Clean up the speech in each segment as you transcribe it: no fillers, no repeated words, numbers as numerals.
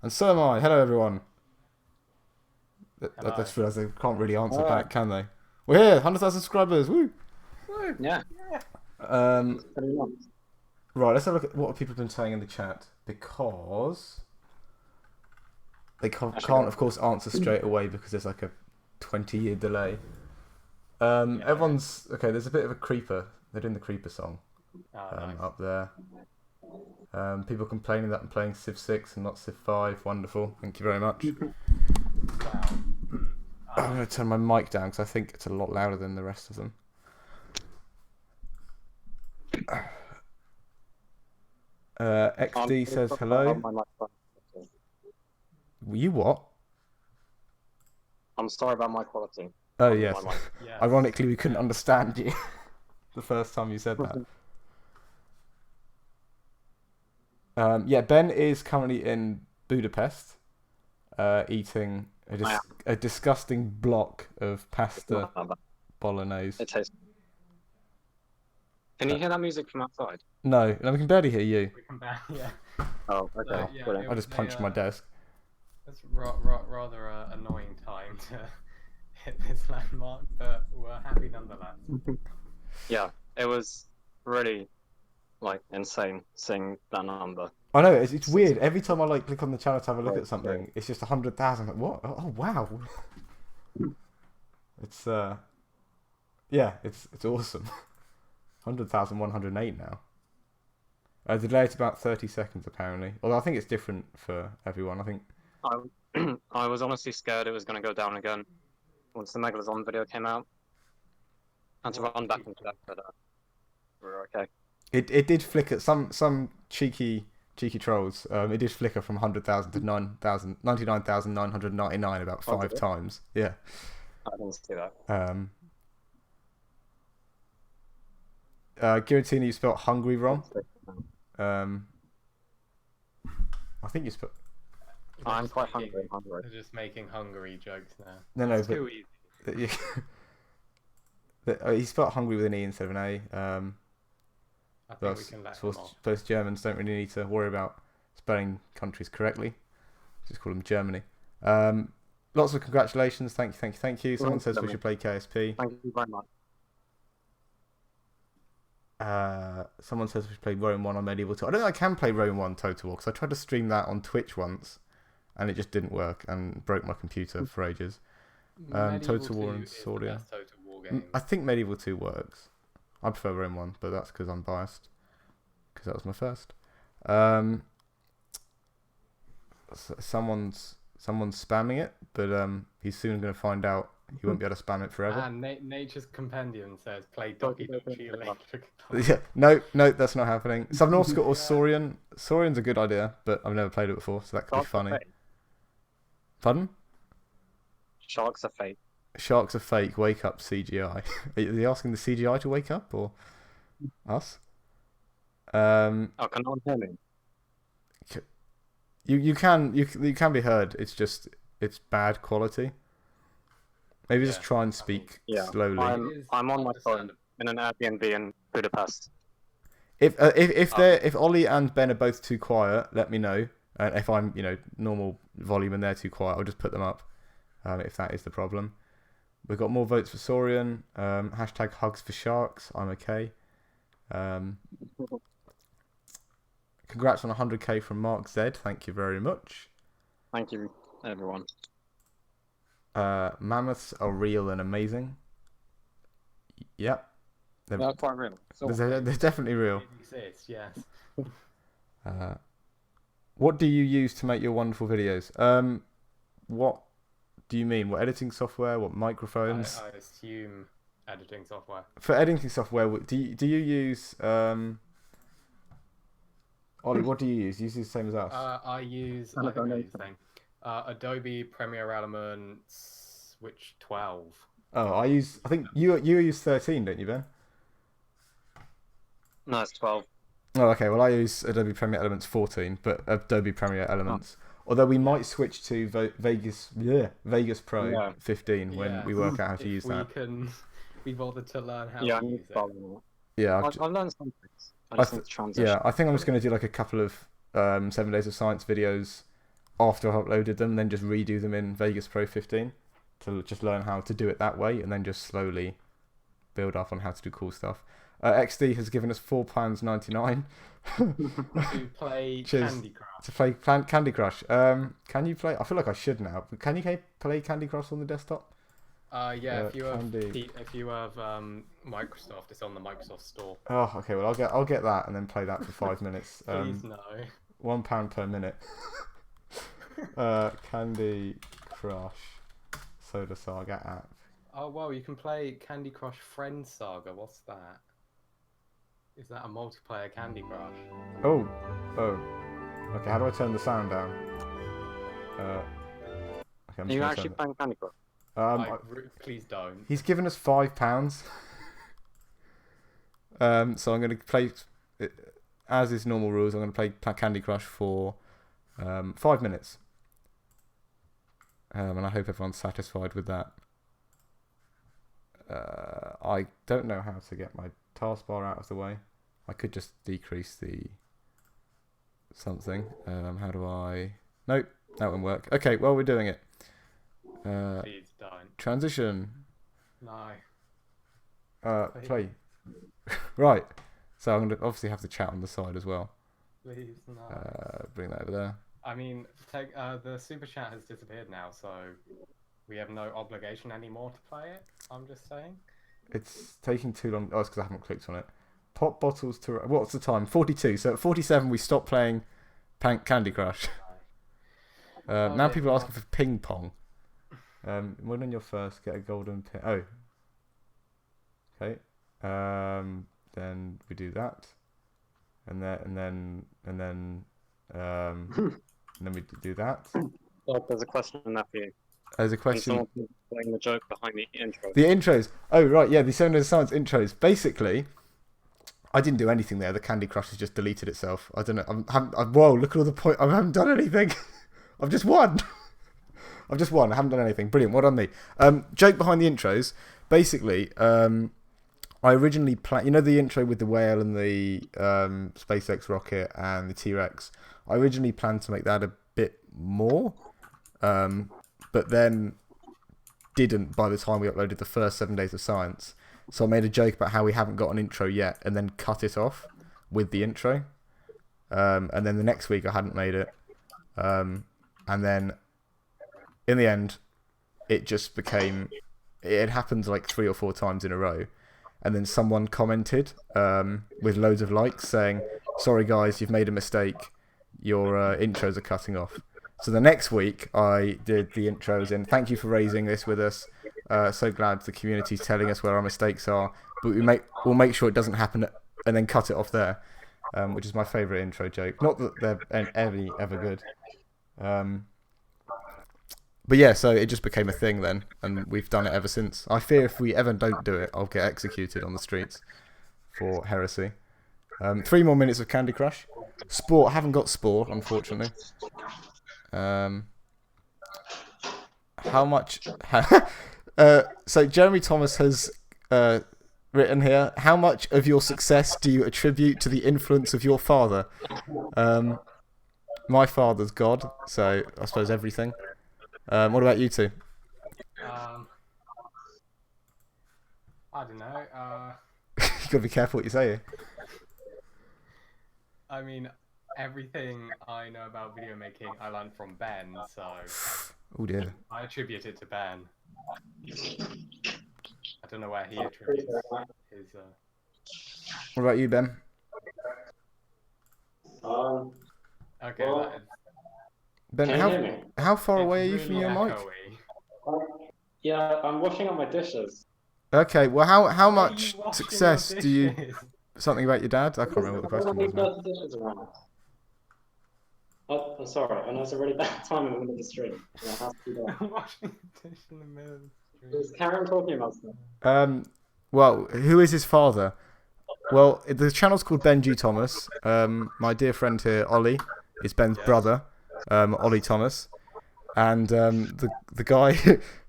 And so am I. Hello, everyone. I Hello. just realised they can't really answer Alright. back, can they? We're here, 100,000 subscribers. Woo! Yeah, Um, pretty much. right, let's have a look at what people have been saying in the chat because they can't, of course, answer straight away because there's like a 20-year delay. Yeah. Everyone's okay. There's a bit of a creeper. They're doing the creeper song Oh, nice. up there. People complaining that I'm playing Civ 6 and not Civ 5. Wonderful. Thank you very much. Wow. I'm going to turn my mic down because I think it's a lot louder than the rest of them. XD says hello. You what? I'm sorry about my quality. Oh, on yes. my mic. Yes. Ironically, we couldn't understand you the first time you said that. Yeah, Ben is currently in Budapest, eating a disgusting block of pasta bolognese. It tastes. Can you hear that music from outside? No, we can barely hear you. We come back. Yeah. Oh, okay. Yeah, Brilliant. I just punched my desk. That's rather annoying time to hit this landmark, but we're happy nonetheless. Yeah, it was really insane seeing that number. I know it's weird. Every time I click on the channel to have a look at something, it's just 100,000. Like, what? Oh wow! It's yeah, it's awesome. 100,108 now. The delay is about 30 seconds apparently. Although I think it's different for everyone. I think. I was honestly scared it was going to go down again once the Megalodon video came out. I had to run back into that, but we're okay. It did flicker. Some cheeky trolls. It did flicker from 100,000 to 99,999 about 5 times. Yeah. I didn't see that. Giratina, you spelled hungry wrong. I think you spelled. I'm quite hungry. They're just making Hungary jokes now. No, It's but too easy. he spelled hungry with an E instead of an A. I think we can let them off. Both Germans don't really need to worry about spelling countries correctly. Just call them Germany. Lots of congratulations. Thank you. Someone says we should play KSP. Thank you very much. Someone says we should play Rome 1 on Medieval 2. I don't think I can play Rome 1 Total War because I tried to stream that on Twitch once and it just didn't work and broke my computer for ages. Total War and Soria. Total War game. I think Medieval 2 works. I prefer Rome 1, but that's because I'm biased. Because that was my first. Someone's spamming it, but he's soon going to find out he won't be able to spam it forever. And Nature's Compendium says play Doki Doki Electric. Yeah, no, that's not happening. Subnautica or Saurian. Saurian's a good idea, but I've never played it before, so that could be funny. Pardon? Sharks are fake. Sharks are fake. Wake up, CGI. Are you asking the CGI to wake up or us? Oh, can no one hear me? You can be heard. It's just it's bad quality. Maybe just try and speak slowly. I'm on my phone in an Airbnb in Budapest. If Ollie and Ben are both too quiet, let me know. And if I'm normal volume and they're too quiet, I'll just put them up. If that is the problem. We've got more votes for Saurian. Hashtag hugs for sharks. I'm okay. Congrats on 100k from Mark Z. Thank you very much. Thank you, everyone. Mammoths are real and amazing. Yep. They're quite real. They're definitely real. They exist, yes. What do you use to make your wonderful videos? What do you mean? What editing software? What microphones? I assume editing software. For editing software, do you use Ollie, what do you use? Do you use the same as us? I use Adobe Premiere Elements, which 12. Oh, I think you use 13, don't you, Ben? No, it's 12. Oh, okay. Well, I use Adobe Premiere Elements 14, but Adobe Premiere Elements. Although we might switch to Vegas Pro 15 when we work out how to use that. Can be bothered to learn how to use it. Yeah, I've learned some things. I just need to transition. Yeah, I think I'm just going to do like a couple of 7 Days of Science videos after I've uploaded them, then just redo them in Vegas Pro 15 to just learn how to do it that way, and then just slowly build up on how to do cool stuff. XD has given us £4.99 To play Cheers. Candy Crush. to play Candy Crush. Can you play? I feel like I should now. But can you play Candy Crush on the desktop? Yeah, if you have Candy. Microsoft, it's on the Microsoft Store. Oh, okay. Well, I'll get that and then play that for 5 minutes. Please no. £1 per minute. Candy Crush Soda Saga app. Oh wow, you can play Candy Crush Friend Saga. What's that? Is that a multiplayer Candy Crush? Oh. Okay, how do I turn the sound down? Okay, I'm Are you just actually playing Candy Crush? Please don't. he's given us £5. So I'm going to play, as is normal rules, I'm going to play Candy Crush for 5 minutes. And I hope everyone's satisfied with that. I don't know how to get my taskbar out of the way. I could just decrease the something. How do I... Nope, that won't work. Okay, well, we're doing it. Please don't. Transition. No. Play. Right. So I'm going to obviously have the chat on the side as well. Please no. Bring that over there. I mean, the super chat has disappeared now, so we have no obligation anymore to play it. I'm just saying. It's taking too long. Oh, it's because I haven't clicked on it. Pop bottles to... What's the time? 42. So at 47 we stop playing Candy Crush. Now people are asking for ping pong. Win on your first, get a golden pin. Oh. Okay. Then we do that. And then we do that. Oh, there's a question in that for you. There's a And question. someone's playing the joke behind the intro. The intros. Oh, right, yeah, the Seven Days of Science intros. Basically, I didn't do anything there. The Candy Crush has just deleted itself. I don't know. Whoa, look at all the points. I haven't done anything. I've just won. I haven't done anything. Brilliant. Well done me. Joke behind the intros. Basically, I originally planned... You know the intro with the whale and the SpaceX rocket and the T-Rex? I originally planned to make that a bit more. But then didn't by the time we uploaded the first 7 Days of Science. So I made a joke about how we haven't got an intro yet and then cut it off with the intro. And then the next week I hadn't made it. And then in the end, it just became... It happened like 3 or 4 times in a row. And then someone commented with loads of likes saying, "Sorry guys, you've made a mistake. Your intros are cutting off." So the next week I did the intros in. Thank you for raising this with us. So glad the community's telling us where our mistakes are. But we'll make sure it doesn't happen and then cut it off there, which is my favourite intro joke. Not that they're ever good. But yeah, so it just became a thing then, and we've done it ever since. I fear if we ever don't do it, I'll get executed on the streets for heresy. 3 more minutes of Candy Crush. Sport, haven't got sport, unfortunately. How much... so Jeremy Thomas has written here, how much of your success do you attribute to the influence of your father? My father's God, so I suppose everything. What about you two? I don't know. You gotta be careful what you say here. I mean, everything I know about video making I learned from Ben, so Oh dear. I attribute it to Ben. I don't know where he attributes his. What about you, Ben? Okay, Well, that is Ben, Can you hear me? how far it's away are you really from your mic? echoey. Yeah, I'm washing up my dishes. Okay, well, how Why are much you washing success your do you... dishes? Something about your dad? I can't remember what the question was now. The dishes around. Oh, I'm sorry, I know it's a really bad time in the middle of the stream. Yeah, it has to be done. I'm washing the dish in the middle of the street. Is Karen talking about stuff? Well, who is his father? Well, the channel's called Ben G. Thomas. My dear friend here, Ollie, is Ben's brother, Ollie Thomas. And the guy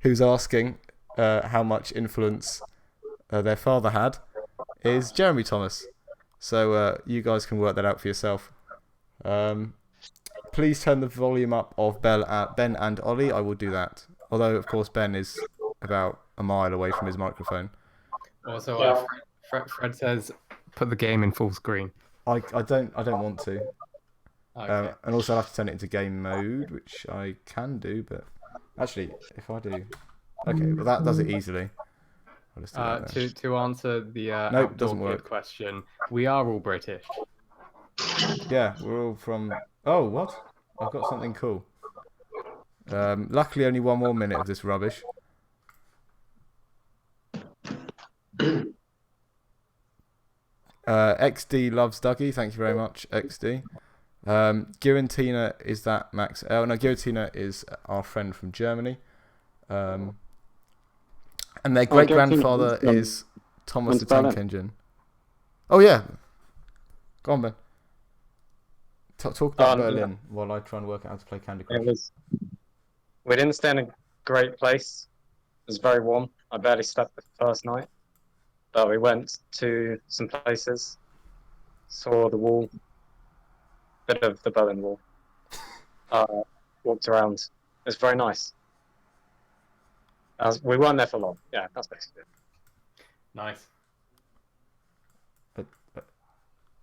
who's asking how much influence their father had is Jeremy Thomas. So you guys can work that out for yourself. please turn the volume up of Ben and Ollie. I will do that. Although, of course, Ben is about a mile away from his microphone. Also, Yeah. Fred says put the game in full screen. I don't want to. Okay. And also, I have to turn it into game mode, which I can do. But actually, if I do, okay, well that does it easily. I'll just do that then. To answer the Nope, outdoor doesn't kid work. question, we are all British. Yeah, we're all from. Oh, what? I've got something cool. Luckily, only one more minute of this rubbish. XD loves Dougie. Thank you very much, XD. Girantina, is that Max? Oh no, Girantina is our friend from Germany. And their great grandfather is Thomas the Tank Engine. Oh yeah. Go on, Ben. Talk about Berlin while I try and work out how to play Candy Crush. We didn't stay in a great place. It was very warm. I barely slept the first night. But we went to some places, saw the wall, bit of the Berlin Wall, walked around. It was very nice. We weren't there for long. Yeah, that's basically it. Nice.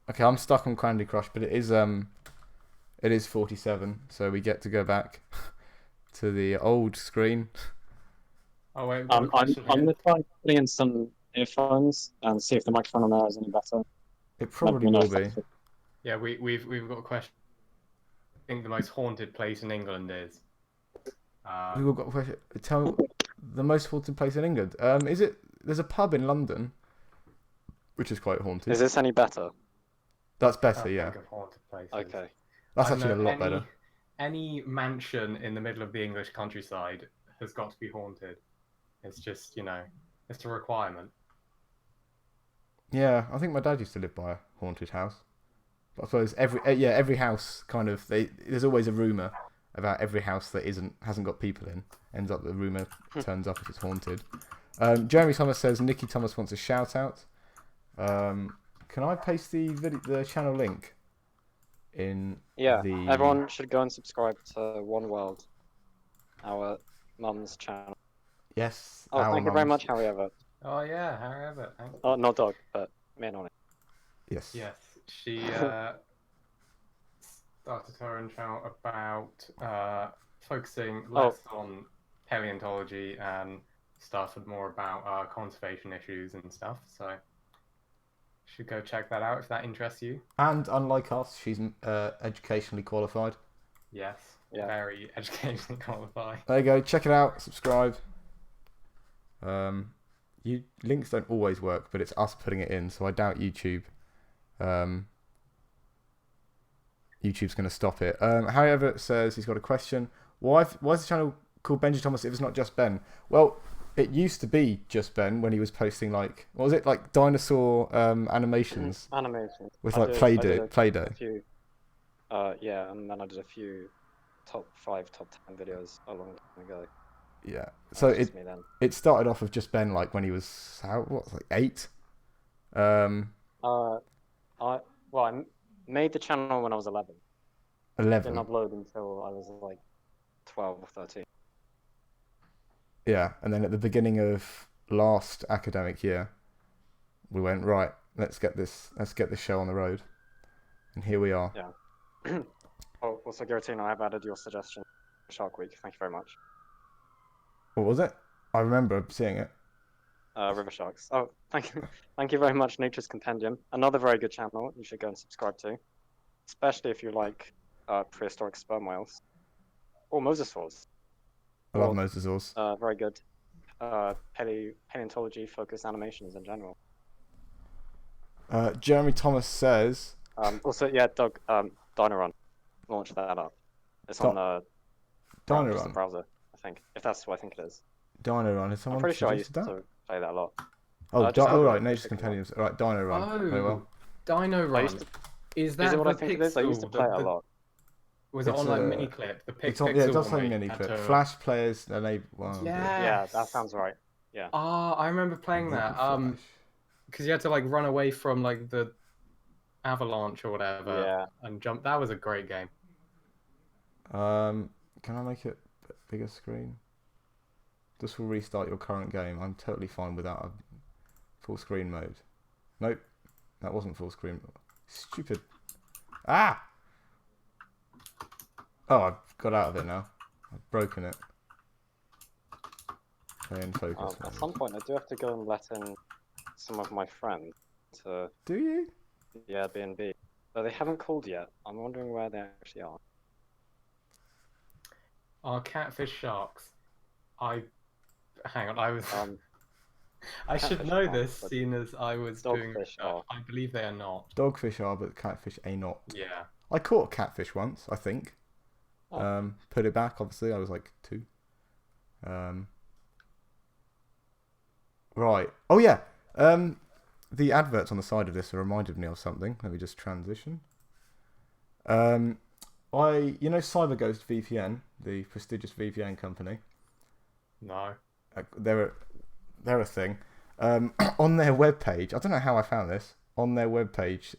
Okay, I'm stuck on Candy Crush, but it is 47, so we get to go back to the old screen. Oh wait, I'm gonna try putting in some earphones and see if the microphone on there is any better. It probably will be. Yeah, we've got a question. I think the most haunted place in England is. We've got a question. Tell me the most haunted place in England. Is it? There's a pub in London, which is quite haunted. Is this any better? That's better, Can't yeah. think of haunted places. Okay. That's I actually a know lot better. Any mansion in the middle of the English countryside has got to be haunted. It's just, it's a requirement. Yeah, I think my dad used to live by a haunted house. But I suppose every house kind of there's always a rumor about every house that hasn't got people in. Ends up the rumor turns up if it's haunted. Jeremy Thomas says Nikki Thomas wants a shout out. Can I paste the channel link in? Yeah, everyone should go and subscribe to One World, our mum's channel. Yes. Oh, thank you very much, Harry Everett. Oh yeah, Harry Everett. Thanks. Oh, not dog, but me and on it. Yes. Yes, she started her own channel about focusing less on paleontology and started more about conservation issues and stuff. So should go check that out if that interests you. And unlike us, she's educationally qualified. Yes, Yeah. very educationally qualified. There you go. Check it out. Subscribe. Links don't always work, but it's us putting it in, so I doubt YouTube. YouTube's going to stop it. Harry Everett says he's got a question. Why is the channel called Benji Thomas if it's not just Ben? Well, it used to be just Ben when he was posting what was it, like dinosaur animations Animations. with Play-Doh. A few, yeah, and then I did a few top 5, top 10 videos a long time ago. Yeah. So That's me then. it started off with just Ben when he was 8. I made the channel when I was 11. 11. Didn't upload until I was 12 or 13. Yeah, and then at the beginning of last academic year, we went right. Let's get this show on the road, and here we are. Yeah. Oh, also, Giratina, I've added your suggestion for Shark Week. Thank you very much. What was it? I remember seeing it. River Sharks. Oh, thank you very much, Nature's Compendium. Another very good channel you should go and subscribe to, especially if you like prehistoric sperm whales or mosasaurs. I love mosasaurs. Very good paleontology focused animations in general. Jeremy Thomas says. Also, yeah, Doug, Dino Run. Launch that up. It's on the browser, I think. If that's what I think it is. Dino Run. Is someone I'm pretty sure I used that? to play that a lot. Oh, right, Nature's Compendium. Right, Dino Run. Oh, very well. Dino Run. Is that what I think it is? I used to play it a lot. Was it on Miniclip? The Pixel it does say one Miniclip. Flash players enable. Well, Yeah, that sounds right. Yeah. I remember playing that. Because you had to run away from the avalanche or whatever. Yeah. And jump. That was a great game. Can I make it bigger screen? This will restart your current game. I'm totally fine without a full screen mode. Nope, that wasn't full screen. Stupid. Ah! Oh, I've got out of it now. I've broken it. Play in focus. At some point, I do have to go and let in some of my friends to Do you? the Airbnb. So they haven't called yet. I'm wondering where they actually are. Are catfish sharks? Hang on, I was. I should Catfish know aren't, this, but seeing as I was doing. dogfish are. I believe they are not. Dogfish are, but catfish are not. Yeah. I caught a catfish once, I think. Oh. Put it back, obviously. I was like 2. Right. Oh, yeah. The adverts on the side of this reminded me of something. Let me just transition. You know CyberGhost VPN, the prestigious VPN company? No. They're a thing. On their webpage, I don't know how I found this. On their webpage,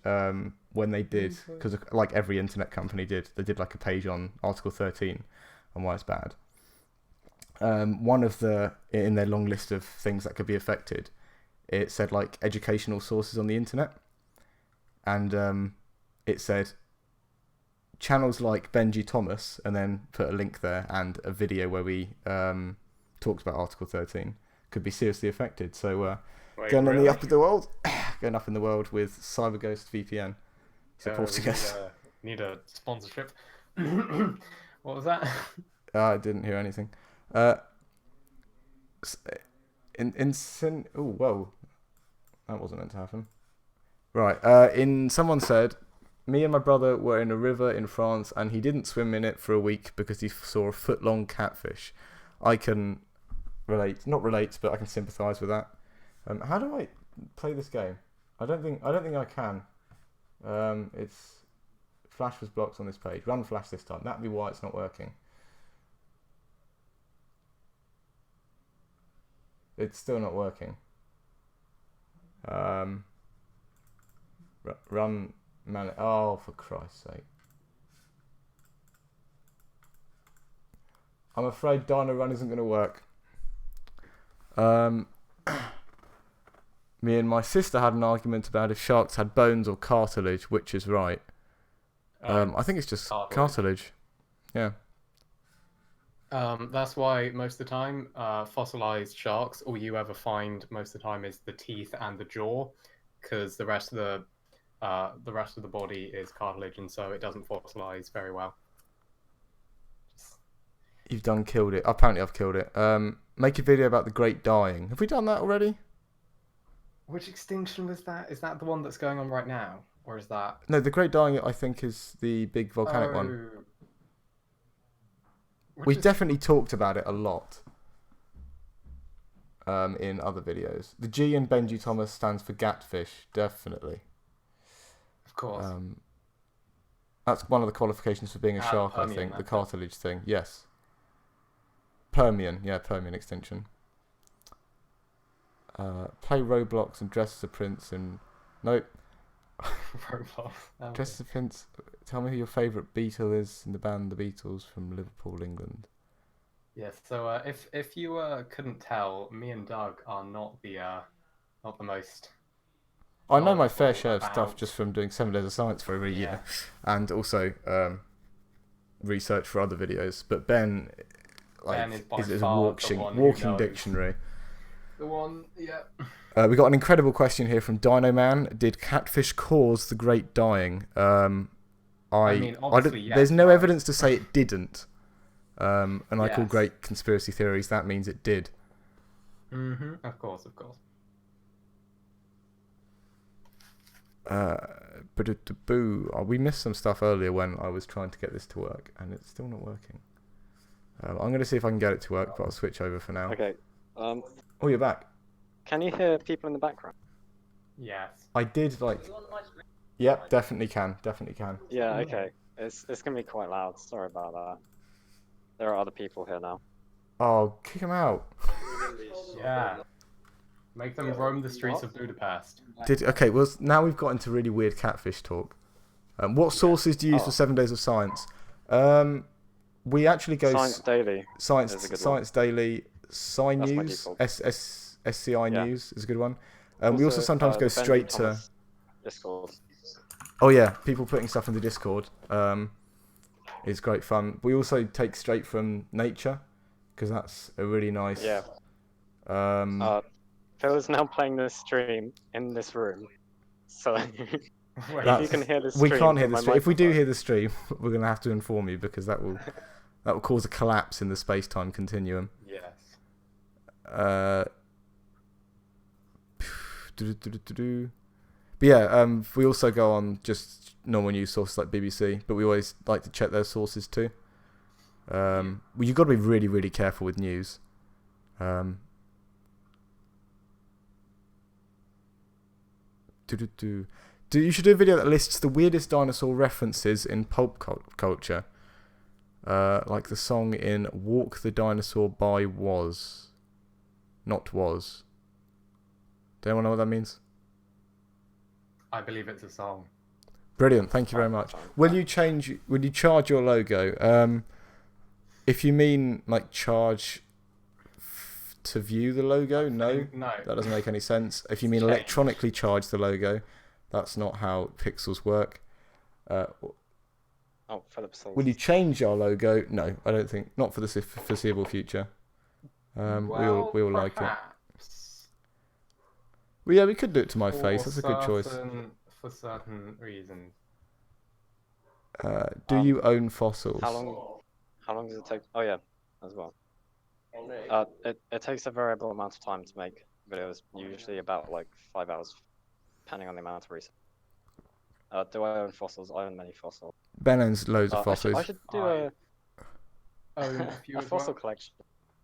when they did, because like every internet company did, they did like a page on Article 13 and why it's bad. One of in their long list of things that could be affected, it said like educational sources on the internet, and it said channels like Benji Thomas, and then put a link there and a video where we talked about Article 13 could be seriously affected. So going on the up of the world, going up in the world with CyberGhost VPN supporting us. Need a sponsorship. What was that? I didn't hear anything. Oh, whoa, that wasn't meant to happen. Right. Someone said, me and my brother were in a river in France, and he didn't swim in it for a week because he saw a foot-long catfish. I can not relate, but I can sympathise with that. How do I play this game? I don't think I can. It's Flash was blocked on this page. Run Flash this time. That'd be why it's not working. It's still not working. Run man. Oh, for Christ's sake! I'm afraid Dino Run isn't going to work. Me and my sister had an argument about if sharks had bones or cartilage, which is right. I think it's just cartilage. Yeah. That's why most of the time, fossilized sharks, all you ever find most of the time is the teeth and the jaw, because the rest of the body is cartilage, and so it doesn't fossilize very well. You've killed it. Apparently, I've killed it. Make a video about the Great Dying. Have we done that already? Which extinction was that? Is that the one that's going on right now, or is that? No, the Great Dying, I think, is the big volcanic one. We've definitely talked about it a lot in other videos. The G in Benji Thomas stands for Gatfish, definitely. Of course. That's one of the qualifications for being a shark, I think. The cartilage thing, yes. Permian extinction. Play Roblox and dress as a prince and... Nope. Roblox. Dress as a prince. Tell me who your favourite Beatle is in the band The Beatles from Liverpool, England. Yes. So if you couldn't tell, me and Doug are not the most. I know my fair share of stuff just from doing 7 Days of Science for over a year, and also research for other videos. But Ben, is a walking dictionary. The one, yeah. We got an incredible question here from Dino Man. Did catfish cause the Great Dying? Obviously, yes, there's no evidence to say it didn't. And I call great conspiracy theories. That means it did. Of course. We missed some stuff earlier when I was trying to get this to work, and it's still not working. I'm going to see if I can get it to work, but I'll switch over for now. Okay. Oh, you're back. Can you hear people in the background? Yes. I did Yep, definitely can. Yeah. Okay. It's gonna be quite loud. Sorry about that. There are other people here now. Oh, kick them out. Yeah. Make them roam the streets of Budapest. Okay, well, now we've got into really weird catfish talk. What sources do you use for 7 Days of Science? We actually go Science Daily. Science is a good Science Daily, Sci That's my News, default. SCI Yeah. News is a good one. We also sometimes the go Benji straight to. Thomas Discord. Oh yeah, people putting stuff in the Discord is great fun. We also take straight from Nature because that's a really nice. Yeah. Phil is now playing this stream in this room, so if you can hear the stream, we can't hear through the my stream. If we do microphone- hear the stream, we're gonna have to inform you because that will cause a collapse in the space-time continuum. Yes. But yeah, we also go on just normal news sources like BBC, but we always like to check their sources too. Well, you've got to be really, really careful with news. You should do a video that lists the weirdest dinosaur references in pulp culture. Like the song in Walk the Dinosaur by Was. Not Was. Do anyone know what that means? I believe it's a song. Brilliant, thank you very much. Will you charge your logo? If you mean like charge to view the logo, no. No. That doesn't make any sense. If you mean Change. electronically charge the logo, that's not how pixels work. Oh, Philip Souls. Will you change our logo? No, I don't think. Not for the foreseeable future. We all like it. Perhaps Well, yeah, we could do it to my for face. That's a good choice. For certain reasons. Do you own fossils? How long does it take? Oh yeah, as well. It takes a variable amount of time to make videos, usually about like 5 hours, depending on the amount of research. Do I own fossils? I own many fossils. Ben owns loads of fossils. I should do a few as fossil well. collection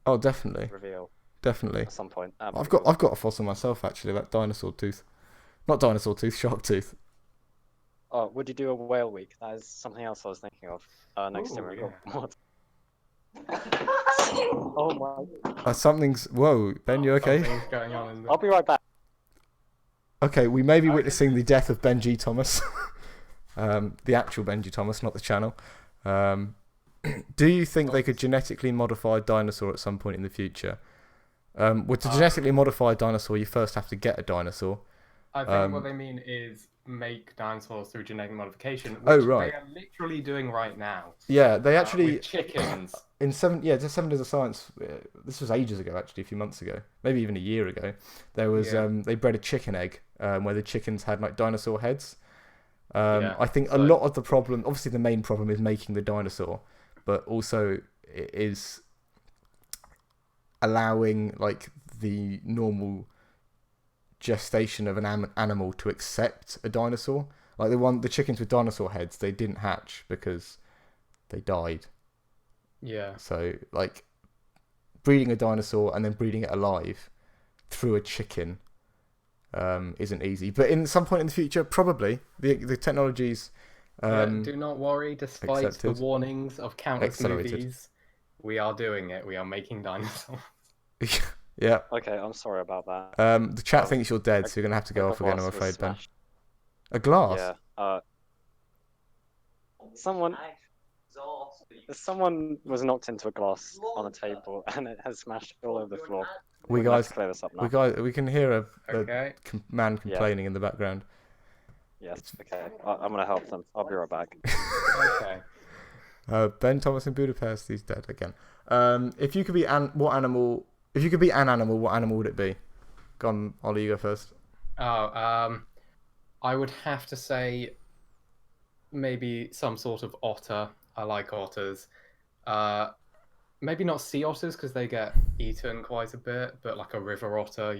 Oh, definitely, reveal definitely. at some point. I've got a fossil myself actually. That dinosaur tooth, not dinosaur tooth, shark tooth. Oh, would you do a whale week? That is something else I was thinking of. Next time we got more. Oh my! Something's. Whoa, Ben, you okay? Something's going on in I'll be right back. Okay, we may be witnessing the death of Benji Thomas. The actual Benji Thomas, not the channel. Do you think they could genetically modify a dinosaur at some point in the future? Well, to genetically modify a dinosaur, you first have to get a dinosaur. I think what they mean is make dinosaurs through genetic modification, which Oh, right. they are literally doing right now. Yeah, they actually With chickens. in 7 Days of Science. This was ages ago, actually, a few months ago, maybe even a year ago. There was they bred a chicken egg where the chickens had like dinosaur heads. I think a lot of the problem, obviously, the main problem is making the dinosaur, but also it is allowing like the normal gestation of an animal to accept a dinosaur. Like the chickens with dinosaur heads, they didn't hatch because they died. Yeah. So like breeding a dinosaur and then breeding it alive through a chicken isn't easy. But in some point in the future, probably the technologies. Do not worry, despite accepted. the warnings of countless Accelerated. movies, we are doing it. We are making dinosaurs. Yeah. Okay, I'm sorry about that. The chat thinks you're dead, so you're gonna have to go off again. I'm Glass was afraid, Ben. smashed. A glass. Yeah. Someone was knocked into a glass on a table, and it has smashed all over the floor. We We're gonna have guys, to clear this up now. we can hear a Okay. man complaining in the background. Yes. Okay. I'm gonna help them. I'll be right back. Okay. Ben Thomas in Budapest, he's dead again. If you could be what animal? If you could be an animal, what animal would it be? Go on, Ollie, you go first. I would have to say maybe some sort of otter. I like otters. Maybe not sea otters because they get eaten quite a bit, but like a river otter,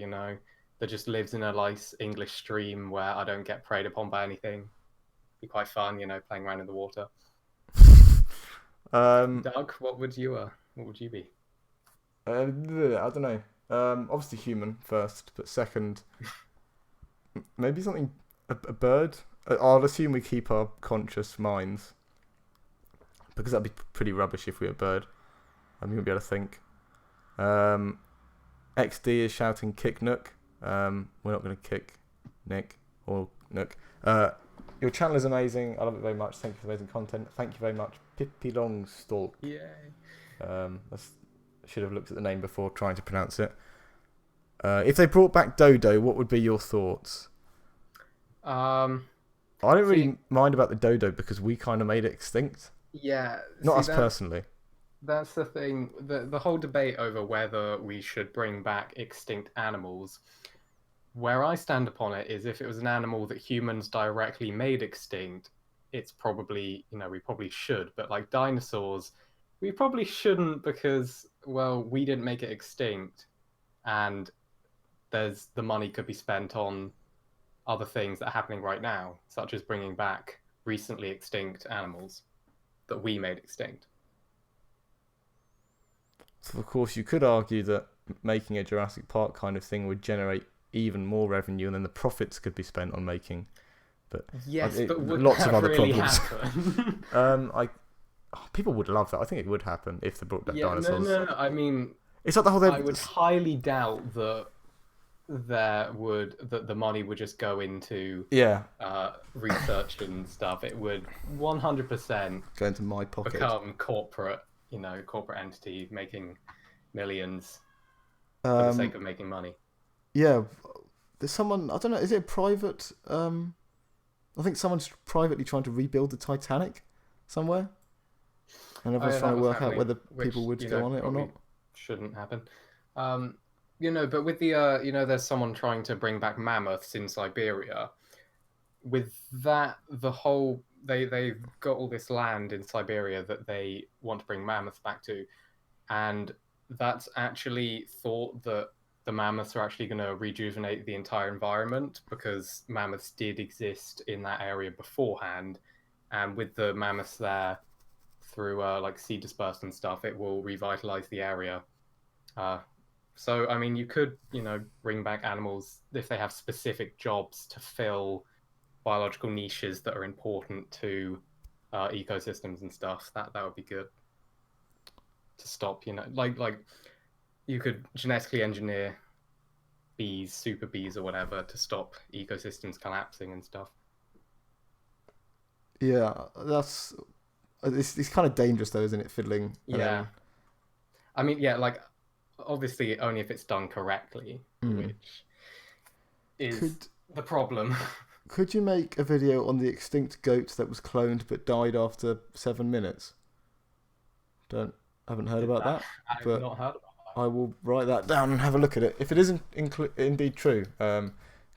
that just lives in a nice English stream where I don't get preyed upon by anything. Be quite fun, playing around in the water. Doug, what would you be? I don't know. Obviously human first, but second, maybe something a bird. I'll assume we keep our conscious minds because that'd be pretty rubbish if we were a bird. I mean, we'd be able to think. XD is shouting kick Nook. We're not going to kick Nick or Nook. Your channel is amazing. I love it very much. Thank you for amazing content. Thank you very much. Pippi Longstocking. Yay. I should have looked at the name before trying to pronounce it. If they brought back Dodo, what would be your thoughts? I don't really mind about the dodo because we kind of made it extinct. Yeah. Not us personally. That's the thing. The whole debate over whether we should bring back extinct animals, where I stand upon it is if it was an animal that humans directly made extinct, it's probably, we probably should. But like dinosaurs, we probably shouldn't because, well, we didn't make it extinct. And the money could be spent on other things that are happening right now, such as bringing back recently extinct animals that we made extinct. So of course, you could argue that making a Jurassic Park kind of thing would generate even more revenue, and then the profits could be spent on making. But yes, but would lots that of other really problems. Happen? People would love that. I think it would happen if they brought back dinosaurs. No. I mean, it's like the whole. I would highly doubt that the money would just go into research and stuff. It would 100% go into my pocket, become corporate entity making millions for the sake of making money. Yeah, there's someone, I don't know, is it a private? I think someone's privately trying to rebuild the Titanic somewhere, and everyone's trying to work out whether people would go on it or not. Shouldn't happen. But with the, there's someone trying to bring back mammoths in Siberia. With that, they've got all this land in Siberia that they want to bring mammoths back to. And that's actually thought that the mammoths are actually going to rejuvenate the entire environment because mammoths did exist in that area beforehand. And with the mammoths there, through like seed dispersed and stuff, it will revitalize the area. So, I mean, you could, bring back animals if they have specific jobs to fill biological niches that are important to ecosystems and stuff. That would be good to stop, like you could genetically engineer bees, super bees or whatever, to stop ecosystems collapsing and stuff. Yeah, it's kind of dangerous though, isn't it, fiddling? Yeah. I mean, yeah, like, obviously only if it's done correctly, which is the problem. Could you make a video on the extinct goat that was cloned but died after 7 minutes? Haven't heard about that. I've not heard about that. I will write that down and have a look at it. If it isn't indeed true,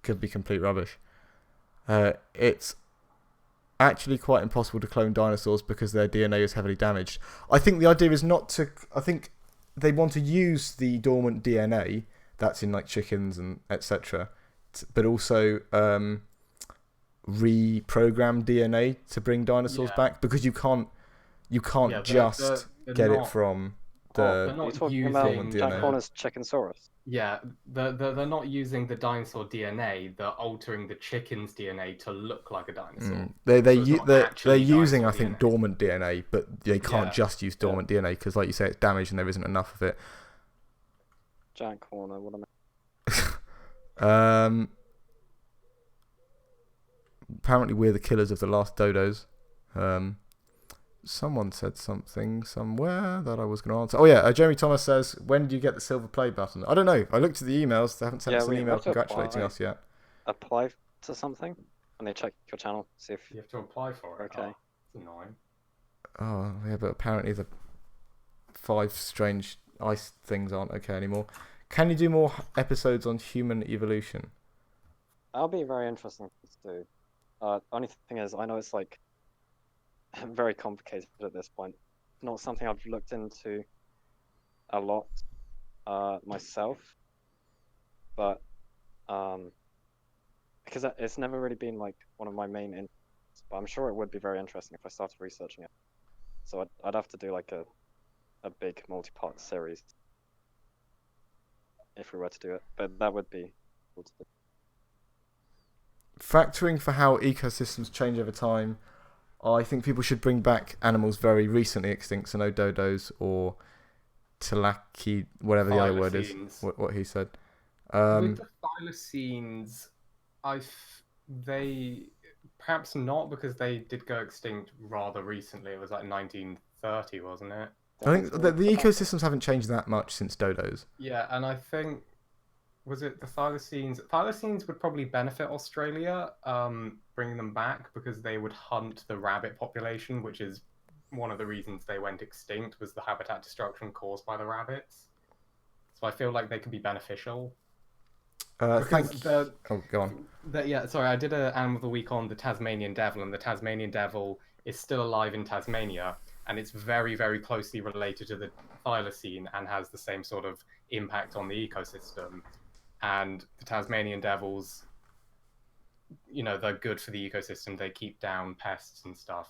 could be complete rubbish. It's actually quite impossible to clone dinosaurs because their DNA is heavily damaged. I think the idea is not to. I think they want to use the dormant DNA that's in like chickens and etc., but also reprogram DNA to bring dinosaurs back because you can't just get it from the. Are you talking about Jack Horner's Chickensaurus? Yeah, they're not using the dinosaur DNA. They're altering the chicken's DNA to look like a dinosaur. They're using, I think, dormant DNA, but they can't just use dormant DNA because, like you say, it's damaged and there isn't enough of it. Jack Horner, what am I? Apparently, we're the killers of the last dodos. Someone said something somewhere that I was going to answer. Oh yeah, Jeremy Thomas says, when do you get the silver play button? I don't know. I looked at the emails. They haven't sent us an email congratulating us yet. Apply to something, and they check your channel, see if you have to apply for it. Okay. It's annoying. Oh yeah, but apparently the 5 strange ice things aren't okay anymore. Can you do more episodes on human evolution? That'll be very interesting to do. Only thing is, I know it's like very complicated at this point. Not something I've looked into a lot myself, but because it's never really been like one of my main interests. But I'm sure it would be very interesting if I started researching it. So I'd have to do like a big multi-part series if we were to do it. But that would be cool to do. Factoring for how ecosystems change over time, I think people should bring back animals very recently extinct, so no dodos or tilaki, whatever the other word is. What he said. With the thylacines, they perhaps not, because they did go extinct rather recently. It was like 1930, wasn't it? I think the ecosystems haven't changed that much since dodos. Yeah, and I think, was it the thylacines? Thylacines would probably benefit Australia, bringing them back, because they would hunt the rabbit population, which is one of the reasons they went extinct, was the habitat destruction caused by the rabbits. So I feel like they could be beneficial. Thank you. Oh, go on. Sorry, I did an Animal of the Week on the Tasmanian devil, and the Tasmanian devil is still alive in Tasmania, and it's very, very closely related to the thylacine and has the same sort of impact on the ecosystem. And the Tasmanian devils, they're good for the ecosystem. They keep down pests and stuff.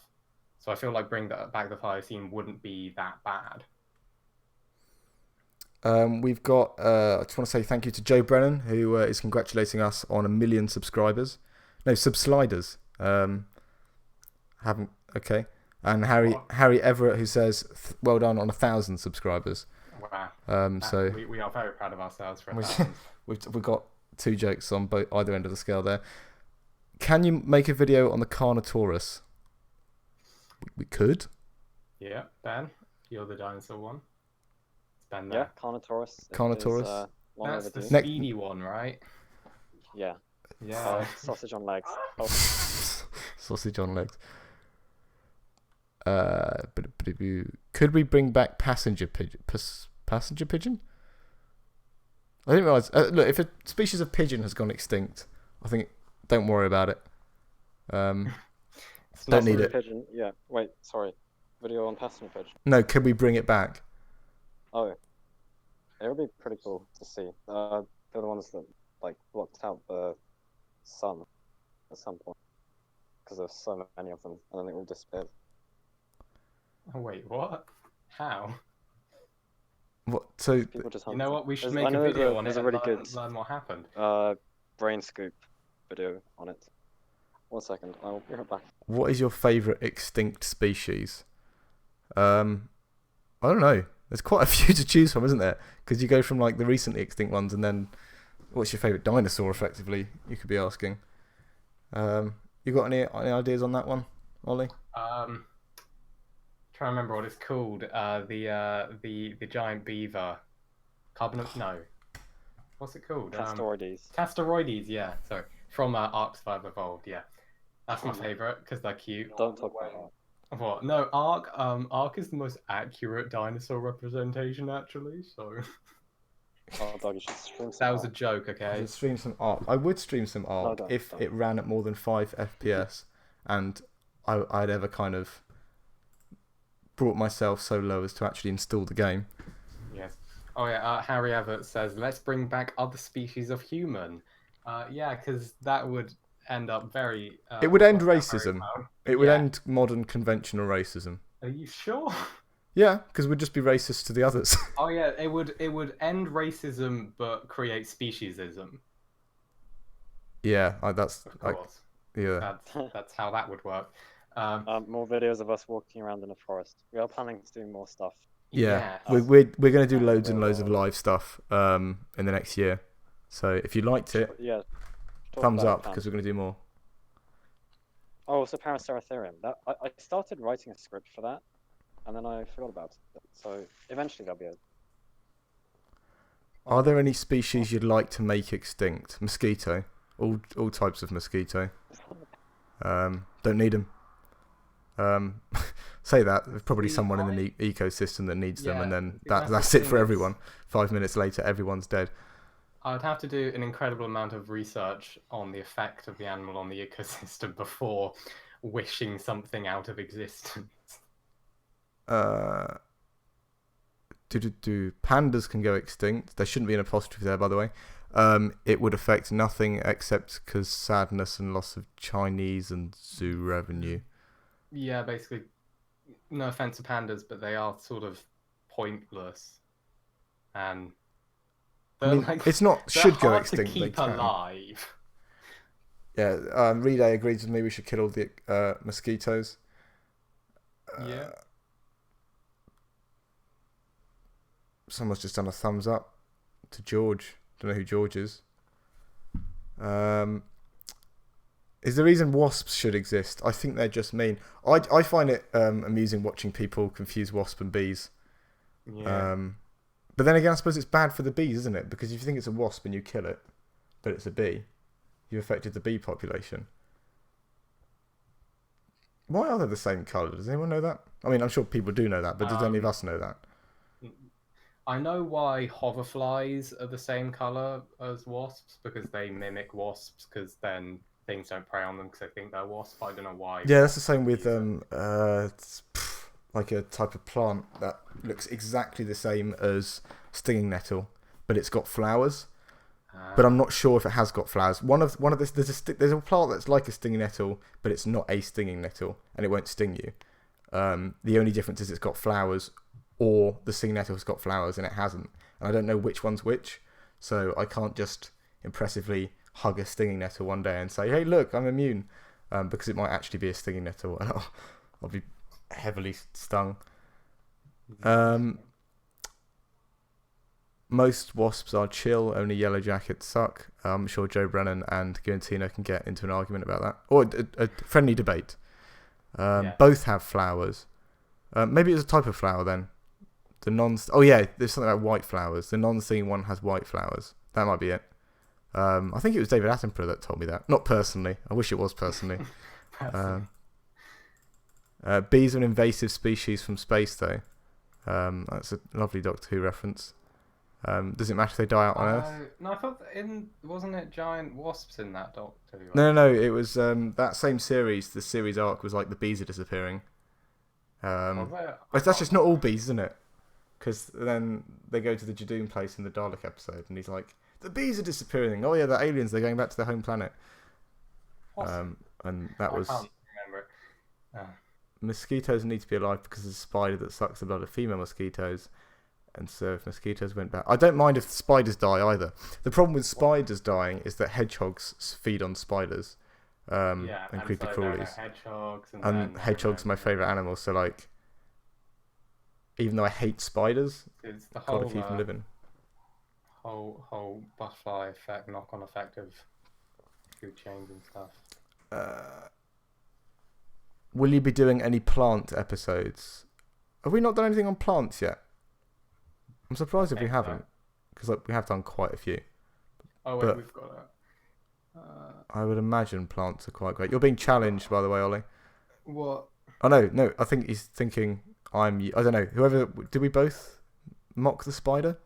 So I feel like bringing back the thylacine wouldn't be that bad. We've got. I just want to say thank you to Joe Brennan, who is congratulating us on 1 million subscribers. No, subsliders. Haven't. Okay. And Harry Everett, who says, "Well done on 1,000 subscribers." Wow. So we are very proud of ourselves for we've got 2 jokes on either end of the scale there. Can you make a video on the Carnotaurus? We could. Yeah, Ben, you're the dinosaur one. Ben Yeah, Carnotaurus. Carnotaurus. That's the speedy one, right? Yeah. Yeah. Sausage on legs. Oh. Sausage on legs. Could we bring back passenger pigeon? Passenger pigeon? I didn't realize. Look, if a species of pigeon has gone extinct, I think don't worry about it. Don't need it. Pigeon. Yeah. Wait. Sorry. Video on passenger pigeon. No. Can we bring it back? Oh. It would be pretty cool to see. They're the ones that blocked out the sun at some point because there's so many of them, and then it all disappeared. Oh wait, what? How? What? So people just you know what? We should make a video on it and learn what happened. Brain scoop video on it. 1 second, I'll be right back. What is your favourite extinct species? I don't know. There's quite a few to choose from, isn't there? Because you go from the recently extinct ones, and then what's your favourite dinosaur? Effectively, you could be asking. You got any ideas on that one, Ollie? Trying to remember what it's called. The giant beaver. No. What's it called? Castoroides. Castoroides, yeah. Sorry. From Ark Survival Evolved, yeah. That's my favourite because they're cute. Don't talk about that. What? No, Ark is the most accurate dinosaur representation, actually. So. Oh, dog, you should stream some that was a Ark. joke, okay? I should stream some Ark. I would stream some Ark if it ran at more than 5 FPS, and I'd ever kind of brought myself so low as to actually install the game. Yes. Oh yeah. Harry Everett says, "Let's bring back other species of human." Yeah, because that would end up very. It would end racism. Well. It would end modern conventional racism. Are you sure? Yeah, because we'd just be racist to the others. Oh yeah, it would end racism but create speciesism. Yeah, that's Of course. yeah. That's how that would work. More videos of us walking around in a forest. We are planning to do more stuff. Yeah, we're going to do loads and loads of live stuff in the next year. So if you liked it, Yeah. thumbs up because we're going to do more. Oh, also Paraceratherium. I started writing a script for that, and then I forgot about it. So eventually there'll be a. Are there any species you'd like to make extinct? Mosquito, all types of mosquito. Don't need them. Say that there's probably someone in the ecosystem that needs them, and then that's it for everyone. 5 minutes later, everyone's dead. I'd have to do an incredible amount of research on the effect of the animal on the ecosystem before wishing something out of existence. Pandas can go extinct. There shouldn't be an apostrophe there, by the way. It would affect nothing except because sadness and loss of Chinese and zoo revenue. Yeah, basically, no offense to pandas, but they are sort of pointless, and it's not should go extinct. To keep alive. Yeah, Reday agrees with me. We should kill all the mosquitoes. Yeah. Someone's just done a thumbs up to George. Don't know who George is. is the reason wasps should exist. I think they're just mean. I find it amusing watching people confuse wasp and bees. Yeah. But then again, I suppose it's bad for the bees, isn't it? Because if you think it's a wasp and you kill it, but it's a bee, you affected the bee population. Why are they the same colour? Does anyone know that? I mean, I'm sure people do know that, but does any of us know that? I know why hoverflies are the same color as wasps, because they mimic wasps, because then things don't prey on them because they think they're wasps. I don't know why. Yeah, that's the same with like a type of plant that looks exactly the same as stinging nettle, but it's got flowers. But I'm not sure if it has got flowers. One of this, there's a plant that's like a stinging nettle, but it's not a stinging nettle, and it won't sting you. The only difference is it's got flowers, or the stinging nettle's got flowers and it hasn't. And I don't know which one's which, so I can't just impressively hug a stinging nettle one day and say, "Hey, look, I'm immune," because it might actually be a stinging nettle, and I'll be heavily stung. Most wasps are chill, only yellow jackets suck. I'm sure Joe Brennan and Guantino can get into an argument about that. Or a friendly debate. Both have flowers. Maybe it's a type of flower then. Oh yeah, there's something about white flowers. The non-stinging one has white flowers. That might be it. I think it was David Attenborough that told me that. Not personally. I wish it was personally. Bees are an invasive species from space though. That's a lovely Doctor Who reference. Does it matter if they die out on Earth? No, I thought wasn't it giant wasps in that Doctor Who? No. It was that same series. The series arc was like the bees are disappearing. That's just not all bees, isn't it? Because then they go to the Jadoon place in the Dalek episode, and he's like, "The bees are disappearing. Oh yeah, the aliens. They're going back to their home planet." And that was. I can't remember it. Mosquitoes need to be alive because there's a spider that sucks the blood of female mosquitoes. And so if mosquitoes went back... I don't mind if spiders die either. The problem with spiders dying is that hedgehogs feed on spiders. And creepy crawlies. And hedgehogs are my favourite animal, so like... Even though I hate spiders, it's the gotta keep them living. Whole butterfly effect, knock-on effect of food chains and stuff. Will you be doing any plant episodes? Have we not done anything on plants yet? I'm surprised if we haven't, because like, we have done quite a few. Oh wait, we've got a... I would imagine plants are quite great. You're being challenged, by the way, Ollie. What? Oh no, I think he's thinking I don't know. Whoever... Did we both mock the spider?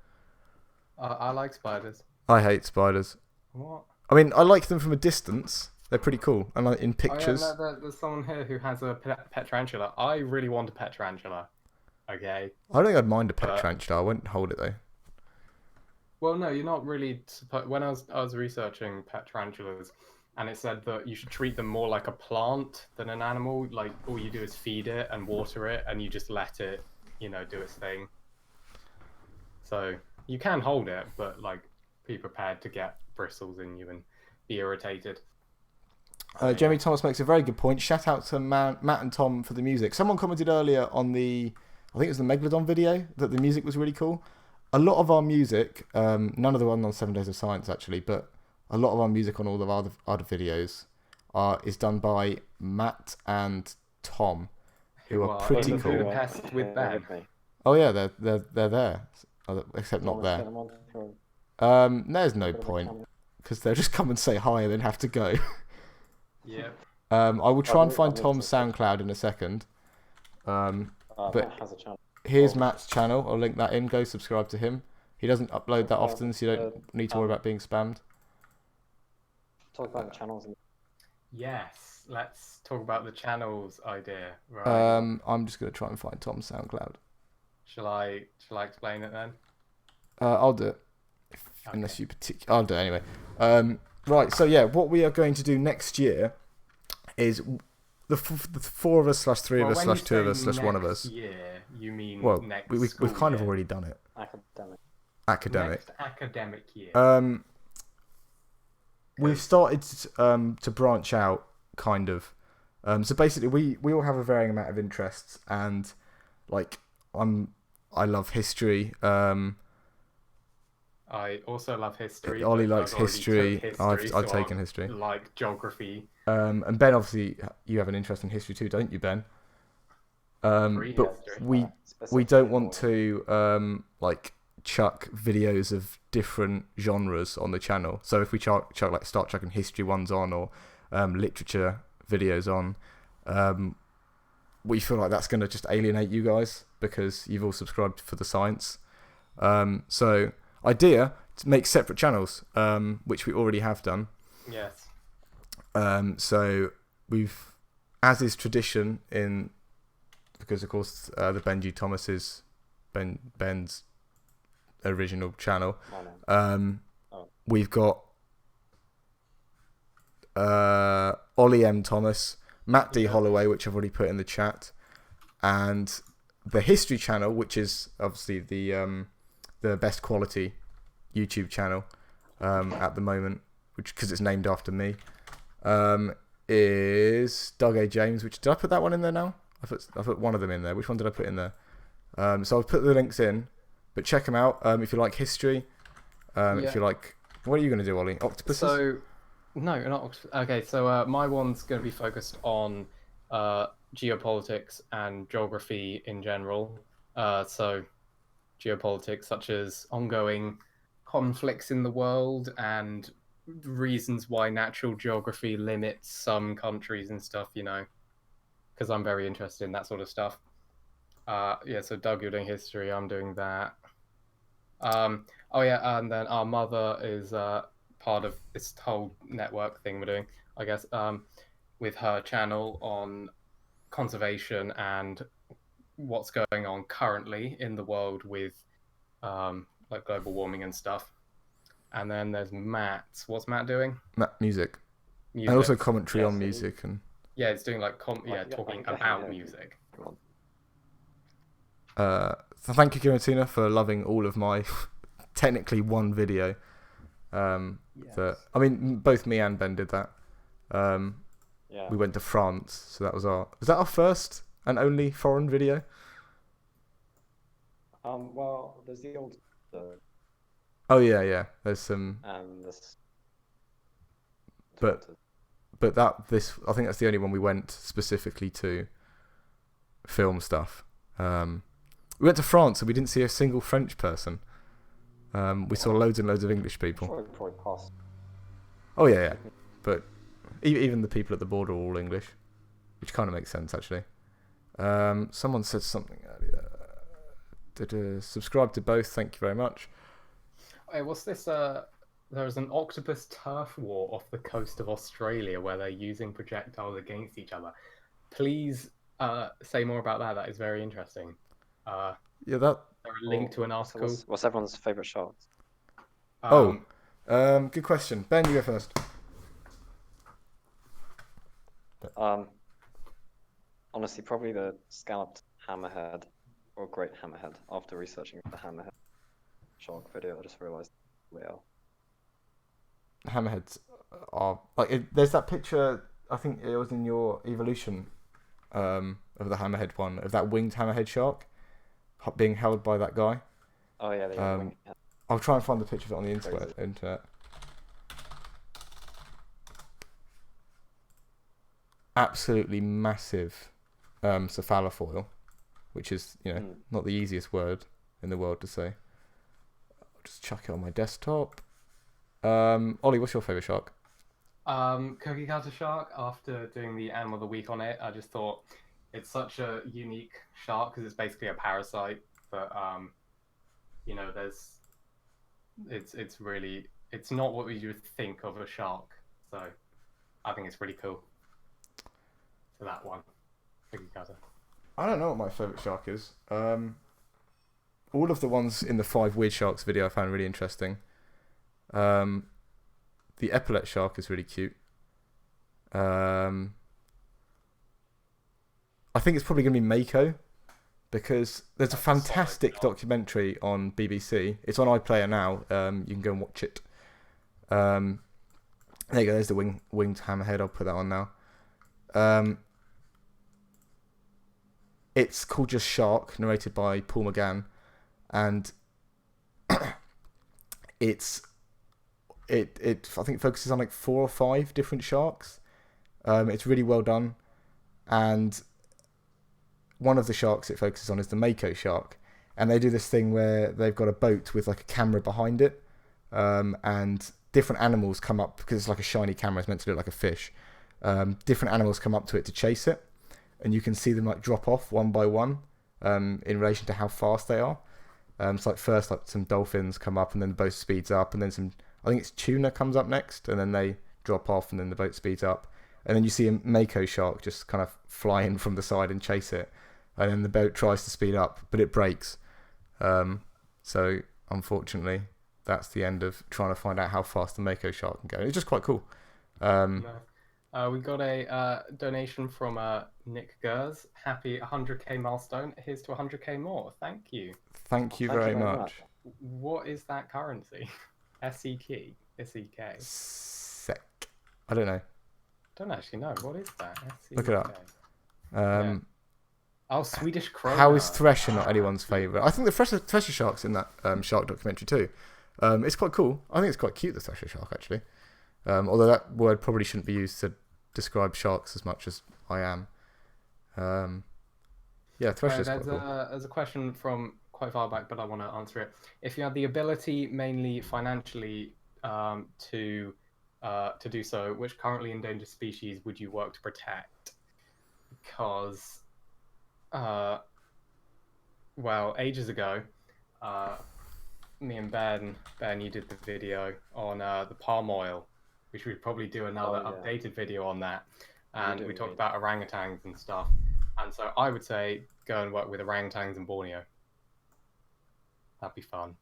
I like spiders. I hate spiders. What? I mean, I like them from a distance. They're pretty cool. And like, in pictures... Oh, yeah, there's someone here who has a pet tarantula. I really want a pet tarantula. Okay. I don't think I'd mind a pet tarantula. I wouldn't hold it though. Well, no, you're not really supposed. When I was researching pet tarantulas, and it said that you should treat them more like a plant than an animal. Like all you do is feed it and water it, and you just let it, do its thing. So you can hold it, but like be prepared to get bristles in you and be irritated. Jamie Thomas makes a very good point. Shout out to Matt and Tom for the music. Someone commented earlier on I think it was the Megalodon video, that the music was really cool. A lot of our music, none of the one on 7 Days of Science actually, but a lot of our music on all of our other videos is done by Matt and Tom, who are pretty cool. Budapest with Ben. Oh yeah, they're there, except not there. There's no point, because they'll just come and say hi and then have to go. Yeah. I will try and find Tom's SoundCloud in a second. But here's Matt's channel. I'll link that in. Go subscribe to him. He doesn't upload that often, so you don't need to worry about being spammed. Talk about the channels. Yes, let's talk about the channels idea. Right. I'm just gonna try and find Tom's SoundCloud. Shall I explain it then? I'll do it. Unless you I'll do it anyway. Right. So yeah, what we are going to do next year is. The four of us / 3 of us / 2 of us / 1 of us. Year, you mean next we've kind of already done it. Academic. Next academic year. We've started to branch out, kind of. So basically, we all have a varying amount of interests, and like I love history. I also love history. Ollie likes history. I've taken history. Like geography. And Ben, obviously, you have an interest in history too, don't you, Ben? But Prehistory. we don't want to like chuck videos of different genres on the channel. So if we start chucking history ones on or literature videos on, we feel like that's going to just alienate you guys because you've all subscribed for the science. So idea to make separate channels, which we already have done. Yes. So we've, as is tradition in, because of course the Benji Thomas is Ben's original channel. We've got Ollie M Thomas, Matt D Holloway, which I've already put in the chat, and the History channel, which is obviously the best quality YouTube channel at the moment, which because it's named after me, is Doug A James. Which did I put that one in there now? I put one of them in there. Which one did I put in there? So I'll put the links in, but check them out if you like history. If you like, what are you going to do, Ollie? Octopuses? So, no, not okay. So my one's going to be focused on geopolitics and geography in general. So geopolitics such as ongoing conflicts in the world and reasons why natural geography limits some countries and stuff, you know, because I'm very interested in that sort of stuff. Yeah, so Doug, you're doing history, I'm doing that. Oh yeah, and then our mother is part of this whole network thing we're doing, I guess, with her channel on conservation and what's going on currently in the world with like global warming and stuff. And then there's Matt. What's Matt doing? Music. And also commentary on music and. Yeah, it's doing like talking about music. Thank you, Kiratina, for loving all of my technically one video. That I mean, both me and Ben did that. We went to France, so that was our first and only foreign video? Well, there's the old. Oh yeah. There's some. And this. But I think that's the only one we went specifically to film stuff. We went to France and we didn't see a single French person. We saw loads and loads of English people. Probably passed. Oh yeah. But even the people at the border are all English, which kind of makes sense actually. Someone said something earlier. Subscribe to both. Thank you very much. Hey, what's this? There's an octopus turf war off the coast of Australia where they're using projectiles against each other. Please say more about that. That is very interesting. That. There a link to an article. What's everyone's favourite shot? Good question. Ben, you go first. Honestly, probably the scalloped hammerhead or great hammerhead. After researching the hammerhead shark video, I just realised they are. Hammerheads are like there's that picture. I think it was in your evolution of the hammerhead one of that winged hammerhead shark being held by that guy. Oh yeah. I'll try and find the picture of it on the internet. Absolutely massive cephalofoil, which is not the easiest word in the world to say. I'll just chuck it on my desktop. Ollie, what's your favourite shark? Cookie cutter shark. After doing the Animal of the Week on it, I just thought it's such a unique shark because it's basically a parasite. But it's not what you would think of a shark. So I think it's really cool. So that one, cookie cutter. I don't know what my favourite shark is. All of the ones in the 5 Weird Sharks video I found really interesting. The epaulet shark is really cute. I think it's probably going to be Mako because there's a fantastic documentary on BBC. It's on iPlayer now. You can go and watch it. There you go. There's the winged hammerhead. I'll put that on now. It's called just Shark, narrated by Paul McGann, and I think it focuses on like 4 or 5 different sharks. It's really well done, and one of the sharks it focuses on is the mako shark, and they do this thing where they've got a boat with like a camera behind it, and different animals come up because it's like a shiny camera. It's meant to look like a fish. Different animals come up to it to chase it, and you can see them like drop off one by one in relation to how fast they are. It's like first like some dolphins come up, and then the boat speeds up, and then some, I think it's tuna comes up next, and then they drop off, and then the boat speeds up, and then you see a mako shark just kind of fly in from the side and chase it, and then the boat tries to speed up, but it breaks. So unfortunately, that's the end of trying to find out how fast the mako shark can go. It's just quite cool. We got a donation from Nick Gers. Happy 100k milestone. Here's to 100k more. Thank you. Thank you very much. What is that currency? SEK? SEK? SEK. I don't know. Don't actually know. What is that? SEK. Look it up. Oh, Swedish krona. How is Thresher not anyone's favourite? I think the Thresher shark's in that shark documentary too. It's quite cool. I think it's quite cute, the Thresher shark, actually. Although that word probably shouldn't be used to describe sharks as much as I am. Yeah, Thresher's quite cool. There's a question from quite far back, but I want to answer it. If you had the ability, mainly financially, to do so, which currently endangered species would you work to protect? Because, well, ages ago, me and Ben, you did the video on the palm oil, which we'd probably do another updated video on that. And we talked about orangutans and stuff. And so I would say go and work with orangutans in Borneo. That'd be fun.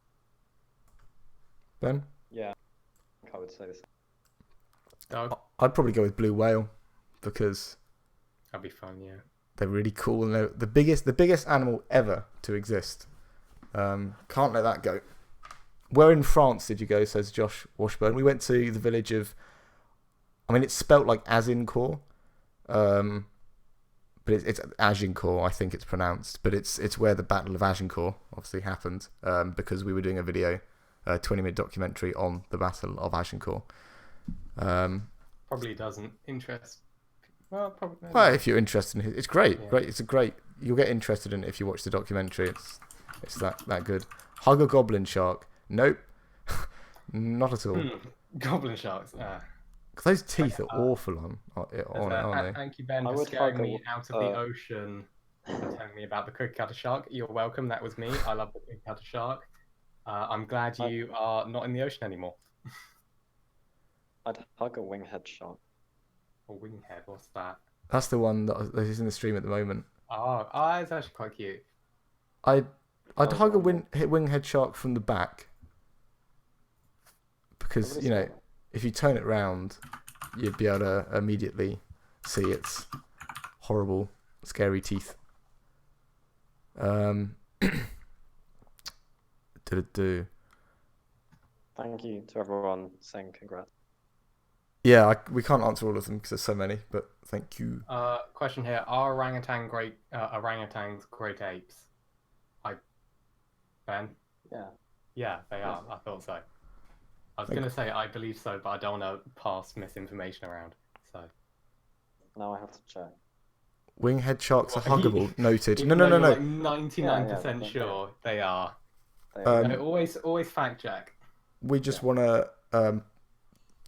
Ben? Yeah, I would say this. Doug? I'd probably go with blue whale because That'd be fun, yeah. they're really cool and they're the biggest animal ever to exist. Can't let that go. Where in France did you go, says Josh Washburn? We went to the village of, I mean, it's spelt like Azincourt, but it's Agincourt, I think it's pronounced. But it's where the Battle of Agincourt obviously happened, because we were doing a video, a 20-minute documentary on the Battle of Agincourt. Probably doesn't interest. Well, probably. Well, if you're interested in it, it's great. Yeah. Great. You'll get interested in it if you watch the documentary. It's that good. Hug a goblin shark. Nope. Not at all. Goblin sharks. Those teeth are awful on it, aren't they? Thank you, Ben, I for would scaring hug me out of the ocean and telling me about the cookie cutter shark. You're welcome. That was me. I love the cookie cutter shark. I'm glad you are not in the ocean anymore. I'd hug a winghead shark. Or winghead, what's that? That's the one that is in the stream at the moment. Oh, it's actually quite cute. I'd hug a winghead shark from the back because, you know, if you turn it round, you'd be able to immediately see its horrible, scary teeth. Thank you to everyone saying congrats. Yeah, we can't answer all of them because there's so many, but thank you. Question here: are orangutans great apes? Ben? Yeah. Yeah, they are. I thought so. I was going to say I believe so, but I don't want to pass misinformation around. So Now I have to check. Winghead sharks are huggable. Noted. Even No. though you're like 99% Yeah, sure they are. They Always fact check. We just want to.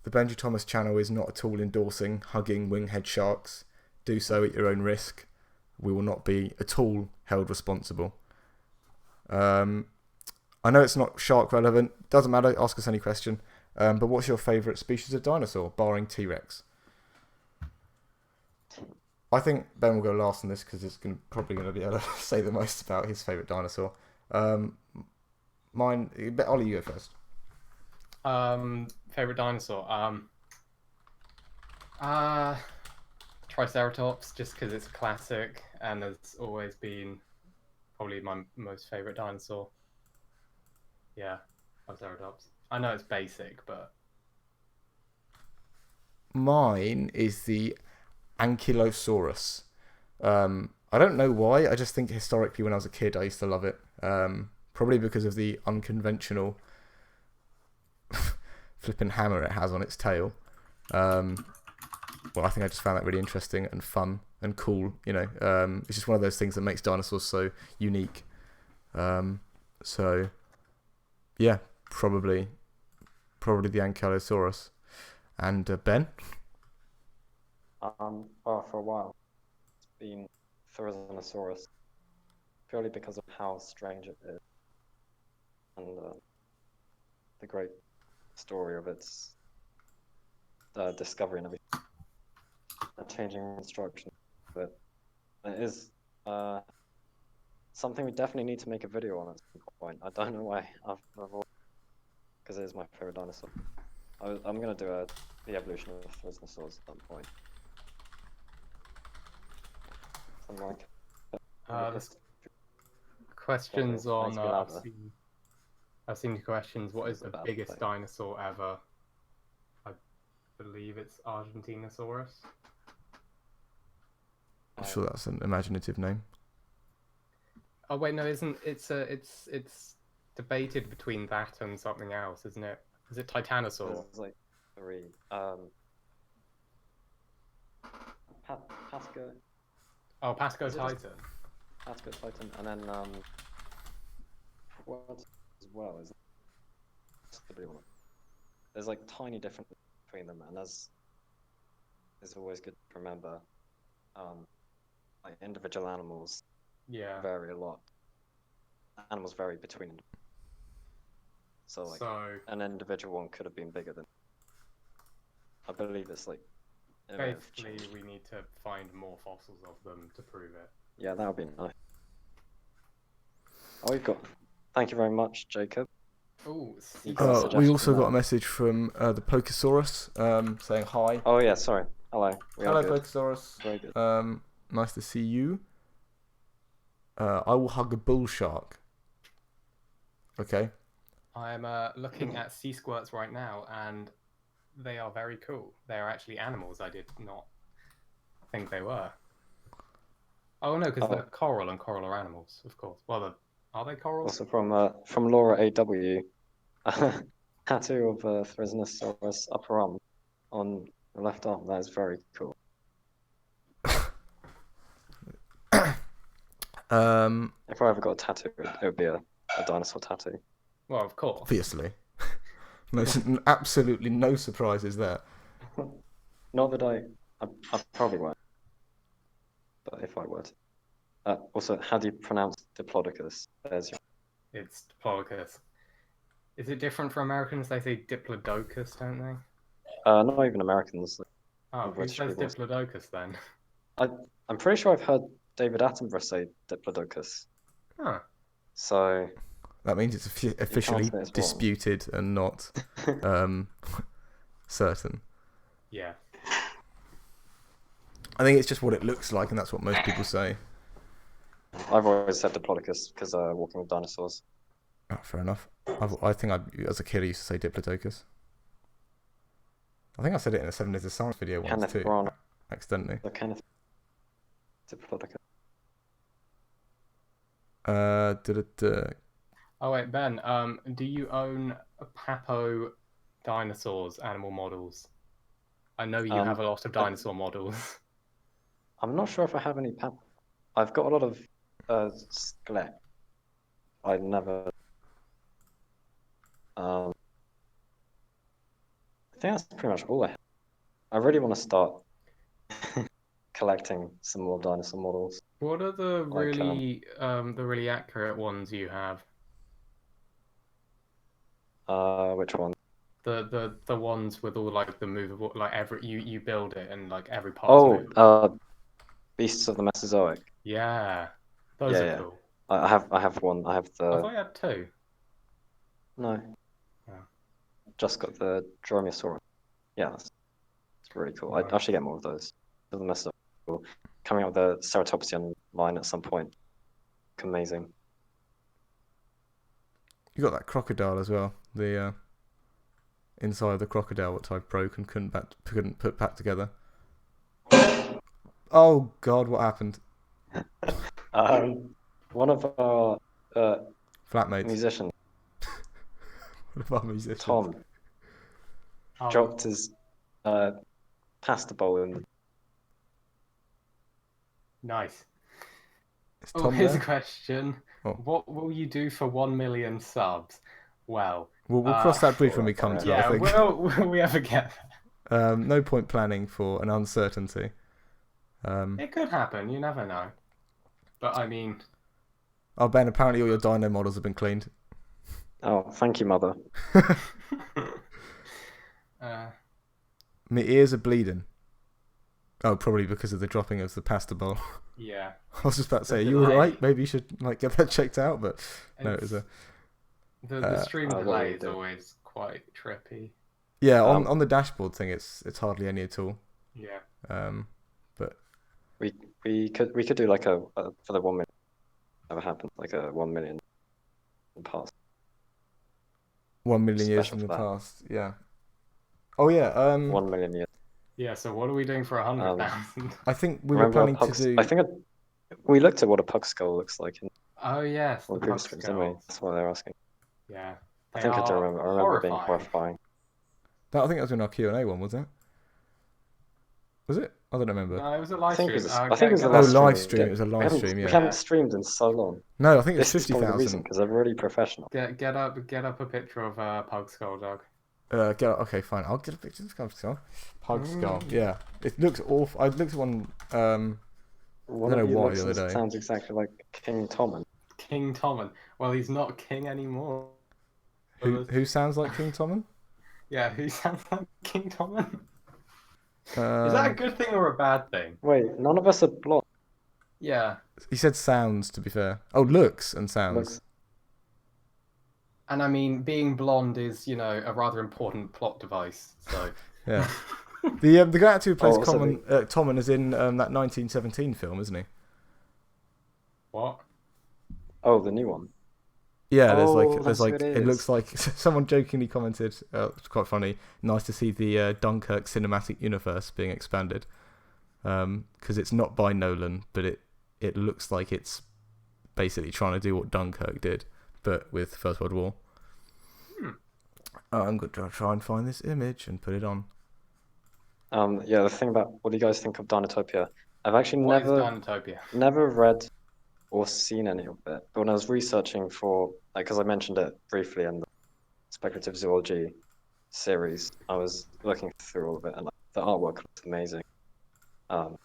The Benji Thomas channel is not at all endorsing hugging winghead sharks. Do so at your own risk. We will not be at all held responsible. I know it's not shark relevant. Doesn't matter. Ask us any question. But what's your favourite species of dinosaur, barring T-Rex? I think Ben will go last on this because it's probably going to be able to say the most about his favourite dinosaur. Mine. Ollie, you go first. Favorite dinosaur. Triceratops, just because it's a classic and has always been probably my most favorite dinosaur. Yeah, Triceratops. I know it's basic, but Mine is the Ankylosaurus. I don't know why. I just think historically, when I was a kid, I used to love it. Probably because of the unconventional flipping hammer it has on its tail. well, I think I just found that really interesting and fun and cool. You know, it's just one of those things that makes dinosaurs so unique. So yeah, probably the Ankylosaurus. And Ben. Well, for a while, it's been Therizinosaurus, purely because of how strange it is, and the great story of its discovery and everything, changing instructions. But it is something we definitely need to make a video on at some point. I don't know why because it is my favorite dinosaur. I'm gonna do the evolution of Therizinosaurus at some point. Something like There's questions Sorry, on. makes me louder. I've seen the questions. What is the About biggest that. dinosaur ever? I believe it's Argentinosaurus. I'm sure that's an imaginative name. Oh wait, no, isn't it's debated between that and something else, isn't it? Is it Titanosaur? There's like 3. Pasco, Oh, Pasco Is it just- Titan. Pasco Titan, and then what as well is the blue one. There's like tiny differences between them, and as it's always good to remember, like individual animals Yeah. vary a lot. Animals vary between them. So like So an individual one could have been bigger than. I believe it's like. it may have basically, changed. we need to find more fossils of them to prove it. Yeah, that would be nice. Oh, we've got. Thank you very much, Jacob. Oh, You got a We suggestion also got a there? message from the Pokesaurus saying hi. Oh yeah, sorry. Hello. We are Hello, good. Pokesaurus. Very good. Nice to see you. I will hug a bull shark. Okay. I'm looking at sea squirts right now, and they are very cool. They are actually animals. I did not think they were. Oh no, because they're coral, and coral are animals, of course. Well, are they corals? Also from Laura AW, tattoo of Therizinosaurus upper arm on the left arm. That is very cool. If I ever got a tattoo, it would be a dinosaur tattoo. Well, of course. Obviously. No, absolutely no surprises there. Not that I probably won't, but if I would. Also, how do you pronounce Diplodocus? There's your. It's Diplodocus. Is it different for Americans? They say Diplodocus, don't they? Not even Americans. Oh, who British says people. Diplodocus then? I'm pretty sure I've heard David Attenborough say Diplodocus. Huh. So That means it's officially say it's wrong. disputed and not certain. Yeah. I think it's just what it looks like, and that's what most people say. I've always said Diplodocus because Walking with Dinosaurs. Oh, fair enough. I think as a kid I used to say Diplodocus. I think I said it in a 7 Days of Science video once Kenneth too, Branagh. accidentally. The Kenneth Diplodocus. Oh wait, Ben. Do you own Papo dinosaurs animal models? I know you have a lot of dinosaur models. I'm not sure if I have any I've got a lot of skelett. I never. I think that's pretty much all I have. I really want to start collecting some more dinosaur models. What are the Like, really accurate ones you have? Which one? The ones with all like the movable, like you build it and like every part's movable. Beasts of the Mesozoic. Yeah, those are Yeah. cool. I have one. I have I the thought you had two. no. Oh. Just got the Dromaeosaurus. Yeah, it's really cool. Right. I should get more of those. The Mesozoic. Cool. Coming out with the Ceratopsian line at some point. Amazing. You got that crocodile as well. The inside of the crocodile, which I broke and couldn't put back together. Oh God, what happened? One of our Flatmates. musicians, One of our musicians. Tom, Oh, dropped his pasta bowl in. Nice. Is Oh, Tom here's a there? question. Oh. What will you do for 1 million subs? Well, We'll cross that bridge when we come Alright, to it, I yeah, think. will we ever get there? No point planning for an uncertainty. It could happen. You never know. But I mean, Oh, Ben, apparently all your dino models have been cleaned. Oh, thank you, mother. uh, My ears are bleeding. Oh, probably because of the dropping of the pasta bowl. yeah. I was just about to say, The are you delay. alright? Maybe you should like get that checked out, but no, it was a... The stream what delay will is do? always quite trippy. Yeah, Um, on the dashboard thing, it's hardly any at all. Yeah. But We could do like a for the 1 million. Never happened, like a 1 million pass. 1 million years Special in the for that. past, yeah. Oh yeah, 1 million years. Yeah. So what are we doing for 100,000? I think we were Remember planning to Pug's, do. I think we looked at what a pug skull looks like in Oh yes, one the of the pug previous streams, didn't we? skulls. That's what they're asking. Yeah. I They think I do are remember. I remember being horrifying. horrifying. I think that was in our Q&A one, was it? Was it? I don't remember. No, it was a I live think stream. it was. I think it was the Oh, last live stream. stream. It was a live stream, We yeah. haven't streamed in so long. No, I think it was This is probably the reason 50,000. because they're really professional. Get up a picture of a pug skull dog. Okay, fine. I'll get a picture of the pug skull. Pug skull. Yeah, it looks awful. I looked at one. One I don't of know you why looks the other and day. sounds exactly like King Tommen. King Tommen. Well, he's not king anymore. Who sounds like King Tommen? Yeah, who sounds like King Tommen? Is that a good thing or a bad thing? Wait, none of us are blonde. Yeah. He said sounds. To be fair. Oh, looks and sounds. Looks. And I mean, being blonde is, a rather important plot device. So Yeah. The guy who plays Oh, also Tommen is in that 1917 film, isn't he? what? Oh, the new one. Yeah, there's Oh, there's that's who it it looks is. like someone jokingly commented. It's quite funny. Nice to see the Dunkirk cinematic universe being expanded, because it's not by Nolan, but it looks like it's basically trying to do what Dunkirk did, but with First World War. I'm going to try and find this image and put it on. Yeah, the thing about what do you guys think of Dinotopia? I've actually What is never Dinotopia? never read or seen any of it. But when I was researching for, because I mentioned it briefly in the speculative zoology series, I was looking through all of it, and the artwork looks amazing. And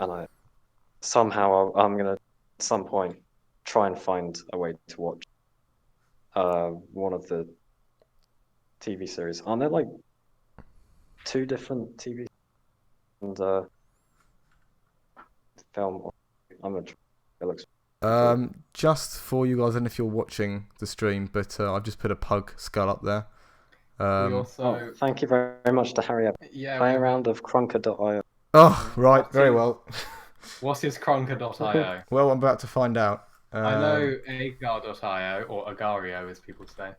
I'm gonna at some point try and find a way to watch one of the TV series. Aren't there like 2 different TV and film? I'm gonna try. It looks. Just for you guys, and if you're watching the stream, but I've just put a pug skull up there. We also, Oh, thank you very much to Harry. yeah. Play around of Krunker.io. Oh, right, What's very his- well. What's his Cronker.io? Well, I'm about to find out. I know Agar.io, or Agario as people say.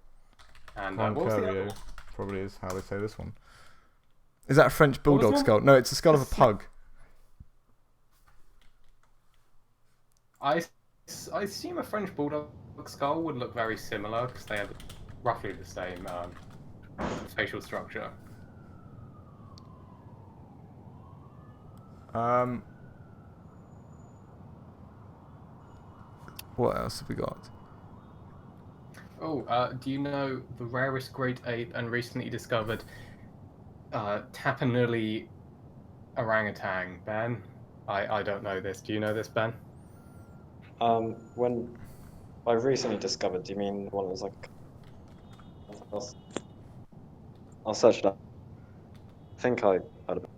And what was the other Concario one? probably is how they say this one. Is that a French What was bulldog one? skull? No, it's the skull of a pug. I assume a French bulldog skull would look very similar because they have roughly the same facial structure. What else have we got? Oh, do you know the rarest great ape and recently discovered Tapanuli orangutan, Ben? I don't know this. Do you know this, Ben? When I recently discovered, do you mean one that was like? I'll search it up. I think I heard of it.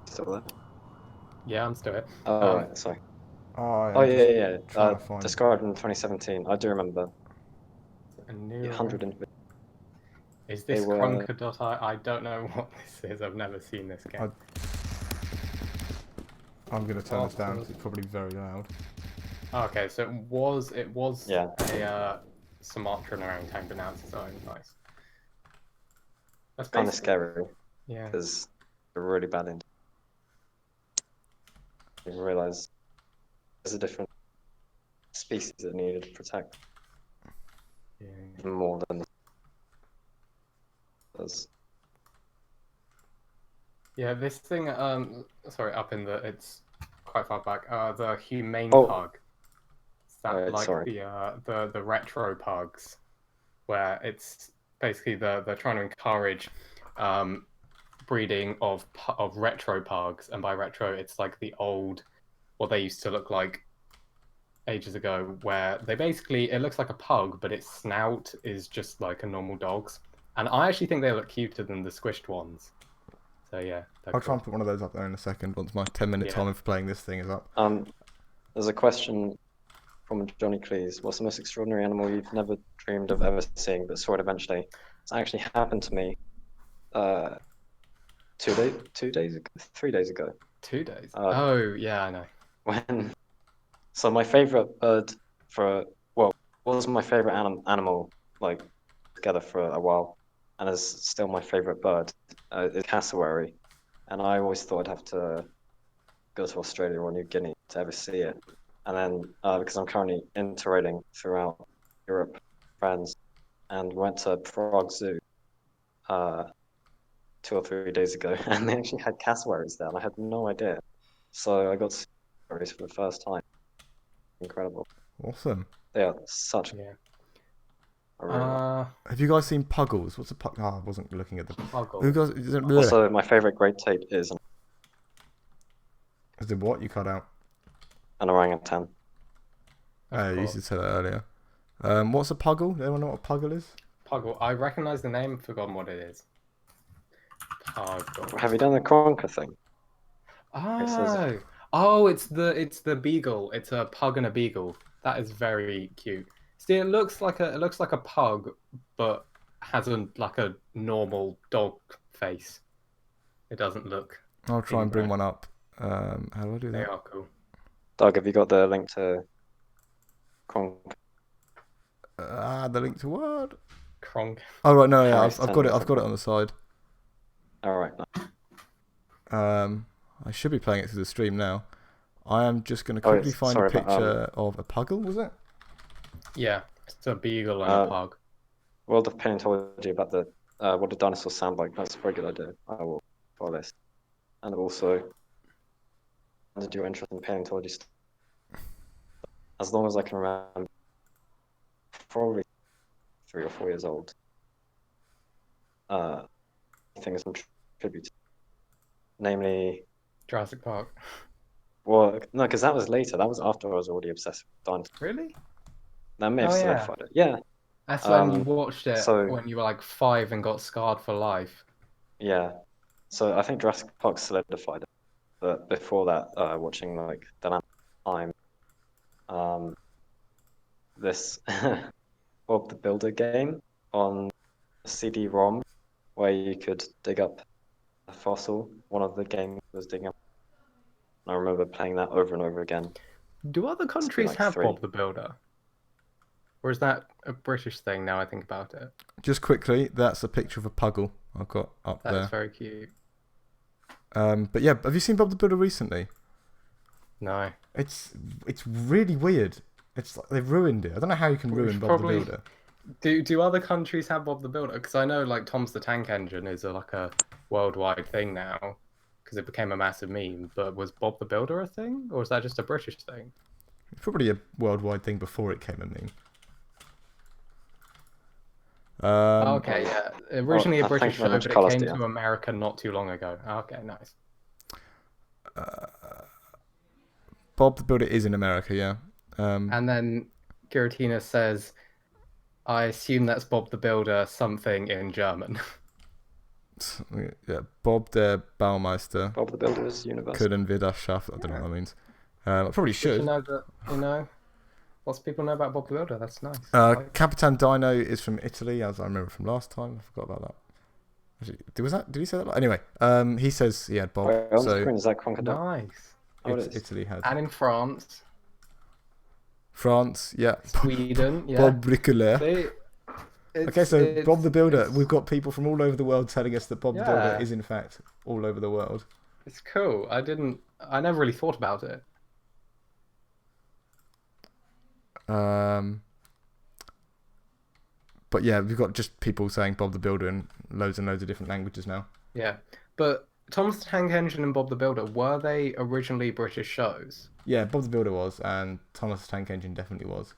Still there? Yeah, I'm still here. Oh, Um, right, sorry. Oh, Oh, yeah. trying to find- Described in 2017. I do remember. A new 100 individuals. Is this they were- Cronker.io? I don't know what this is. I've never seen this game. I'm going to turn this down Oh, because it's probably very loud. Okay, so it was Yeah. a Sumatran orangutan, but now it's its own. Nice. That's Kind of basically- scary Yeah. because they're really bad in. You realize a different species that needed to protect Yeah. even more than others. Yeah, this thing, sorry, up in the, it's quite far back. The humane Oh. pug. Is that Right, like sorry. the retro pugs, where it's basically they're trying to encourage breeding of retro pugs, and by retro it's like the old, what they used to look like ages ago, where they basically, it looks like a pug, but its snout is just like a normal dog's. And I actually think they look cuter than the squished ones. So yeah, they're I'll try cool. and put one of those up there in a second once my 10-minute Yeah. time for playing this thing is up. There's a question from Johnny Cleese. What's the most extraordinary animal you've never dreamed of ever seeing but saw it eventually? It's actually happened to me 3 days ago. 2 days. Uh, Oh yeah, I know. So my favorite bird was my favorite animal, like, together for a while, and is still my favorite bird, is cassowary. And I always thought I'd have to go to Australia or New Guinea to ever see it. And then, because I'm currently interrating throughout Europe, friends, and went to Prague Zoo 2 or 3 days ago, and they actually had cassowaries there, and I had no idea. So I got to see cassowaries for the first time. Incredible. Awesome. They are such Yeah. a really like. Have you guys seen Puggles? What's a pug? Oh, I wasn't looking at the. Puggle. Who guys? Also, my favorite Great Tate is Is it what you cut out? an orangutan. Of You course. used to say that earlier. What's a Puggle? Does anyone know what a Puggle is? Puggle. I recognise the name, forgotten what it is. Puggle. Have you done the Kronka thing? Oh, oh, it's the beagle. It's a pug and a beagle. That is very cute. See, it looks like a pug, but has like a normal dog face. It doesn't look. I'll try and bring Right. one up. How do I do They that? are cool. Doug, have you got the link to Kronka? The link to what? Kronk. Oh right, no, yeah, Harry's I've got it. Tender. I've got it on the side. All right. I should be playing it through the stream now. I am just going to Oh, quickly yes, find a sorry, but, picture of a Puggle. Was it? Yeah, it's a beagle and a pug. World of Paleontology about the what do dinosaurs sound like? That's a very good idea. I will follow this. And also, did your interest in paleontology? As long as I can remember, probably 3 or 4 years old. Things contributed, namely, Jurassic Park. well, no, because that was later. That was after I was already obsessed with dinosaurs. Really? That may have Oh, yeah. solidified it. Yeah, That's when you watched it so- when you were like 5 and got scarred for life. yeah. So I think Jurassic Park solidified it. But before that, watching like The Land of Time, this Bob the Builder game on CD-ROM, where you could dig up a fossil. One of the games was digging up. I remember playing that over and over again. Do other countries like have 3. Bob the Builder? Or is that a British thing now I think about it? Just quickly, that's a picture of a Puggle I've got up That is there. very cute. But yeah, have you seen Bob the Builder recently? No. It's really weird. It's like they've ruined it. I don't know how you can We ruin should Bob probably- the Builder. Do other countries have Bob the Builder? Because I know like Tom's the Tank Engine is like a worldwide thing now because it became a massive meme. But was Bob the Builder a thing, or is that just a British thing? It's probably a worldwide thing before it came a meme. Okay, yeah. Originally Oh, a British thank you very show, much, but it Carlos came Diaz. to America not too long ago. Okay, nice. Bob the Builder is in America, yeah. And then Giratina says, I assume that's Bob the Builder something in German. Yeah, Bob der Baumeister Bob the Builder's universe. können wir das schaffen? I don't know what that means. I probably You should. know that, lots of people know about Bob the Builder. That's nice. I like it. Capitan Dino is from Italy, as I remember from last time. I forgot about that. Actually, did he say that? Anyway, he says he had Bob. Wait, on So screen, is that Crocodile? Nice. Oh, it is. Italy has And in France, France. Yeah, Sweden, yeah. Bob Bricoleur. See, Okay, so Bob the Builder. it's- We've got people from all over the world telling us that Bob the Builder Yeah. is in fact all over the world. It's cool. I never really thought about it. But yeah, we've got just people saying Bob the Builder in loads and loads of different languages now. Yeah, but Thomas the Tank Engine and Bob the Builder, were they originally British shows? Yeah, Bob the Builder was, and Thomas the Tank Engine definitely was.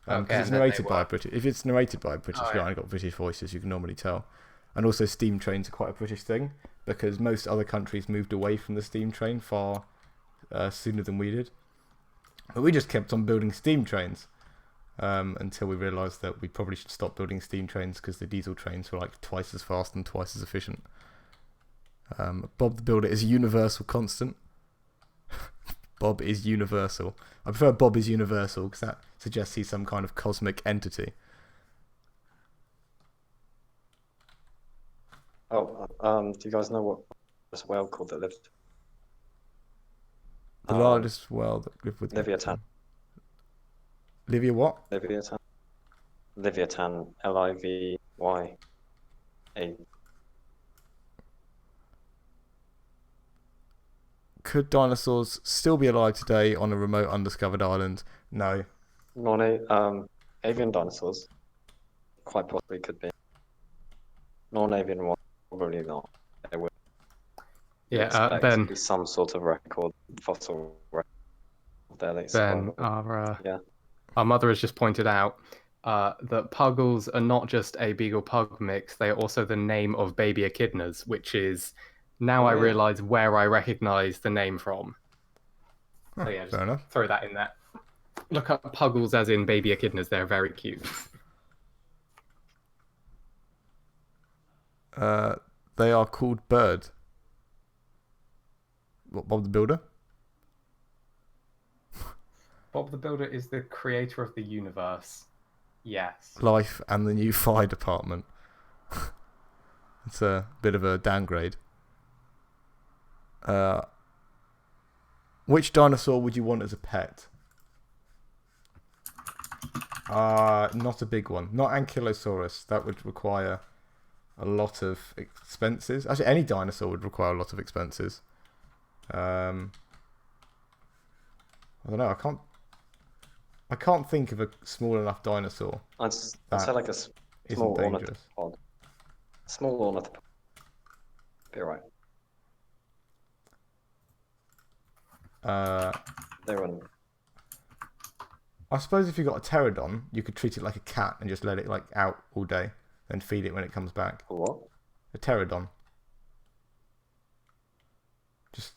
Because Okay, it's and then narrated they by a were. British. If it's narrated by a British Oh, guy yeah. and got British voices, you can normally tell. And also, steam trains are quite a British thing because most other countries moved away from the steam train far sooner than we did. But we just kept on building steam trains until we realised that we probably should stop building steam trains because the diesel trains were like twice as fast and twice as efficient. Bob the Builder is a universal constant. Bob is universal. I prefer Bob is universal because that suggests he's some kind of cosmic entity. Oh, do you guys know what this whale called that lived? The largest whale that lived with Leviathan. Livia what? Leviathan. Leviathan. Livya. Could dinosaurs still be alive today on a remote undiscovered island? No. Avian dinosaurs quite possibly could be. Non-avian ones probably not. They would Yeah, expect Ben. to be some sort of record, fossil record of their late Ben, survival. Yeah. our mother has just pointed out that Puggles are not just a Beagle Pug mix; they are also the name of baby echidnas, which is now I Oh, yeah. realise where I recognise the name from. Huh, So yeah, just fair enough. throw that in there. Look up Puggles as in baby echidnas; they're very cute. They are called bird. What, Bob the Builder? Bob the Builder is the creator of the universe. Yes. Life and the new fire department. It's a bit of a downgrade. Which dinosaur would you want as a pet? Not a big one. Not Ankylosaurus. That would require a lot of expenses. Actually, any dinosaur would require a lot of expenses. I don't know. I can't think of a small enough dinosaur I'd say that like a isn't small dangerous. ornithopod. Small ornithopod. Be right. They wouldn't. I suppose if you got a pterodon, you could treat it like a cat and just let it like out all day, then feed it when it comes back. What? A pterodon.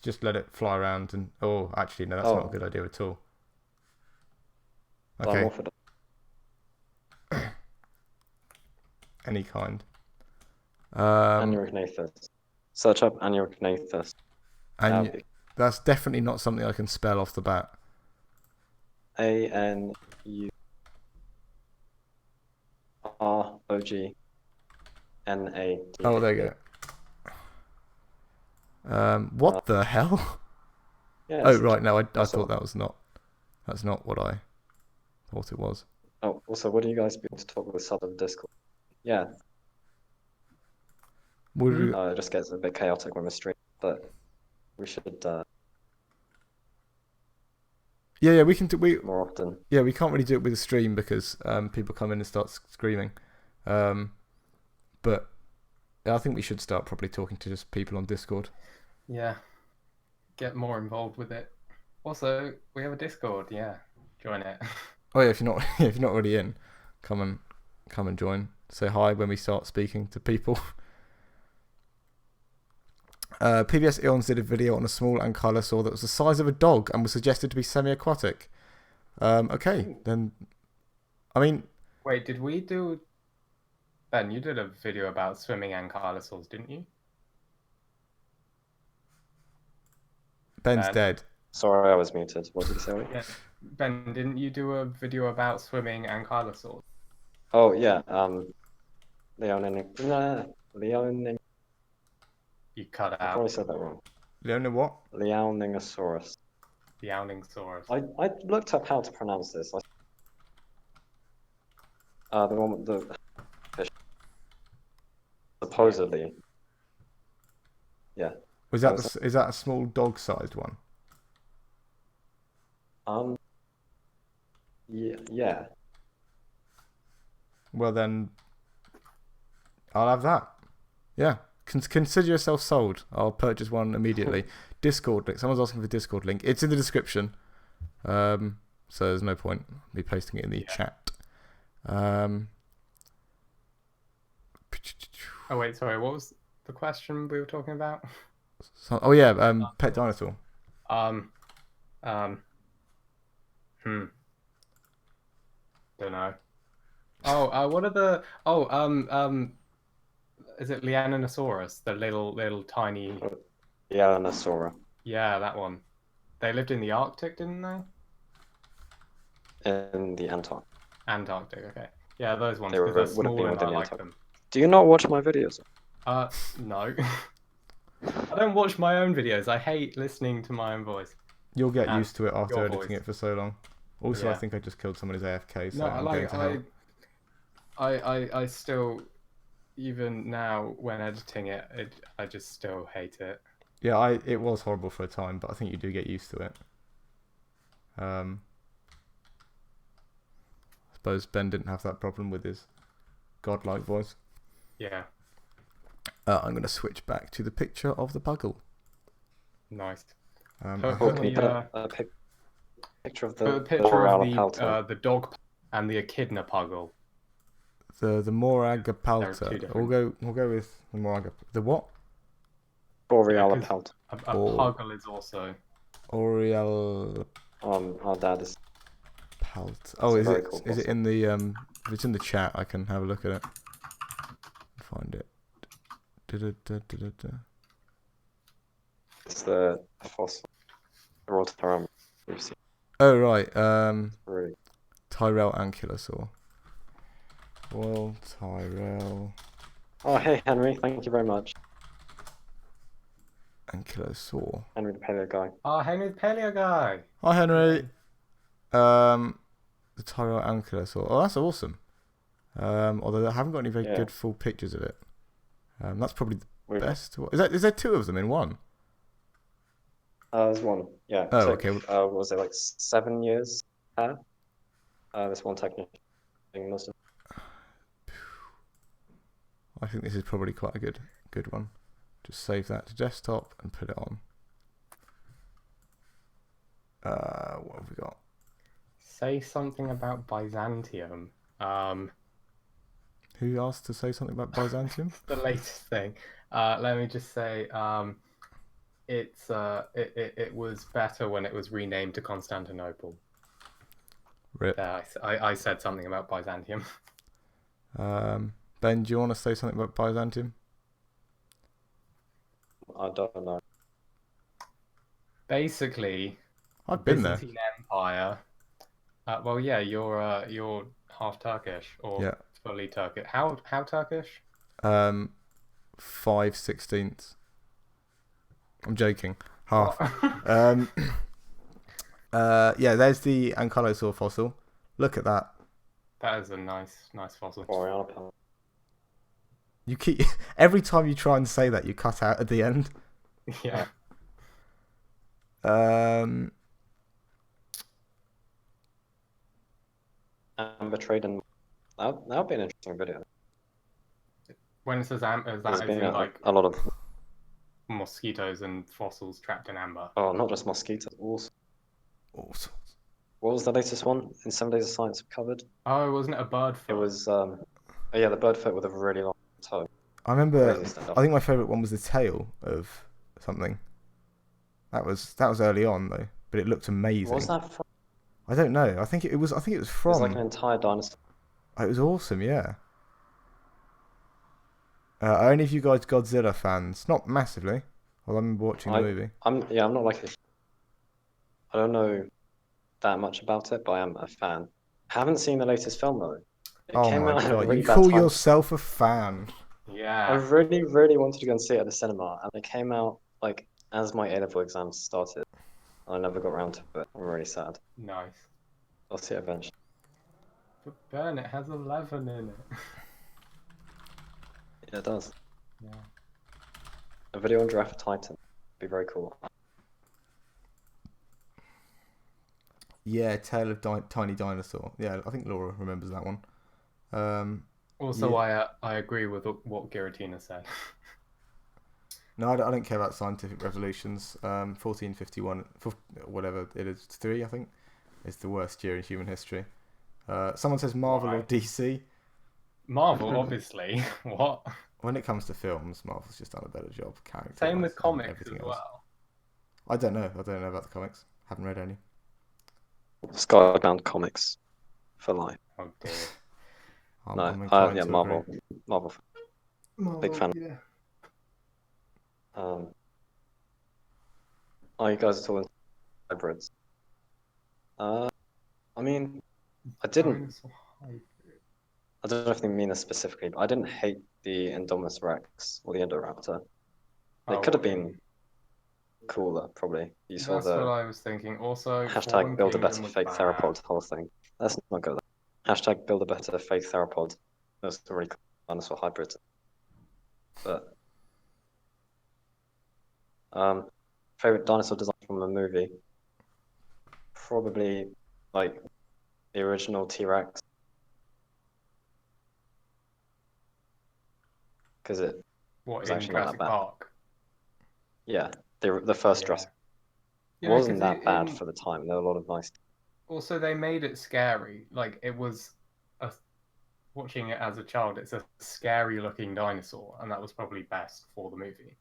Just let it fly around and actually no, that's not a good idea at all. Okay, Dimorphodon. any kind. Anuognathus. Search up Anuognathus. And that's definitely not something I can spell off the bat. ANUROGNA. Oh, there you go. What the hell? Yeah, Oh, right. No, I that's thought all. that's not what I thought it was. Oh, also, would you guys be able to talk with sub of Discord? Yeah, Would we, it just gets a bit chaotic when we're streaming, but we should yeah, we can. We more often. can't really do it with a stream because people come in and start screaming. But I think we should start probably talking to just people on Discord. Yeah. Get more involved with it. Also, we have a Discord. Yeah, join it. Oh yeah, if you're not already in, come and join. Say hi when we start speaking to people. PBS Eons did a video on a small ankylosaur that was the size of a dog and was suggested to be semi-aquatic. Okay, then. I mean, Wait, did we do? Ben, you did a video about swimming ankylosaurs, didn't you? Ben's Ben. dead. Sorry, I was muted. What did you say? Yeah. Ben, didn't you do a video about swimming ankylosaurs? Oh yeah, Leonin. You cut I out probably said that wrong. You don't know what? Leoningosaurus. the Owlingsaurus. I looked up how to pronounce this. The one with the fish. Supposedly. Yeah. Is that a small dog-sized one? Yeah. Well then, I'll have that. Yeah. Consider yourself sold. I'll purchase one immediately. Discord link. Someone's asking for Discord link. It's in the description. So there's no point me pasting it in the chat. Oh wait, sorry. What was the question we were talking about? Oh yeah, pet dinosaur. Don't know. Oh, what are the? Is it Lianosaurus? The little tiny. Yeah, Anasaura. Yeah, that one. They lived in the Arctic, didn't they? In the Antarctic. Antarctic. Okay. Yeah, those ones They because they're would have small been and I within the like Antarctic. them. Do you not watch my videos? No. I don't watch my own videos. I hate listening to my own voice. You'll get And used to it after your editing voice. it for so long. Also, I Yeah. think I just killed someone who's AFK, so No, I'm going to hell. I still, even now when editing it, I just still hate it. Yeah, it was horrible for a time, but I think you do get used to it. I suppose Ben didn't have that problem with his godlike voice. Yeah, I'm going to switch back to the picture of the puggle. nice. I Put hope- Can you the, put a picture of put a the picture Borealis of the dog and the echidna puggle. the There are two Moragapalta. different- We'll go with the Moragapalta. The what? Borealis Yeah, 'cause- pelt. A puggle is also. Oriel Our dad is. Palt. Oh, It's is a it? very cool Is it fossil. in the If it's in the chat, I can have a look at it. Find it. Da-da-da-da-da-da. It's the fossil. The Rotoram we've seen. Oh right. Really. Tyrell Ankylosaur. Royal Tyrell Oh, hey, Henry. Thank you very much. Ankylosaur. Henry the Paleo guy. Oh, Henry the Paleo guy. Hi Henry. The Tyrell Ankylosaur. Oh, that's awesome. Although I haven't got any very Yeah. good full pictures of it. That's probably the We- best. Is there two of them in one? There's one. Yeah. Oh, took, okay. what was it like 7 years? This one technically must have. I think this is probably quite a good one. Just save that to desktop and put it on. What have we got? Say something about Byzantium. Who asked to say something about Byzantium? The latest thing. Let me just say, it was better when it was renamed to Constantinople. Rip. I said something about Byzantium. Ben, do you want to say something about Byzantium? I don't know. Basically, I've been there. Byzantine Empire. Well, yeah, you're half Turkish or Yeah. fully Turkish. How Turkish? 5/16. I'm joking. Half. What? Yeah, there's the Ankylosaur fossil. Look at that. That is a nice fossil. Borealis pelt. You keep every time you try and say that, you cut out at the end. Yeah. Amber trade and that'll be an interesting video. When it says amber, is There's that as been in like a lot of mosquitoes and fossils trapped in amber? not just mosquitoes. Also, Awesome. what was the latest one in 7 Days of Science we covered? Oh, wasn't it a bird foot? It was yeah, the bird foot with a really long toe. I remember. Crazy stuff. I think my favourite one was the tail of something. That was early on though, but it looked amazing. What was that from? I don't know. I think it was. I think it was It from. was like an entire dinosaur. It was awesome. Yeah. Are any of you guys Godzilla fans? Not massively. Well, I remember watching the movie. I'm not like I don't know that much about it, but I am a fan. Haven't seen the latest film though. It Oh came my out at a god! really You bad call time. yourself a fan? I Yeah. really, really wanted to go and see it at the cinema, and it came out like as my A-level exams started. I never got around to it. I'm really sad. Nice. I'll see it eventually. But Ben, it has 11 in it. Yeah, it does. Yeah. A video on Giraffe Titan would be very cool. Yeah, Tale of Tiny Dinosaur. Yeah, I think Laura remembers that one. Also, Yeah. I agree with what Giratina said. No, I don't care about scientific revolutions. 1451, whatever it is, 3, I think, is the worst year in human history. Someone says Marvel or Why? DC. Marvel, obviously. What? When it comes to films, Marvel's just done a better job, character-wise, Same with and comics everything as else. well. I don't know. I don't know about the comics. Haven't read any. Skybound comics for life. Oh dear. I'm inclined Yeah, to Marvel. agree. Marvel. Big fan. Yeah. Oh, you guys are talking hybrids. I mean, I didn't. Dinosaur hybrid. I don't know if they mean this specifically, but I didn't hate the Indominus Rex or the Indoraptor. They Oh, could have what do you been mean? cooler, probably. You saw That's what the I was thinking. Also, hashtag Fallen build a Kingdom better was fake bad. theropod whole thing. Let's not go there. Hashtag build a better fake theropod. There's some really cool dinosaur hybrids. But favorite dinosaur design from a movie? Probably like the original T-Rex. Because it What, was in actually not that Jurassic bad. Park? Yeah, the first Yeah. Jurassic You know, wasn't 'cause that bad for the time. There were a lot of nice. Also, they made it scary. Like, it was a, watching it as a child, it's a scary looking dinosaur, and that was probably best for the movie.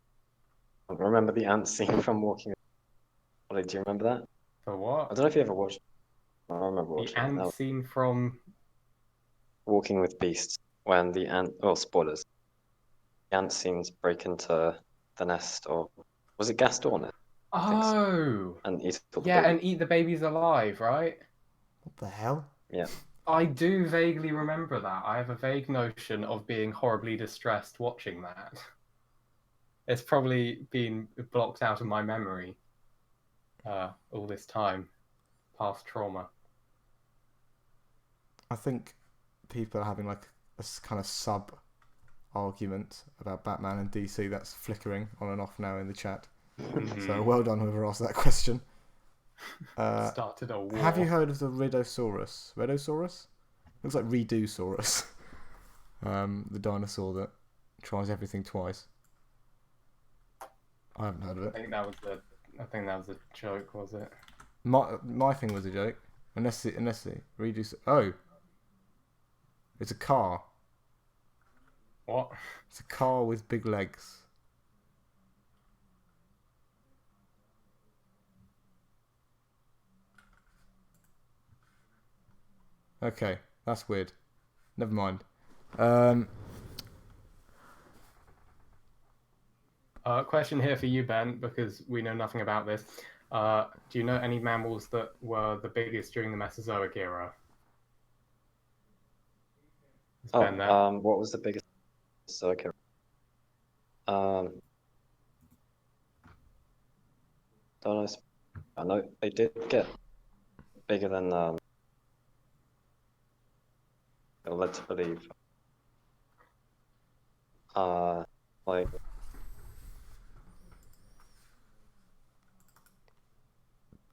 I remember the ant scene from Walking. Ollie, do you remember that? For I what? don't know if you ever watched. I remember The watching it. ant scene from. Walking with Beasts when the ant. Oh, spoilers. The ant scenes break into the nest of. Was it Gaston? I think so. Oh! And eat all the Yeah, baby. and eat the babies alive, right? What the hell? Yeah. I do vaguely remember that. I have a vague notion of being horribly distressed watching that. It's probably been blocked out of my memory all this time. Past trauma. I think people are having like a kind of sub argument about Batman and DC that's flickering on and off now in the chat. So well done whoever asked that question. Started a war. Have you heard of the Ridosaurus? Ridosaurus? Looks like Redosaurus. The dinosaur that tries everything twice. I haven't heard of it. I think that was a joke, was it? My thing was a joke. Unless they redo. Oh, it's a car. What? It's a car with big legs. Okay, that's weird. Never mind. Question here for you, Ben, because we know nothing about this. Do you know any mammals that were the biggest during the Mesozoic era? Is Ben there? What was the biggest? So okay. Don't know. I know they did get bigger than they were led to believe. Like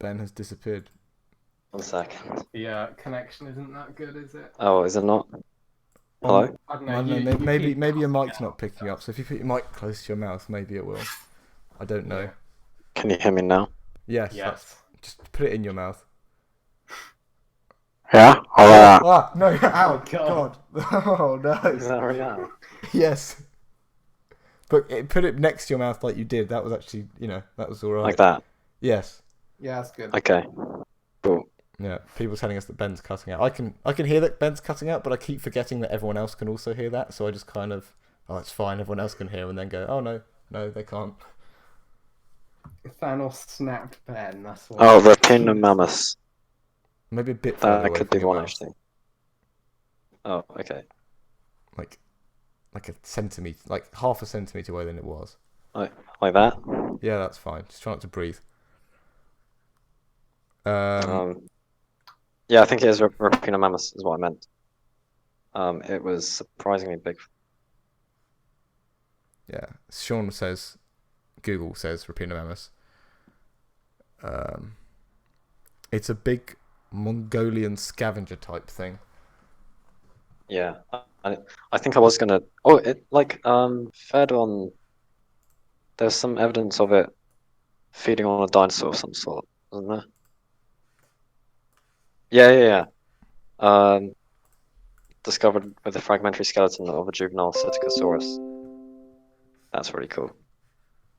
Ben has disappeared. 1 second. The connection isn't that good, is it? Oh, is it not? Hello? I don't I know. don't know. You Maybe keep your cutting mic's out. not picking up. So if you put your mic close to your mouth, maybe it will. I don't know. Yeah. Can you hear me now? Yes. Yes. Just put it in your mouth. Yeah. Ah, no! Ow! God. God! Oh no! Is that right now? Yes. But put it next to your mouth like you did. That was actually, that was all right. Like that? Yes. Yeah, that's good. Okay. Cool. Yeah. People telling us that Ben's cutting out. I can hear that Ben's cutting out, but I keep forgetting that everyone else can also hear that. So I just kind of, it's fine. Everyone else can hear, and then go, oh no, they can't. Thanos snapped Ben. That's what. Oh, Rapinomamus. Maybe a bit further That away could from be the your one mouth. actually. Oh, okay. Like a centimeter, like half a centimeter away than it was. Like that? Yeah, that's fine. Just try not to breathe. Yeah, I think it is Rapinomamus is what I meant. It was surprisingly big. Yeah. Sean says, Google says Rapinomamus. It's a big Mongolian scavenger type thing. Yeah, I think I was gonna. Oh, it like fed on. There's some evidence of it feeding on a dinosaur of some sort, wasn't there? Yeah. Discovered with a fragmentary skeleton of a juvenile Psittacosaurus. That's really cool.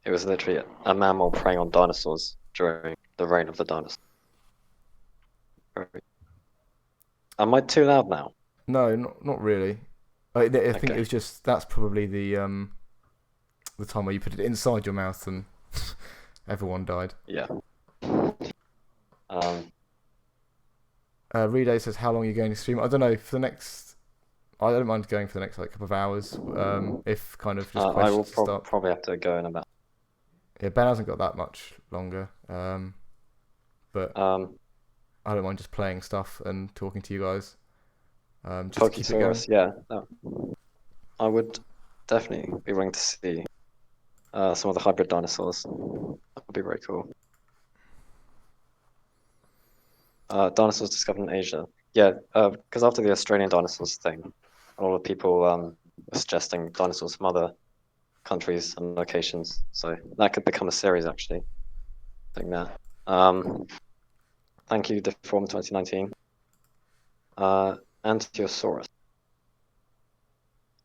It was literally a mammal preying on dinosaurs during the reign of the dinosaurs. Am I too loud now? No, not really. I think Okay. it was just that's probably the time where you put it inside your mouth and everyone died. Yeah. Rede says, "How long are you going to stream?" I don't know. For the next, I don't mind going for the next like couple of hours. If kind of just I will questions to start. probably have to go in about. Yeah, Ben hasn't got that much longer. But I don't mind just playing stuff and talking to you guys. Just to keep it going. Pokesaurus, yeah. No. I would definitely be willing to see some of the hybrid dinosaurs. That would be very cool. Dinosaurs discovered in Asia. Yeah, because after the Australian dinosaurs thing, a lot of people were suggesting dinosaurs from other countries and locations. So that could become a series, actually. I think that. Thank you, Deform 2019. Ankylosaurus.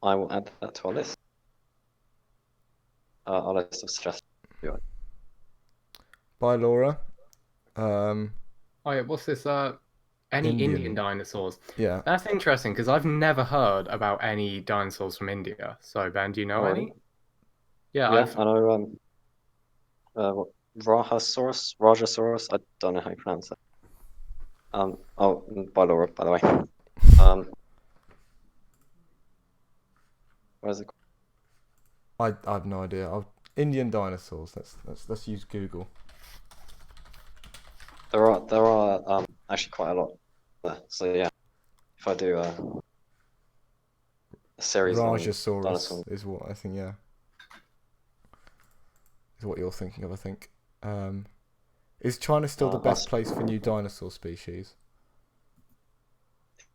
I will add that to our list. Our list of suggestions. Bye, Laura. Oh yeah, what's this? Any Indian dinosaurs? Yeah. That's interesting because I've never heard about any dinosaurs from India. So Ben, do you know any? Yeah, Yeah, I know. Rajasaurus. I don't know how you pronounce it. Oh, by Laura, by the way. Where's it? I have no idea. Indian dinosaurs. Let's use Google. There are actually quite a lot there. So yeah, if I do a series on Rajasaurus dinosaurs. is what I think. Yeah, is what you're thinking of. I think. Is China still the best place for new dinosaur species?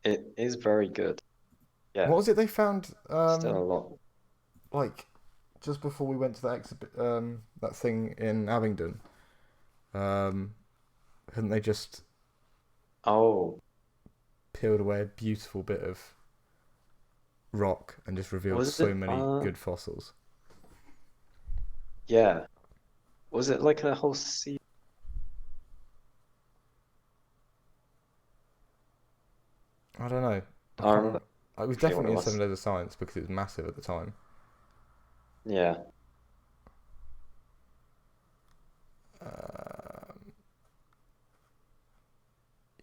It is very good. Yeah. What was it they found? Still a lot. Like just before we went to that that thing in Abingdon. Hadn't they just peeled away a beautiful bit of rock and just revealed so many good fossils? Yeah. Was it like a whole sea? I don't know. I remember. It was definitely in 7 Days of Science because it was massive at the time. Yeah.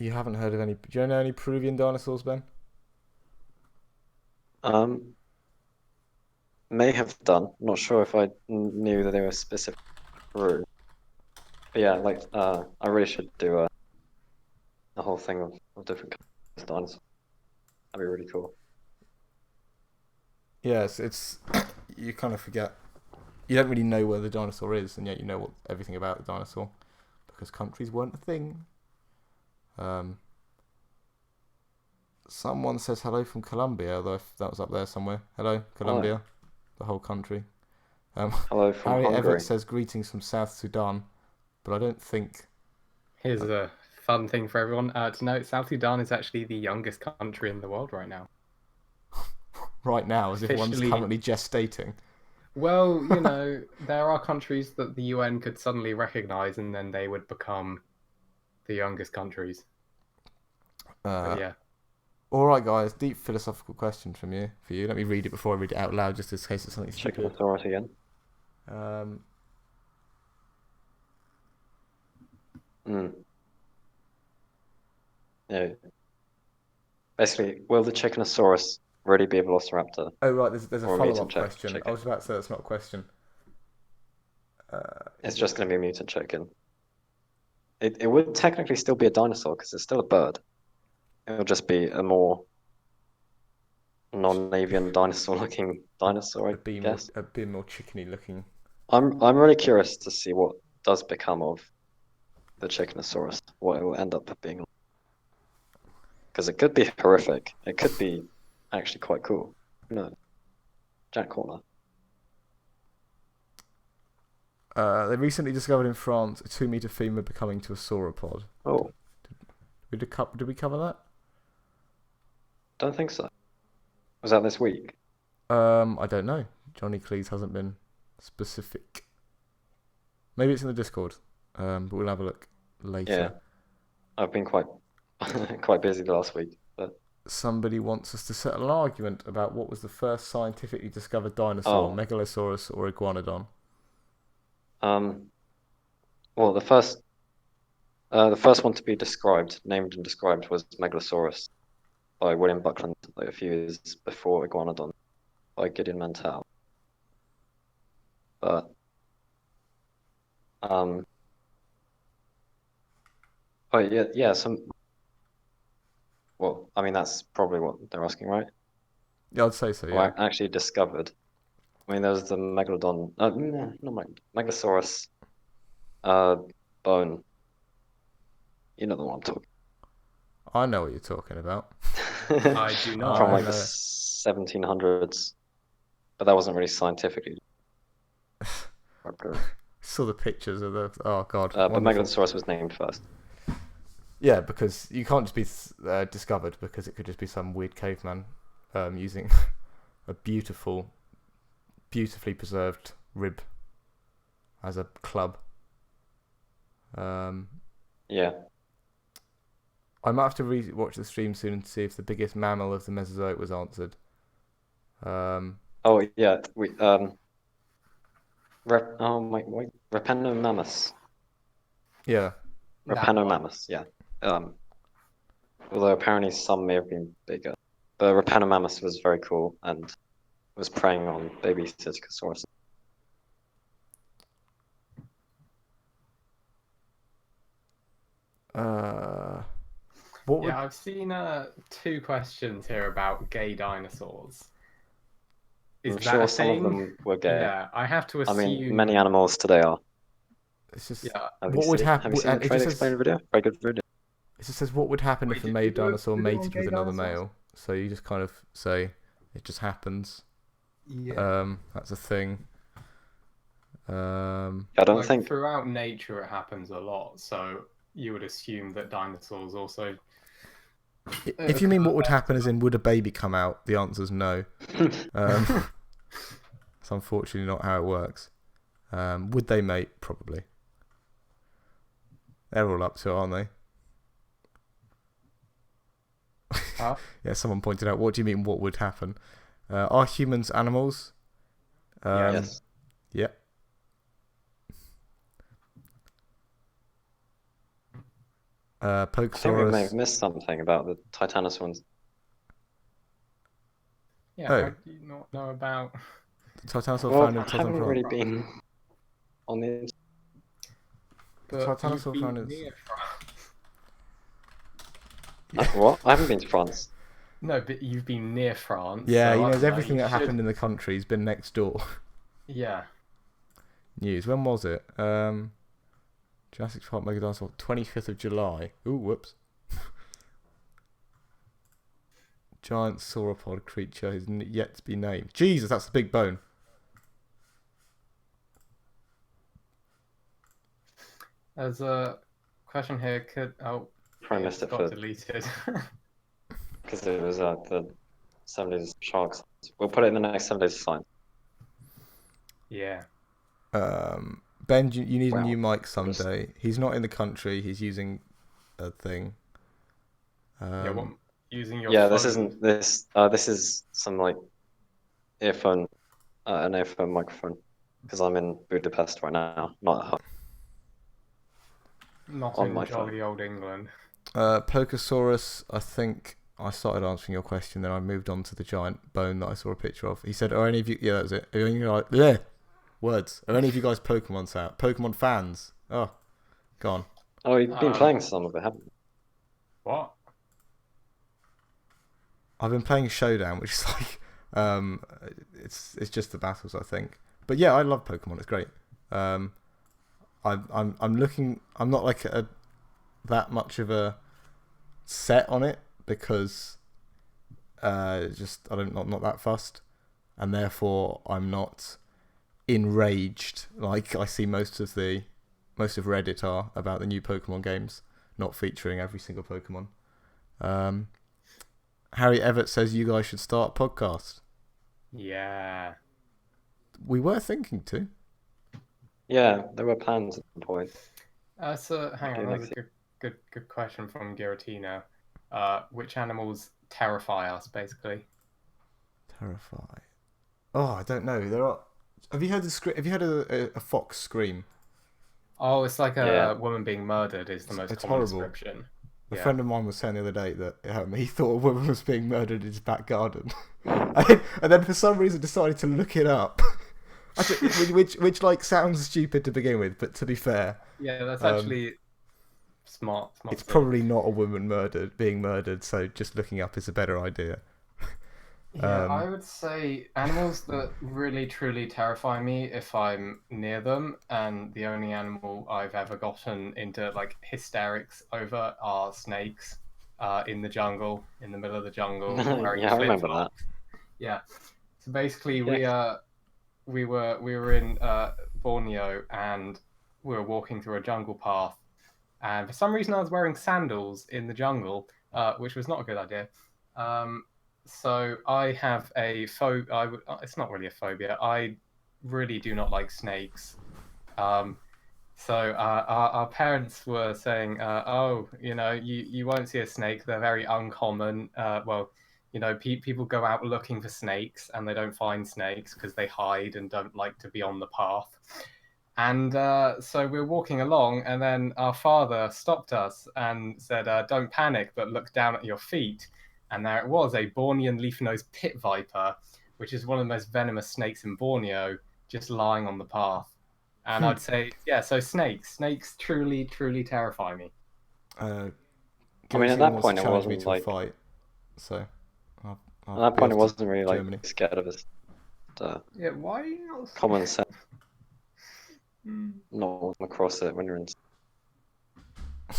You haven't heard of any? Do you know any Peruvian dinosaurs, Ben? May have done. Not sure if I knew that they were specific Peru. But yeah, like I really should do a whole thing of different kinds of dinosaurs. That'd be really cool. Yes, it's you kind of forget. You don't really know where the dinosaur is, and yet you know everything about the dinosaur because countries weren't a thing. Someone says hello from Colombia, although if that was up there somewhere. Hello, Colombia, the whole country. Hello from Harry Hungary. Everett says greetings from South Sudan, but I don't think. Here's a fun thing for everyone to know: South Sudan is actually the youngest country in the world right now. Right now, as if one's currently gestating. Well, you know, there are countries that the UN could suddenly recognize, and then they would become the youngest countries. Yeah. All right, guys. Deep philosophical question for you. Let me read it before I read it out loud, just in case it's something stupid. Check the authority again. Yeah. Basically, will the Chickenosaurus really be a velociraptor? Oh right, there's a follow-up question. Chicken. I was about to say that's not a question. It's just going to be a mutant chicken. It would technically still be a dinosaur because it's still a bird. It'll just be a more non-avian dinosaur-looking dinosaur, I guess. A bit more chickeny-looking. I'm really curious to see what does become of the Chickenosaurus. What it will end up being. because it could be horrific. It could be actually quite cool. No, Jack Corner. They recently discovered in France a 2-meter femur becoming to a sauropod. Oh, Did we cover that? don't think so. Was that this week? I don't know. Johnny Cleese hasn't been specific. Maybe it's in the Discord. But we'll have a look later. Yeah, I've been quite quite busy the last week, but Somebody wants us to settle an argument about what was the first scientifically discovered dinosaur, Oh. Megalosaurus or Iguanodon. well, the first one to be named and described was Megalosaurus by William Buckland, like a few years before Iguanodon by Gideon Mantell. But yeah, well, I mean that's probably what they're asking, right? Yeah, I'd say so, yeah. Or actually discovered. I mean, there's the Megalodon, Megalosaurus bone. You know the one I'm talking. I know what you're talking about. I do not. From I like the know. 1700s, but that wasn't really scientifically. Saw the pictures of the... Oh, God. But wonderful. Megalosaurus was named first. Yeah, because you can't just be discovered, because it could just be some weird caveman using a beautifully preserved rib as a club. Yeah. I might have to watch the stream soon and see if the biggest mammal of the Mesozoic was answered. Oh yeah. Repenomamus. Yeah. Repenomamus. Yeah. Although apparently some may have been bigger, but Repenomamus was very cool and was preying on baby Psittacosaurus. What would... Yeah, I've seen 2 questions here about gay dinosaurs. Is I'm that sure a some of thing? them were gay. Yeah, I have to I assume. mean, many animals today are. It's just... Yeah, Have What you would seen, happen- Have you seen and the it trade just says- explainer video? Very good video. It just says, what would happen if Wait, a did male you do a dinosaur video on mated gay with another dinosaurs? male? So you just kind of say, it just happens. yeah. That's a thing. I don't Like, think. throughout nature it happens a lot, so you would assume that dinosaurs also. If you mean what would happen as in would a baby come out, the answer is no. It's unfortunately not how it works. Would they mate? Probably. They're all up to it, aren't they? Huh? Yeah, someone pointed out, what do you mean what would happen? Are humans animals? Yes. Yeah. I think we may Pokesaurus. have missed something about the Titanosaurs. Yeah, Oh. how do you not know about? The Titanosaur Well, found in I southern haven't France. really been on the. But Titanosaur you've been found in- near France. What? I haven't been to France. No, but you've been near France. Yeah, so he I knows don't know, everything you that should- happened in the country. He's been next door. Yeah. News. When was it? Jurassic Park Mega Dinosaur, 25th of July. Ooh, whoops. Giant sauropod creature is yet to be named. Jesus, that's a big bone. There's a question here. Probably missed it got for deleted. because it was the 7 days of sharks. We'll put it in the next 7 days of science. Yeah. Ben, you need a Wow. new mic someday. He's not in the country. He's using a thing. Yeah. What, using your Yeah, phone. this isn't this. This is some like earphone, an earphone microphone, because I'm in Budapest right now, not at home. Not on in my phone. jolly old England. Pokesaurus, I think I started answering your question, then I moved on to the giant bone that I saw a picture of. He said, are any of you... Yeah, that was it. Are any of you like... Yeah. Words. Are any of you guys Pokemon fans? Oh, gone. Oh, you've been playing some of it, haven't you? What? I've been playing Showdown, which is like... it's just the battles, I think. But yeah, I love Pokemon. It's great. I'm looking... I'm not like that much of a set on it, because just I don't not that fussed, and therefore I'm not enraged like I see most of Reddit are about the new Pokemon games not featuring every single Pokemon. Harry Everett says you guys should start a podcast. Yeah. We were thinking to. Yeah, there were plans at the point. So hang on, that was a good question from Giratina. Which animals terrify us, basically? Terrify. Oh, I don't know. There are. Have you heard Have you heard a fox scream? Oh, it's like a Yeah. woman being murdered is the most It's common horrible. description. A Yeah. friend of mine was saying the other day that he thought a woman was being murdered in his back garden, and then for some reason decided to look it up. which like sounds stupid to begin with, but to be fair, Yeah, that's actually smart. it's thing. probably not a woman being murdered. So just looking up is a better idea. Yeah, I would say animals that really truly terrify me if I'm near them, and the only animal I've ever gotten into like hysterics over are snakes, in the jungle, in the middle of the jungle. wearing Yeah, I remember that. flip-flops. Yeah. So basically, Yeah. we were in Borneo, and we were walking through a jungle path, and for some reason I was wearing sandals in the jungle, which was not a good idea. So I have a phobia. It's not really a phobia. I really do not like snakes. So our parents were saying, "Oh, you won't see a snake. They're very uncommon. Well, people go out looking for snakes and they don't find snakes because they hide and don't like to be on the path." And so we're walking along, and then our father stopped us and said, "Don't panic, but look down at your feet." And there it was, a Bornean leaf-nosed pit viper, which is one of the most venomous snakes in Borneo, just lying on the path. And I'd say, yeah, so snakes truly, truly terrify me. I mean, at that point, it wasn't like. Fight, so. At that point, it wasn't really like Germany. scared of us. Yeah, why are you not? Common sense. Not walking across it when you're in. I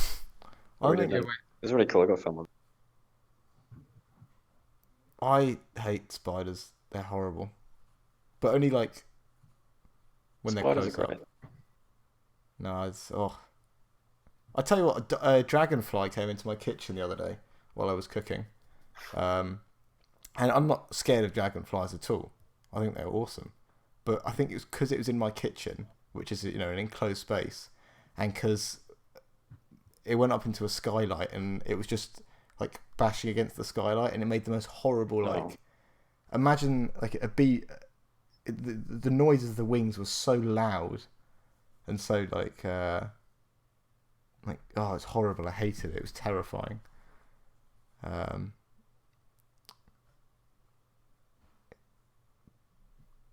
Really, think it was really cool. I got filmed. I hate spiders. They're horrible, but only like when Spiders they're are close great. up. No, it's I tell you what, a dragonfly came into my kitchen the other day while I was cooking, and I'm not scared of dragonflies at all. I think they're awesome, but I think it was because it was in my kitchen, which is an enclosed space, and because it went up into a skylight and it was just like bashing against the skylight, and it made the most horrible imagine like a bee. The noise of the wings was so loud, and so it's horrible. I hated it. It was terrifying.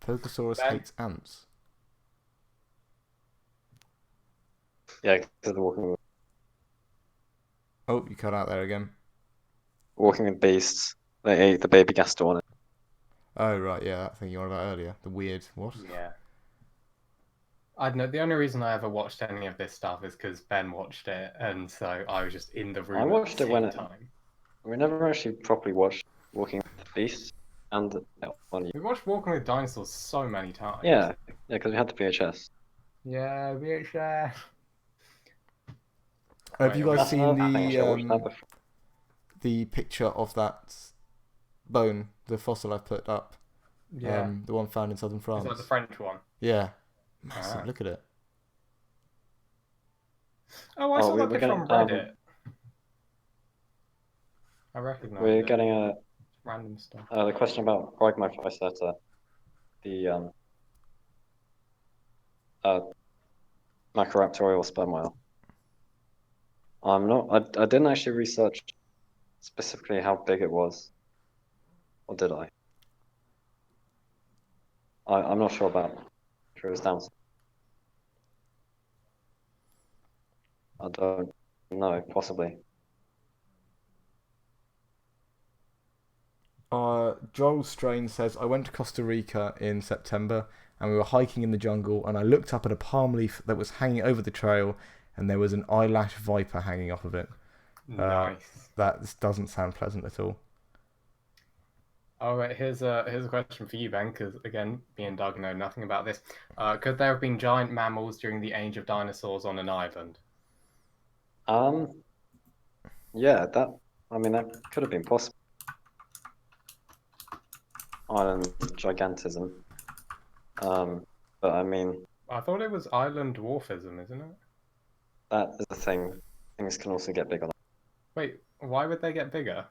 Pokesaurus hates ants. Yeah, because the walking Oh, you cut out there again. with beasts. They ate the baby Gastor on it. Oh right, yeah, that thing you were on about earlier. The weird what? Yeah. I don't know. The only reason I ever watched any of this stuff is because Ben watched it, and so I was just in the room. I watched it when it. time. We never actually properly watched Walking with the Beasts and on. We watched Walking with Dinosaurs so many times. Yeah, because we had the VHS. Yeah, VHS. Have you guys That's seen another thing, actually, I watched that before. the picture of that bone, the fossil I put up? Yeah. The one found in southern Is France. that the French one? Yeah, massive. Ah. Look at it. Oh, I saw we're that picture gonna, on Reddit. I recognise We're it. getting Random stuff. the question about Brachmophyseter, the Macroraptorial sperm whale. I didn't actually research specifically how big it was, or did I? I'm not sure about if it was down. I don't know, possibly. Joel Strain says, I went to Costa Rica in September and we were hiking in the jungle and I looked up at a palm leaf that was hanging over the trail and there was an eyelash viper hanging off of it. Nice. That doesn't sound pleasant at all. All right, here's a question for you, Ben, because again, me and Doug know nothing about this. Could there have been giant mammals during the age of dinosaurs on an island? Yeah, that could have been possible. Island gigantism. But I mean, I thought it was island dwarfism, isn't it? that is a thing. Things can also get bigger. Wait, why would they get bigger?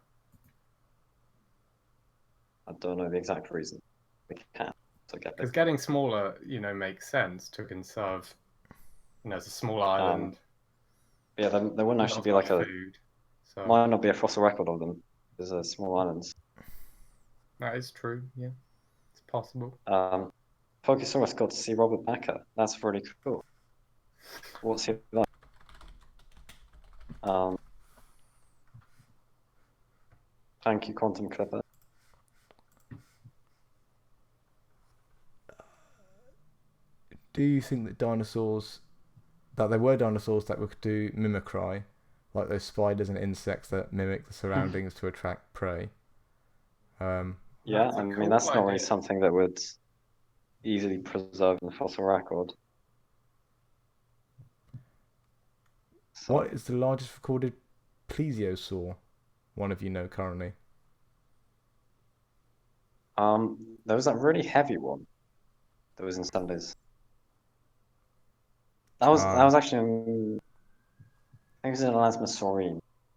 I don't know the exact reason. We can also get Because bigger. getting smaller, makes sense to conserve. It's a small island. Yeah, there wouldn't not actually as be like much a. food. So Might not be a fossil record of them. There's a small islands. that is true. Yeah, it's possible. Focusaurus got to see Robert Backer. That's really cool. What's he like? Thank you, Quantum Clipper. Do you think that there were dinosaurs that could do mimicry, like those spiders and insects that mimic the surroundings to attract prey? Yeah, That's a I mean cool that's not really idea. something that would easily preserve in the fossil record. So, What is the largest recorded plesiosaur? One of you know currently. there was that really heavy one that was in Sundays. That was actually I think it was an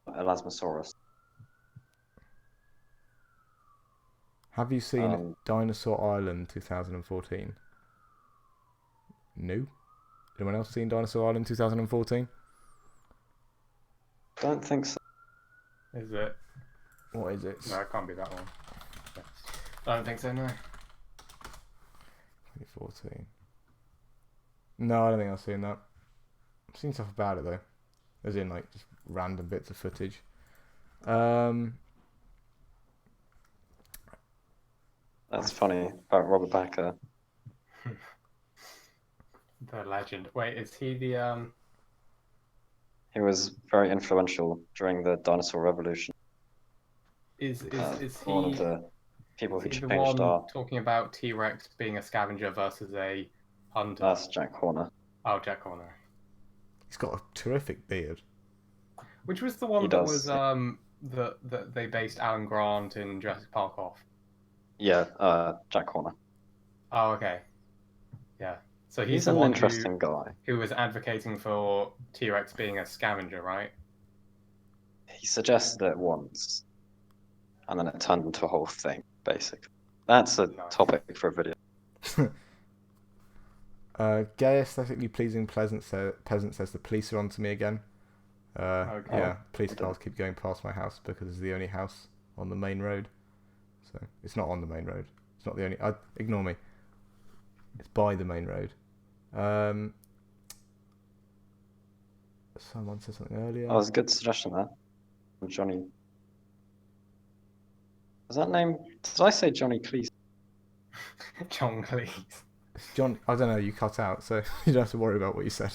Elasmosaurus. Have you seen Dinosaur Island 2014? No. Anyone else seen Dinosaur Island 2014? Don't think so. Is it? What is it? No, it can't be that one. I don't think so. No. 2014. No, I don't think I've seen that. I've seen stuff about it though, as in like just random bits of footage. That's funny about Robert Backer. The legend. Wait, is he the He was very influential during the dinosaur revolution. Is One of he? the people Is who he the changed one our. talking about T-Rex being a scavenger versus a hunter? That's Jack Horner. Oh, Jack Horner. He's got a terrific beard. Which was the one He that does. was that they based Alan Grant in Jurassic Park off? Yeah, Jack Horner. Oh, okay. Yeah. So he's He's the an one interesting guy. who was advocating for T-Rex being a scavenger, right? He suggested it once, and then it turned into a whole thing, basically. That's a Nice. topic for a video. Gay, aesthetically pleasing peasant says the police are on to me again. Okay. Yeah, police Okay. cars keep going past my house because it's the only house on the main road. So it's not on the main road. It's not the only. Ignore me. It's by the main road. Someone said something earlier. Oh, that's a good suggestion there. From Johnny. Was that name? Did I say Johnny Cleese? John Cleese. It's John. I don't know. You cut out, so you don't have to worry about what you said.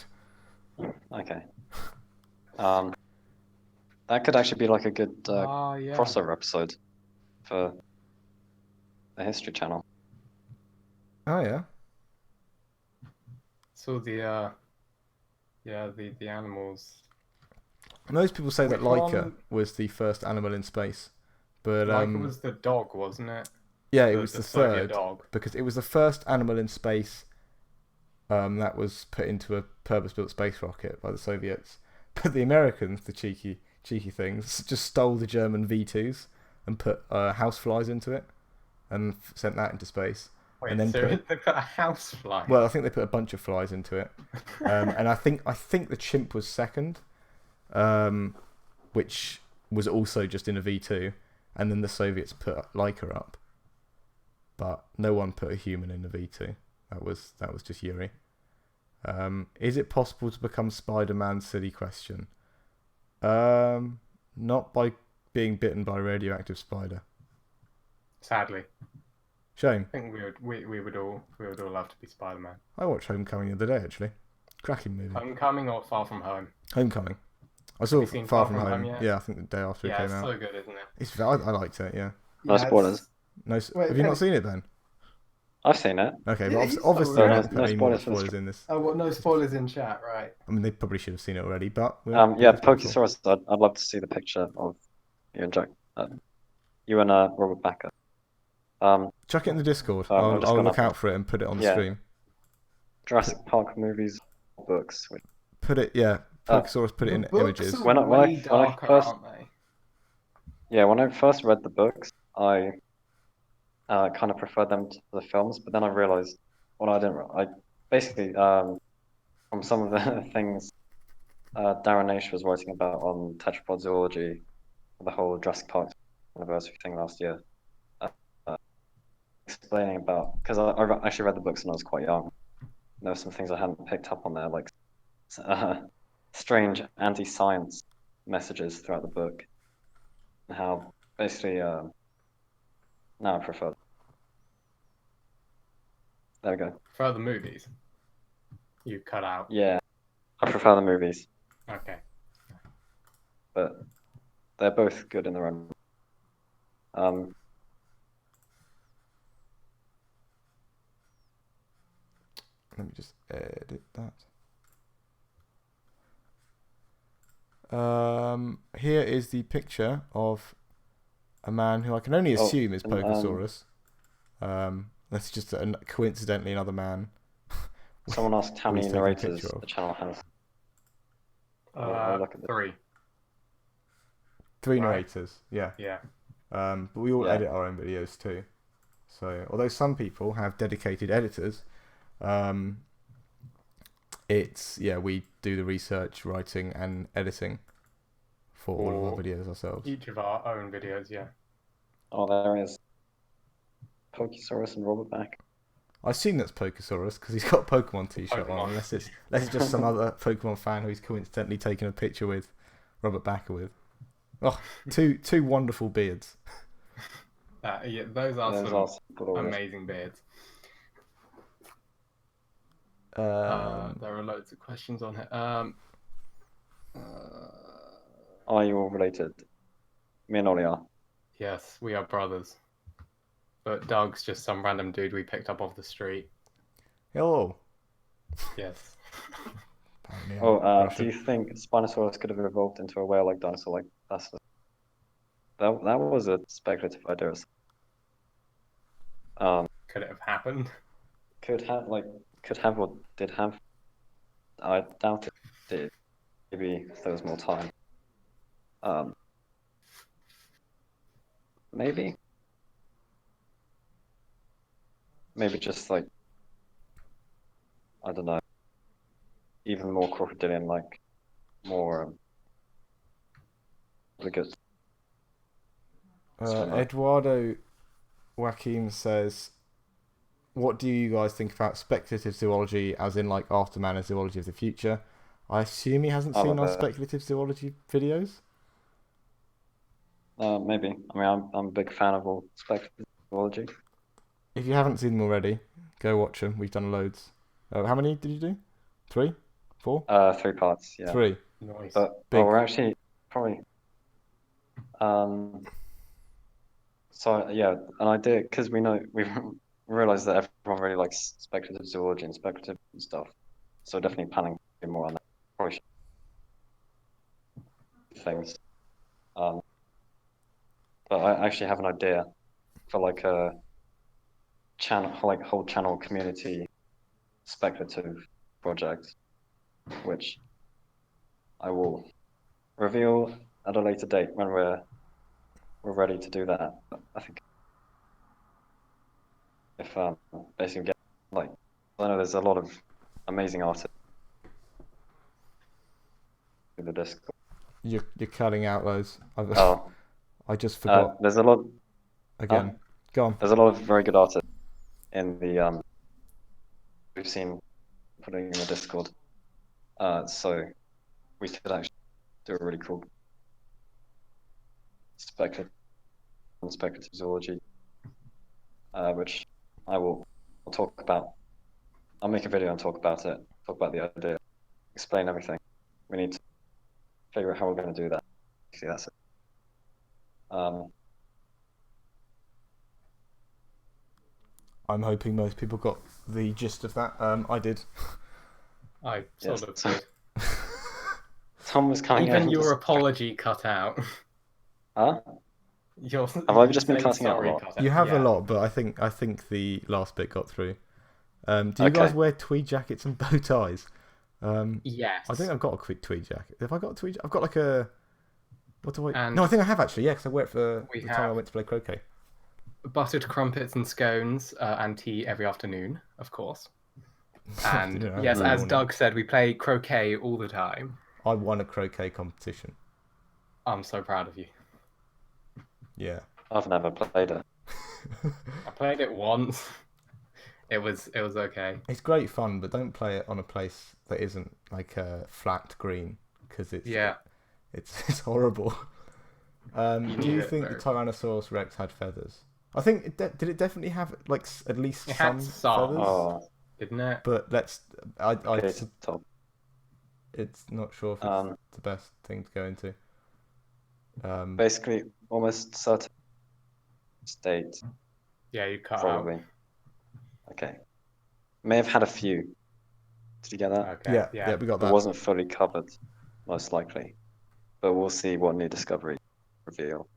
Okay. That could actually be like a good Yeah. crossover episode for the History Channel. Oh yeah. So the animals. Most people say that Which Laika one? was the first animal in space, but Like it was the dog, wasn't it? yeah, it was the Soviet third dog. because it was the first animal in space that was put into a purpose-built space rocket by the Soviets. But the Americans, the cheeky things, just stole the German V2s and put houseflies into it and sent that into space. Wait, and then so put- they put a housefly? Well, I think they put a bunch of flies into it, and I think the chimp was second, which was also just in a V2, and then the Soviets put Laika up, but no one put a human in a V2. That was just Yuri. Is it possible to become Spider-Man? Silly question. Not by being bitten by a radioactive spider. Sadly, Shame. I think we would all love to be Spider-Man. I watched Homecoming the other day actually. Cracking movie. Homecoming or Far From Home? Homecoming. I saw you seen Far From Home. yet? Yeah, I think the day after it Yeah, came it's out. so good, isn't it? I liked it. Yeah. No spoilers. No, Wait, have you not any- seen it then? I've seen it. Okay, Yeah, but he's obviously so we no- won't put no any more spoilers for the spoilers in this. Oh, well, no spoilers in chat, right? I mean, they probably should have seen it already, but Yeah, Pokesaurus. I'd love to see the picture of you and Jack, you and Robert Backer. Chuck it in the Discord. I'm I'll just gonna- look out for it and put it on the Yeah. stream. Jurassic Park movies, books. Put it, yeah. Pokesaurus, put it in The books images. are When I way first- darker, aren't they? Yeah, when I first read the books, I kind of preferred them to the films, but then I realized, well, I didn't. I basically, from some of the things Darren Naish was writing about on Tetrapod Zoology, the whole Jurassic Park anniversary thing last year, explaining about, because I actually read the books when I was quite young. There were some things I hadn't picked up on there, like strange anti-science messages throughout the book, and how basically now I prefer. There we go. For the movies, you cut out. Yeah, I prefer the movies, Okay. but they're both good in their own. Let me just edit that. Here is the picture of a man who I can only Oh, assume is and, Pokesaurus. That's just coincidentally another man. Someone asked how Who many he's taking a narrators picture of. the channel has. I'll look at this. 3. 3 Right. narrators, yeah. Yeah. But we all Yeah. edit our own videos too. So although some people have dedicated editors, we do the research, writing, and editing for all of our For videos ourselves. Each of our own videos, yeah. Oh, there is Pokesaurus and Robert Back. I assume that's Pokesaurus because he's got a Pokemon t-shirt Pokemon. on, unless it's just some other Pokemon fan who he's coincidentally taken a picture with Robert Backer with. Oh, two wonderful beards. Yeah, those are There's some also glorious. amazing beards. There are loads of questions on here. Are you all related? Me and Ollie are. Yes, we are brothers. But Doug's just some random dude we picked up off the street. Hello. Yes. Apparently I'm Oh, do Russian. you think Spinosaurus could have evolved into a whale-like dinosaur like Basiliscus? That was a speculative idea. Could it have happened? Could have or did have. I doubt it did. Maybe if there was more time. Maybe. Maybe just like, I don't know, even more crocodilian, like more really good. Eduardo Joaquim says, what do you guys think about speculative zoology, as in like Afterman and Zoology of the Future? I assume he hasn't I seen love our that. speculative zoology videos. Maybe. I mean, I'm a big fan of all speculative zoology. If you haven't seen them already, go watch them. We've done loads. How many did you do? 3? 4? 3 parts, yeah. 3. Nice. But Big. we're actually probably. So yeah, an idea because we've realised that everyone really likes speculative zoology and speculative stuff. So definitely planning to do more on that. Probably things. But I actually have an idea for like a channel, like whole channel community speculative project, which I will reveal at a later date when we're ready to do that. I think if basically get like, I know there's a lot of amazing artists in the Discord. You're cutting out loads. Oh, I just forgot there's a lot. again. Go on. There's a lot of very good artists in the we've seen putting in the Discord. So we could actually do a really cool speculative zoology, which I'll talk about. I'll make a video and talk about it. Talk about the idea, explain everything we need to figure out how we're going to do that. Actually, that's it. I'm hoping most people got the gist of that. I did. I sort Yes. of did. Tom was coming Even in. your just- apology cut out. Huh? Have I just been cutting out a lot? You have yeah. a lot, but I think the last bit got through. Do you guys Okay. wear tweed jackets and bow ties? Yes. I think I've got a quick tweed jacket. Have I got a tweed? I've got like a. What do I? And No, I think I have actually. Yeah, because I wear it for we the time I have- went to play croquet. buttered crumpets and scones and tea every afternoon, of course. And Afternoon, yes, every as morning. Doug said, we play croquet all the time. I won a croquet competition. I'm so proud of you. Yeah. I've never played it. I played it once. It was okay. It's great fun, but don't play it on a place that isn't like a flat green because it's Yeah. it's horrible. Do need you it, think the though. Tyrannosaurus Rex had feathers? I think did it definitely have like at least It some had some. feathers? Oh, Didn't it? But I okay, to top. it's not sure if it's Um, the best thing to go into. basically, almost certain state, Yeah, you cut probably. Okay. May have had a few. Did you get that? out. Okay. yeah, we got It that. wasn't fully covered, most likely. But we'll see what new discovery reveal.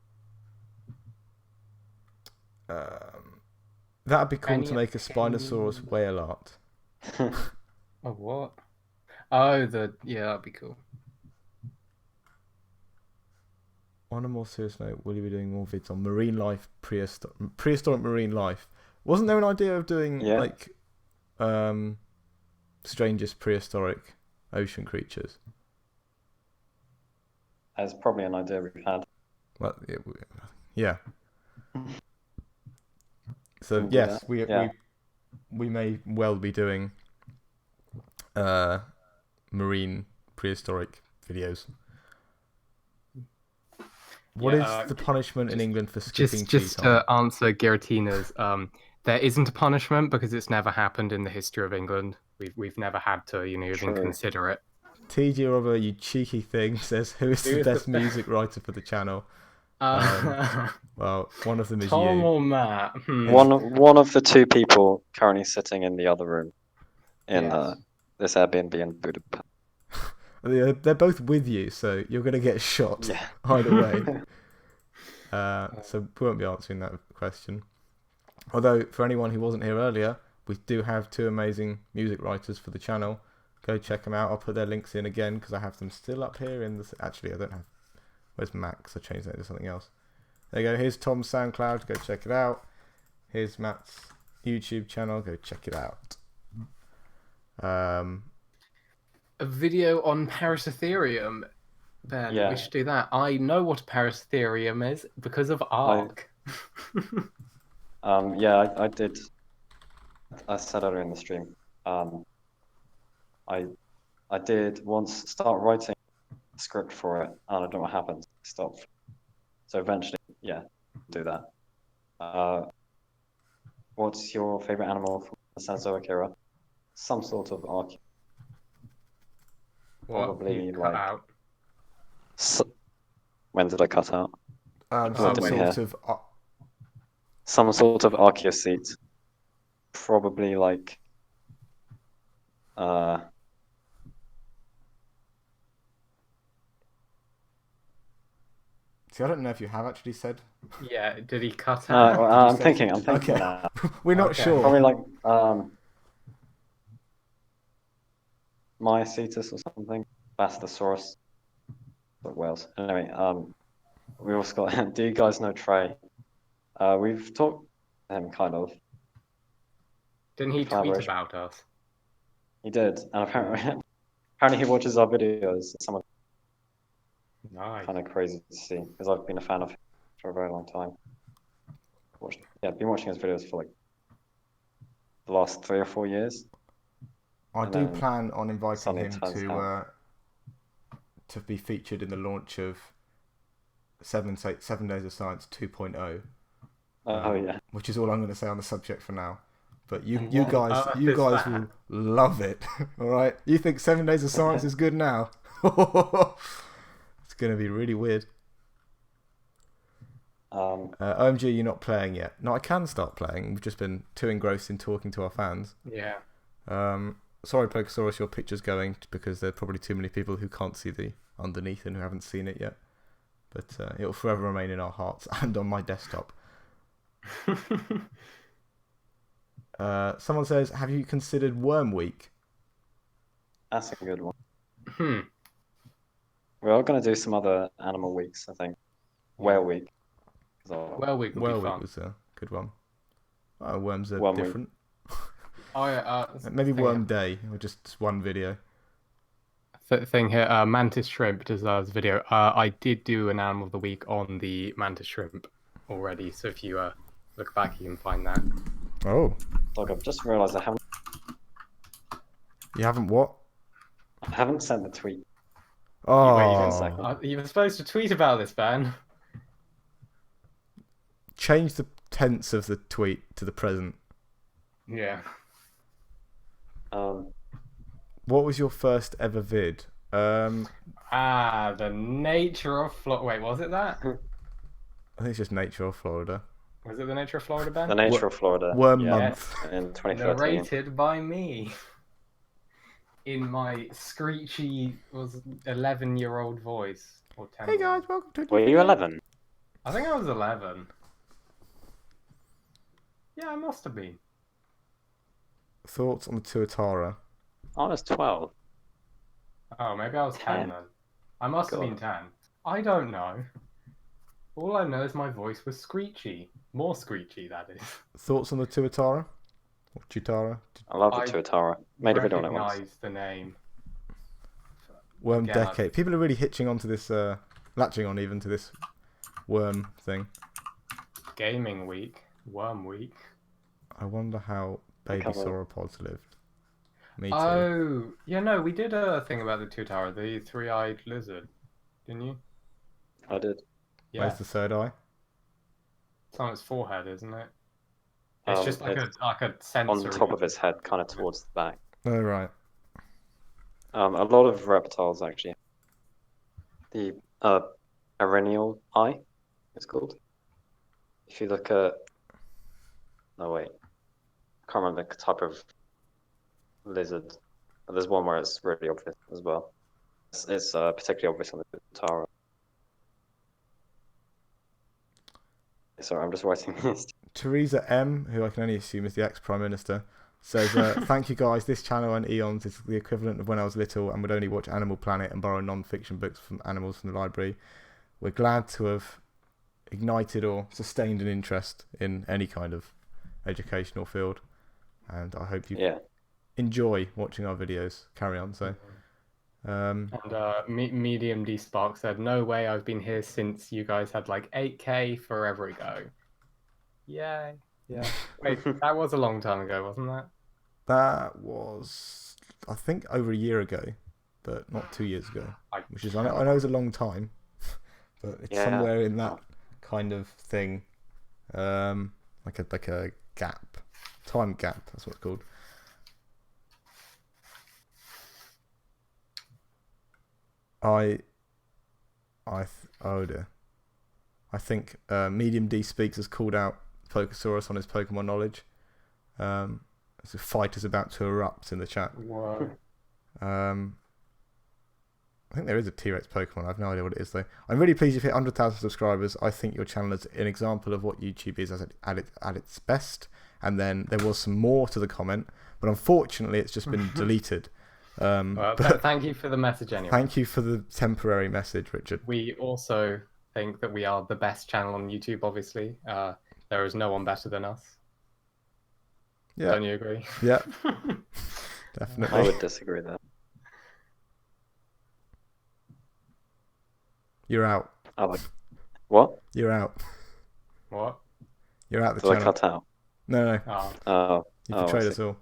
That'd be cool Any to make a Spinosaurus opinions? whale art. Oh, what? Oh, yeah, that'd be cool. On a more serious note, will you be doing more vids on marine life, prehistoric marine life? Wasn't there an idea of doing Yeah. like strangest prehistoric ocean creatures? That's probably an idea we've had. Well, yeah. So We'll do yes, that. we Yeah. we may well be doing marine prehistoric videos. What is Yeah, the punishment in England for skipping Just tea time? to answer Giratina's, there isn't a punishment because it's never happened in the history of England. We've never had to, even True. consider it. TG Robber, you cheeky thing, says who is the best music writer for the channel? Well, one of them is Tom you. or Matt? One of the two people currently sitting in the other room in Yes. this Airbnb in Budapest. They're both with you, so you're going to get shot Yeah. either way. So we won't be answering that question. Although, for anyone who wasn't here earlier, we do have two amazing music writers for the channel. Go check them out. I'll put their links in again because I have them still up here in the. Actually, I don't have. Where's Max? I changed that to something else. There you go. Here's Tom's SoundCloud. Go check it out. Here's Matt's YouTube channel. Go check it out. A video on Parasitherium. Ben, Yeah. we should do that. I know what a Parasitherium is because of Ark. Yeah, I did. I said earlier in the stream. I did once start writing a script for it, and I don't know what happened. Stopped. So eventually, yeah, do that. What's your favorite animal from the Cenozoic era? Some sort of archaea. What? Probably You cut like- out. When did I cut out? Some do we sort have? of. Some sort of archaeocete. Probably like. See, I don't know if you have actually said. Yeah, did he cut No, out? I'm say- thinking. I'm thinking. Okay. now. We're not Okay. sure. Probably like Myocetus or something. Basilosaurus. But whales. Anyway, we also got. Do you guys know Trey? We've talked to him kind of. Didn't he tweet Collaboration. about us? He did, and apparently he watches our videos. Some of Nice. kind of crazy to see because I've been a fan of him for a very long time. I've been watching his videos for like the last 3 or 4 years. I And do then plan on inviting suddenly him it turns to be featured in the launch of 7 Days of Science 2.0, Oh yeah. which is all I'm going to say on the subject for now. But you What guys earth you is guys that? will love it. All right, you think 7 Days of Science is good now? gonna be really weird. OMG, you're not playing yet. No, I can start playing. We've just been too engrossed in talking to our fans. Yeah. Sorry, Pokesaurus, your picture's going because there are probably too many people who can't see the underneath and who haven't seen it yet. But it'll forever remain in our hearts and on my desktop. Someone says, have you considered Worm Week? That's a good one. Hmm. We are going to do some other animal weeks, I think. Whale week. Well, we could Worm be Week fun. was a good one. Oh, worms are Worm Week. different. Oh, yeah, Maybe thing Worm Day, or just one video. thing here, Mantis Shrimp deserves a video. I did do an Animal of the Week on the Mantis Shrimp already, so if you look back, you can find that. Oh, Dog, I've just realised you haven't what? I haven't sent the tweet. Oh, You were supposed to tweet about this, Ben. change the tense of the tweet to the present. Yeah. What was your first ever vid? The nature of Florida. Wait, was it that? I think it's just Nature of Florida. Was it the nature of Florida, Ben? The nature of Florida. Worm yeah, Month. in 2013. Narrated by me. In my screechy 11-year-old voice. Or 10. Hey guys, welcome to. Were you 11? I think I was 11. Yeah, I must have been. Thoughts on the Tuatara? I was 12. Oh, maybe I was 10 10. then. I must have God. been 10. I don't know. All I know is my voice was screechy. More screechy, that is. Thoughts on the Tuatara? Or Chitara? I love the I Tuatara. Made a video on it once. Recognise the name. Worm Yeah. Decade. People are really hitching onto this, latching on even to this worm thing. Gaming Week. Worm Week. I wonder how baby Cover. sauropods lived. Me too. Oh, yeah, no, we did a thing about the Tuatara, the three-eyed lizard. Didn't you? I did. Yeah. Where's the third eye? It's on its forehead, isn't it? It's just like it's a sensory. on top of its head, kind of towards the back. Oh, right. A lot of reptiles actually. The perennial eye, it's called. If you look at, no wait, I can't remember the type of lizard. But there's one where it's really obvious as well. It's particularly obvious on the Tara. Sorry, I'm just writing this. Theresa M, who I can only assume is the ex-Prime Minister, says, thank you guys, this channel and Eons is the equivalent of when I was little and would only watch Animal Planet and borrow non-fiction books from animals from the library. We're glad to have ignited or sustained an interest in any kind of educational field, and I hope you enjoy watching our videos. Carry on, so. And Medium D Spark said, no way, I've been here since you guys had like 8K forever ago. Yay. Yeah. Wait, that was a long time ago, wasn't that? That was, I think, over a year ago, but not 2 years ago, which is, I know is a long time, but it's somewhere in that kind of thing, like a gap, time gap. That's what it's called. Oh dear. I think Medium D Speaks has called out Pokesaurus on his Pokemon knowledge. There's a fight is about to erupt in the chat. Whoa. I think there is a T-Rex Pokemon. I have no idea what it is though. I'm really pleased you've hit 100,000 subscribers. I think your channel is an example of what YouTube is at its best. And then there was some more to the comment, but unfortunately it's just been deleted. But thank you for the message anyway. Thank you for the temporary message, Richard. We also think that we are the best channel on YouTube, obviously. There is no one better than us. Yeah. Don't you agree? Yeah. Definitely. I would disagree there. You're out. What? You're out. What? You're out the Did I channel. cut out? No. Oh, You I betrayed see. us all.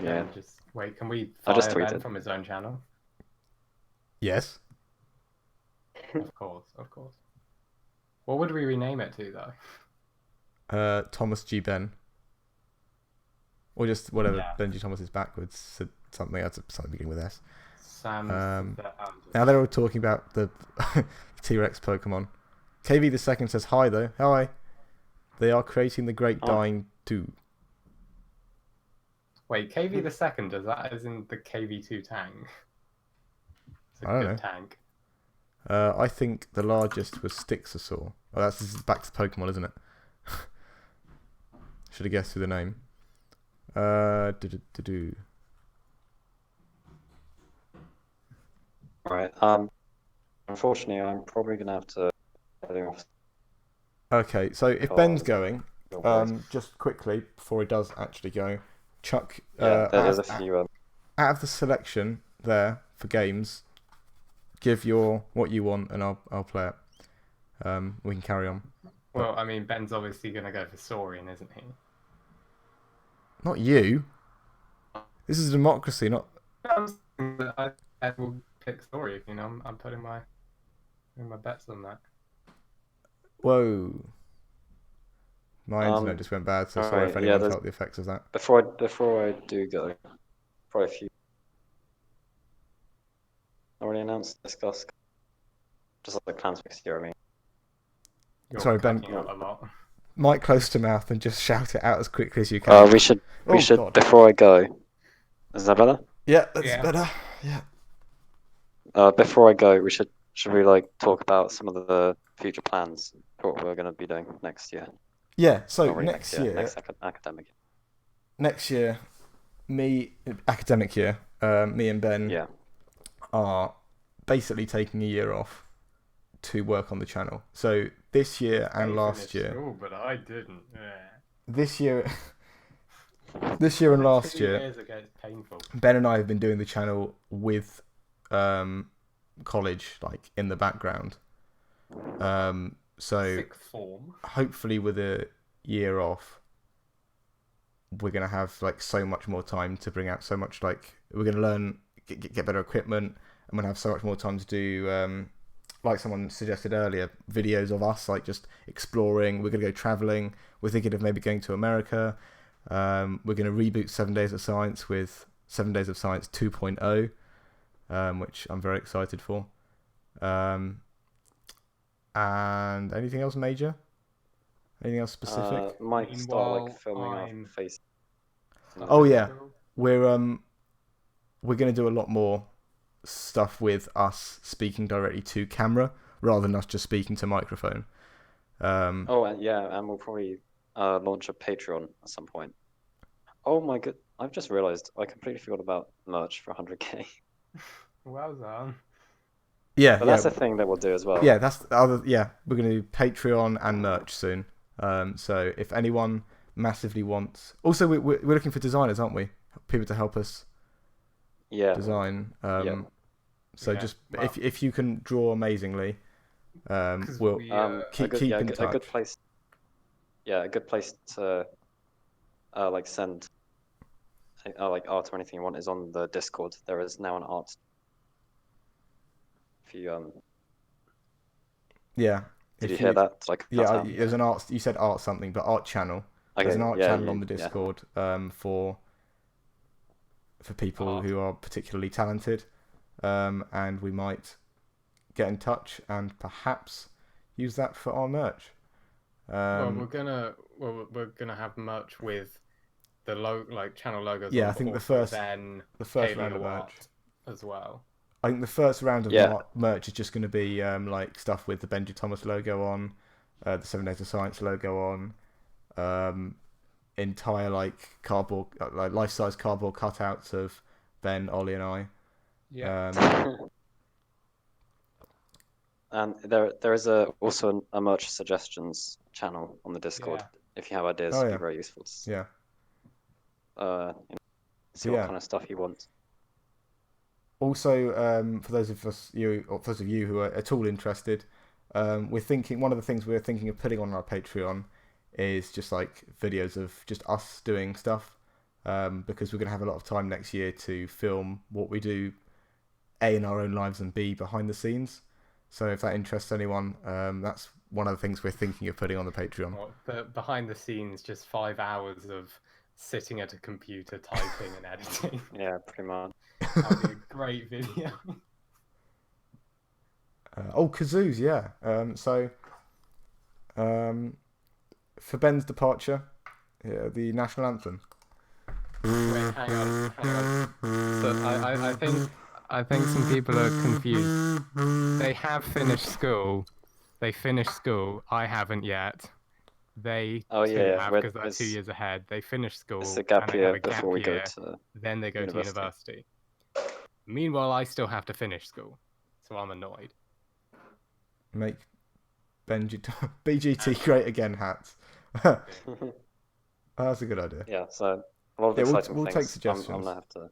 Yeah. Just wait, can we I fire just Ben tweeted. from his own channel? Yes. Of course. What would we rename it to, though? Thomas G. Ben. Or just whatever Yeah. Benji Thomas is backwards. So something beginning with S. Sam's Now they're all talking about the T-Rex Pokemon. KV the second says hi though. Hi. They are creating the Great Oh. Dying 2. Wait, KV the second, does that as in the KV2 tank? It's a I don't good know. tank. I think the largest was Stixosaur. Oh, this is back to Pokemon, isn't it? Should have guessed through the name. Do. Right. Unfortunately, I'm probably gonna have to heading off. Okay, so if Oh, Ben's going, your words. just quickly before he does actually go, Chuck, Yeah, there's a few. out of the selection there for games, give what you want and I'll play it. We can carry on. Well, I mean, Ben's obviously going to go for Saurian, isn't he? Not you. This is a democracy, not. I will pick Saurian. You know, I'm putting my bets on that. Whoa. My internet just went bad, so sorry alright, if anyone yeah, felt the effects of that. Before I do go, probably a few already announced, discussed, just like plans for next year. I mean, You're Sorry, Ben. cutting out a lot. Mic close to mouth and just shout it out as quickly as you can. we should Oh, God. before I go. Is that better? Yeah, that's Yeah. better. Yeah. Before I go, should we like talk about some of the future plans for what we're going to be doing next year? Yeah, so Not really next year, next academic. next year, academic year, me and Ben Yeah. are basically taking a year off to work on the channel. So this year and You last finished year, school, but I didn't. Yeah. this year and last 2 year, years ago, it's painful. Ben and I have been doing the channel with college like in the background. So Sixth form. hopefully with a year off, we're gonna have like so much more time to bring out so much, like we're gonna learn, get better equipment. I'm gonna have so much more time to do like someone suggested earlier, videos of us like just exploring. We're gonna go traveling. We're thinking of maybe going to America. We're gonna reboot 7 Days of Science with 7 Days of Science 2.0, which I'm very excited for. And anything else major? Anything else specific? Might start Meanwhile, like filming I'm- our face. Oh, yeah. We're gonna do a lot more stuff with us speaking directly to camera rather than us just speaking to microphone. Oh, and yeah, and we'll probably launch a Patreon at some point. Oh my god, I've just realized I completely forgot about merch for 100k. Well done. Yeah, But that's a thing that we'll do as well. yeah, that's the other. Yeah, we're gonna do Patreon and merch soon. So if anyone massively wants, also we're looking for designers, aren't we? People to help us Yeah. design. Yeah. So Yeah, just well- if you can draw amazingly, 'Cause we'll we, keep a in good touch. place. Yeah, a good place to like send like art or anything you want is on the Discord. There is now an art. If you Yeah. did If you hear that? Like Yeah, there's an art. You said art something, but art channel. There's an art channel on the Discord for people Art. who are particularly talented, and we might get in touch and perhaps use that for our merch. well, we're gonna have merch with the channel logos. Yeah, on, I think but the also first then round of paleo merch. art as well. I think the first round of Yeah. merch is just going to be like stuff with the Benji Thomas logo on, the 7 Days of Science logo on, entire like cardboard, like life-size cardboard cutouts of Ben, Ollie, and I. Yeah. And there is also a merch suggestions channel on the Discord. Yeah. If you have ideas, Oh, it'd yeah. be very useful to Yeah. see Yeah. what kind of stuff you want. Also, for those of you who are at all interested, we're thinking one of the things we're thinking of putting on our Patreon is just like videos of just us doing stuff, because we're going to have a lot of time next year to film what we do, A, in our own lives, and B, behind the scenes. So if that interests anyone, that's one of the things we're thinking of putting on the Patreon. Well, the behind the scenes, just 5 hours of sitting at a computer typing and editing. Yeah, pretty much. That would be a great video. Kazoos, yeah. For Ben's departure, yeah, the national anthem. Wait, hang on. So I think some people are confused. They have finished school. They finished school. I haven't yet. They Oh, too yeah, have we're- because they're 2 it's- years ahead. They finish school It's a and gap they year have a gap before we go year. to. Then they go university. to university. Meanwhile, I still have to finish school, so I'm annoyed. Make BGT great again hats. Oh, that's a good idea. Yeah, so a lot of Yeah, we'll- exciting we'll take things. suggestions. I'm gonna have to.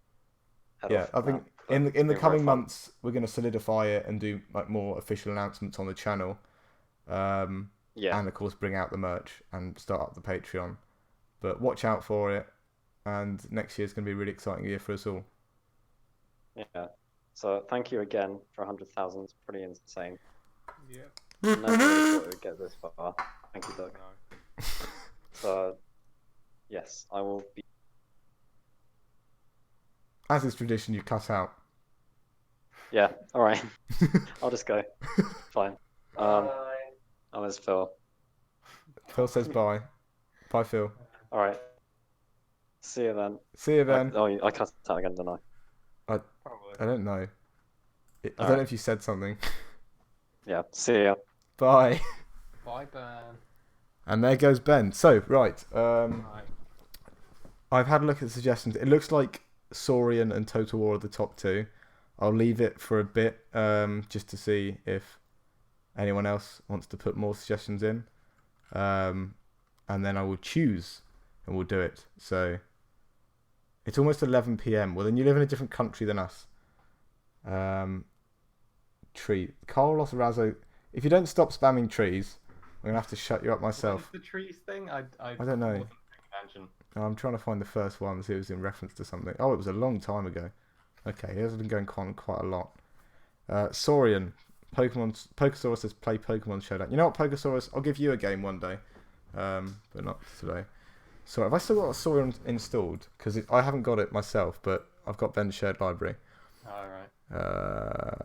Head Yeah, off I think now, but in the it's been very coming fun. months we're going to solidify it and do like more official announcements on the channel, Yeah, and of course bring out the merch and start up the Patreon. But watch out for it, and next year's going to be a really exciting year for us all. yeah. So thank you again for 100,000. It's pretty insane. Yeah. Never really thought it would get this far. Thank you, Doug. No. So yes, I will be. As is tradition, you cut out. Yeah, all right. I'll just go. Fine. I'm as Phil. Phil says bye. Bye, Phil. All right. See you then. See you then. I cut it out again, didn't I? Probably. I don't know. I don't know Alright. if you said something. Yeah. See ya. Bye. Bye, Ben. And there goes Ben. So, right. Right. I've had a look at the suggestions. It looks like Saurian and Total War are the top two. I'll leave it for a bit, just to see if anyone else wants to put more suggestions in. And then I will choose and we'll do it. So it's almost 11 p.m. Well, then you live in a different country than us. Tree. Carlos Razzo. If you don't stop spamming trees, I'm going to have to shut you up myself. What is the trees thing? I don't know. wasn't paying attention. I'm trying to find the first one, see if it was in reference to something. Oh, it was a long time ago. Okay, he has been going on quite a lot. Saurian, Pokesaurus says play Pokemon Showdown. You know what, Pokesaurus? I'll give you a game one day, but not today. So have I still got Saurian installed? Because I haven't got it myself, but I've got Ben's shared library. All right.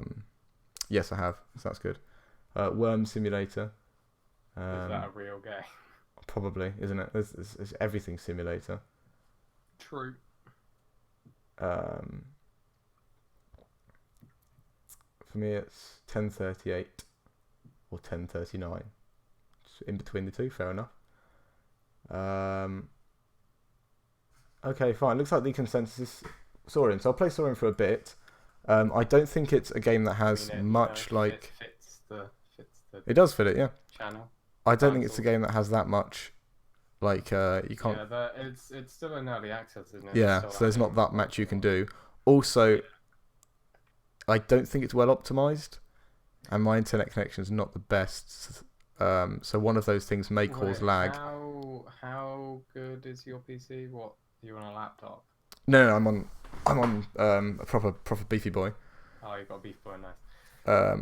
Yes, I have. So that's good. Worm Simulator. Is that a real game? Probably, isn't it? There's everything simulator. True. For me, it's 10:38 or 10:39. It's in between the two. Fair enough. Okay, fine. Looks like the consensus is Saurian. So I'll play Saurian for a bit. I don't think it's a game that has much like. Fits the It does fit it, yeah. channel. I don't think it's a game that has that much. Like you can't. Yeah, it's still in early access, isn't it? Yeah, Still so there's not having- that much you can do. Also, I don't think it's well optimized, and my internet connection is not the best. So one of those things may cause Wait, lag. How good is your PC? What, you on a laptop? No, I'm on a proper beefy boy. Oh, you got a beef boy, nice. I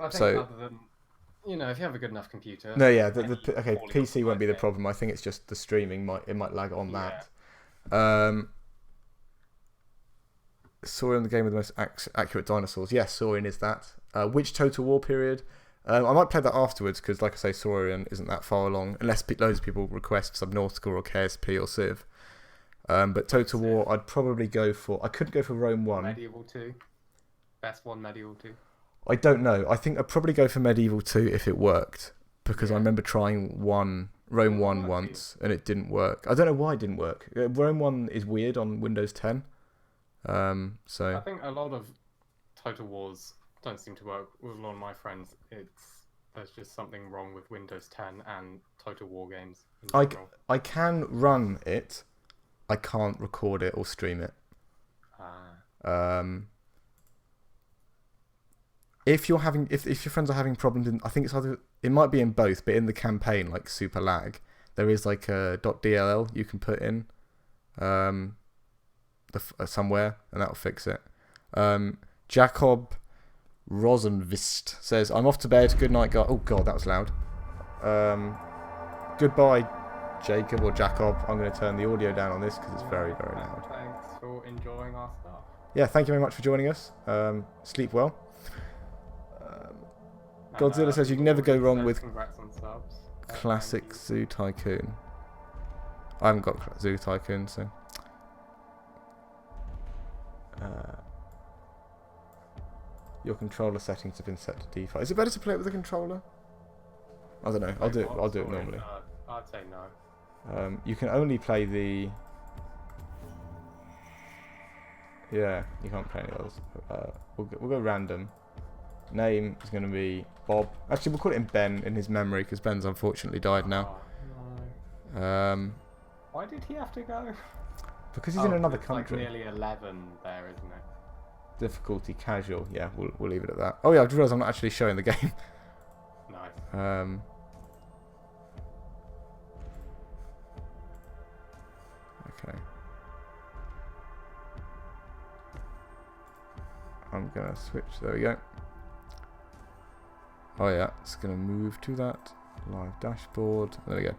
think So- other than, if you have a good enough computer. No, yeah, and you okay, poorly PC won't be the optimize it, problem. I think it's just the streaming might lag on Yeah. that. Saurian, the game with the most accurate dinosaurs. Yes, Saurian is that. Which Total War period? I might play that afterwards because, like I say, Saurian isn't that far along unless loads of people request Subnautica or KSP or Civ. But Total War, I'd probably go for. I couldn't go for Rome 1. Medieval 2. Best one, Medieval 2. I don't know. I think I'd probably go for Medieval 2 if it worked because I remember trying Rome 1 once and it didn't work. I don't know why it didn't work. Rome 1 is weird on Windows 10. I So think a lot of Total Wars don't seem to work with a lot of my friends. There's just something wrong with Windows 10 and Total War games in general. I can run it. I can't record it or stream it. If you're having, if your friends are having problems, I think it might be in both, but in the campaign, like super lag, there is like a .dll you can put in, somewhere, and that'll fix it. Jacob Rosenvist says, "I'm off to bed. Good night, guys." Oh god, that was loud. Goodbye, Jacob or Jacob. I'm going to turn the audio down on this because it's very, very loud. Thanks for enjoying our stuff. yeah, thank you very much for joining us. Sleep well. Godzilla says you can never go wrong with Congrats on subs. Classic Thank you. Zoo Tycoon. I haven't got Zoo Tycoon, so. Your controller settings have been set to default. Is it better to play it with a controller? I don't know. I'll do it. I'll do it normally. I'd say no. You can only play the. Yeah, you can't play any others. We'll go random. Name is going to be Bob. Actually, we'll call him Ben in his memory because Ben's unfortunately died now. Oh, no. Um, Why did he have to go? because he's in another it's country. Like nearly 11 there, isn't it? Difficulty casual. Yeah, we'll leave it at that. Oh yeah, I just realised I'm not actually showing the game. Nice. Okay. I'm gonna switch. There we go. Oh yeah, it's gonna move to that live dashboard. There we go.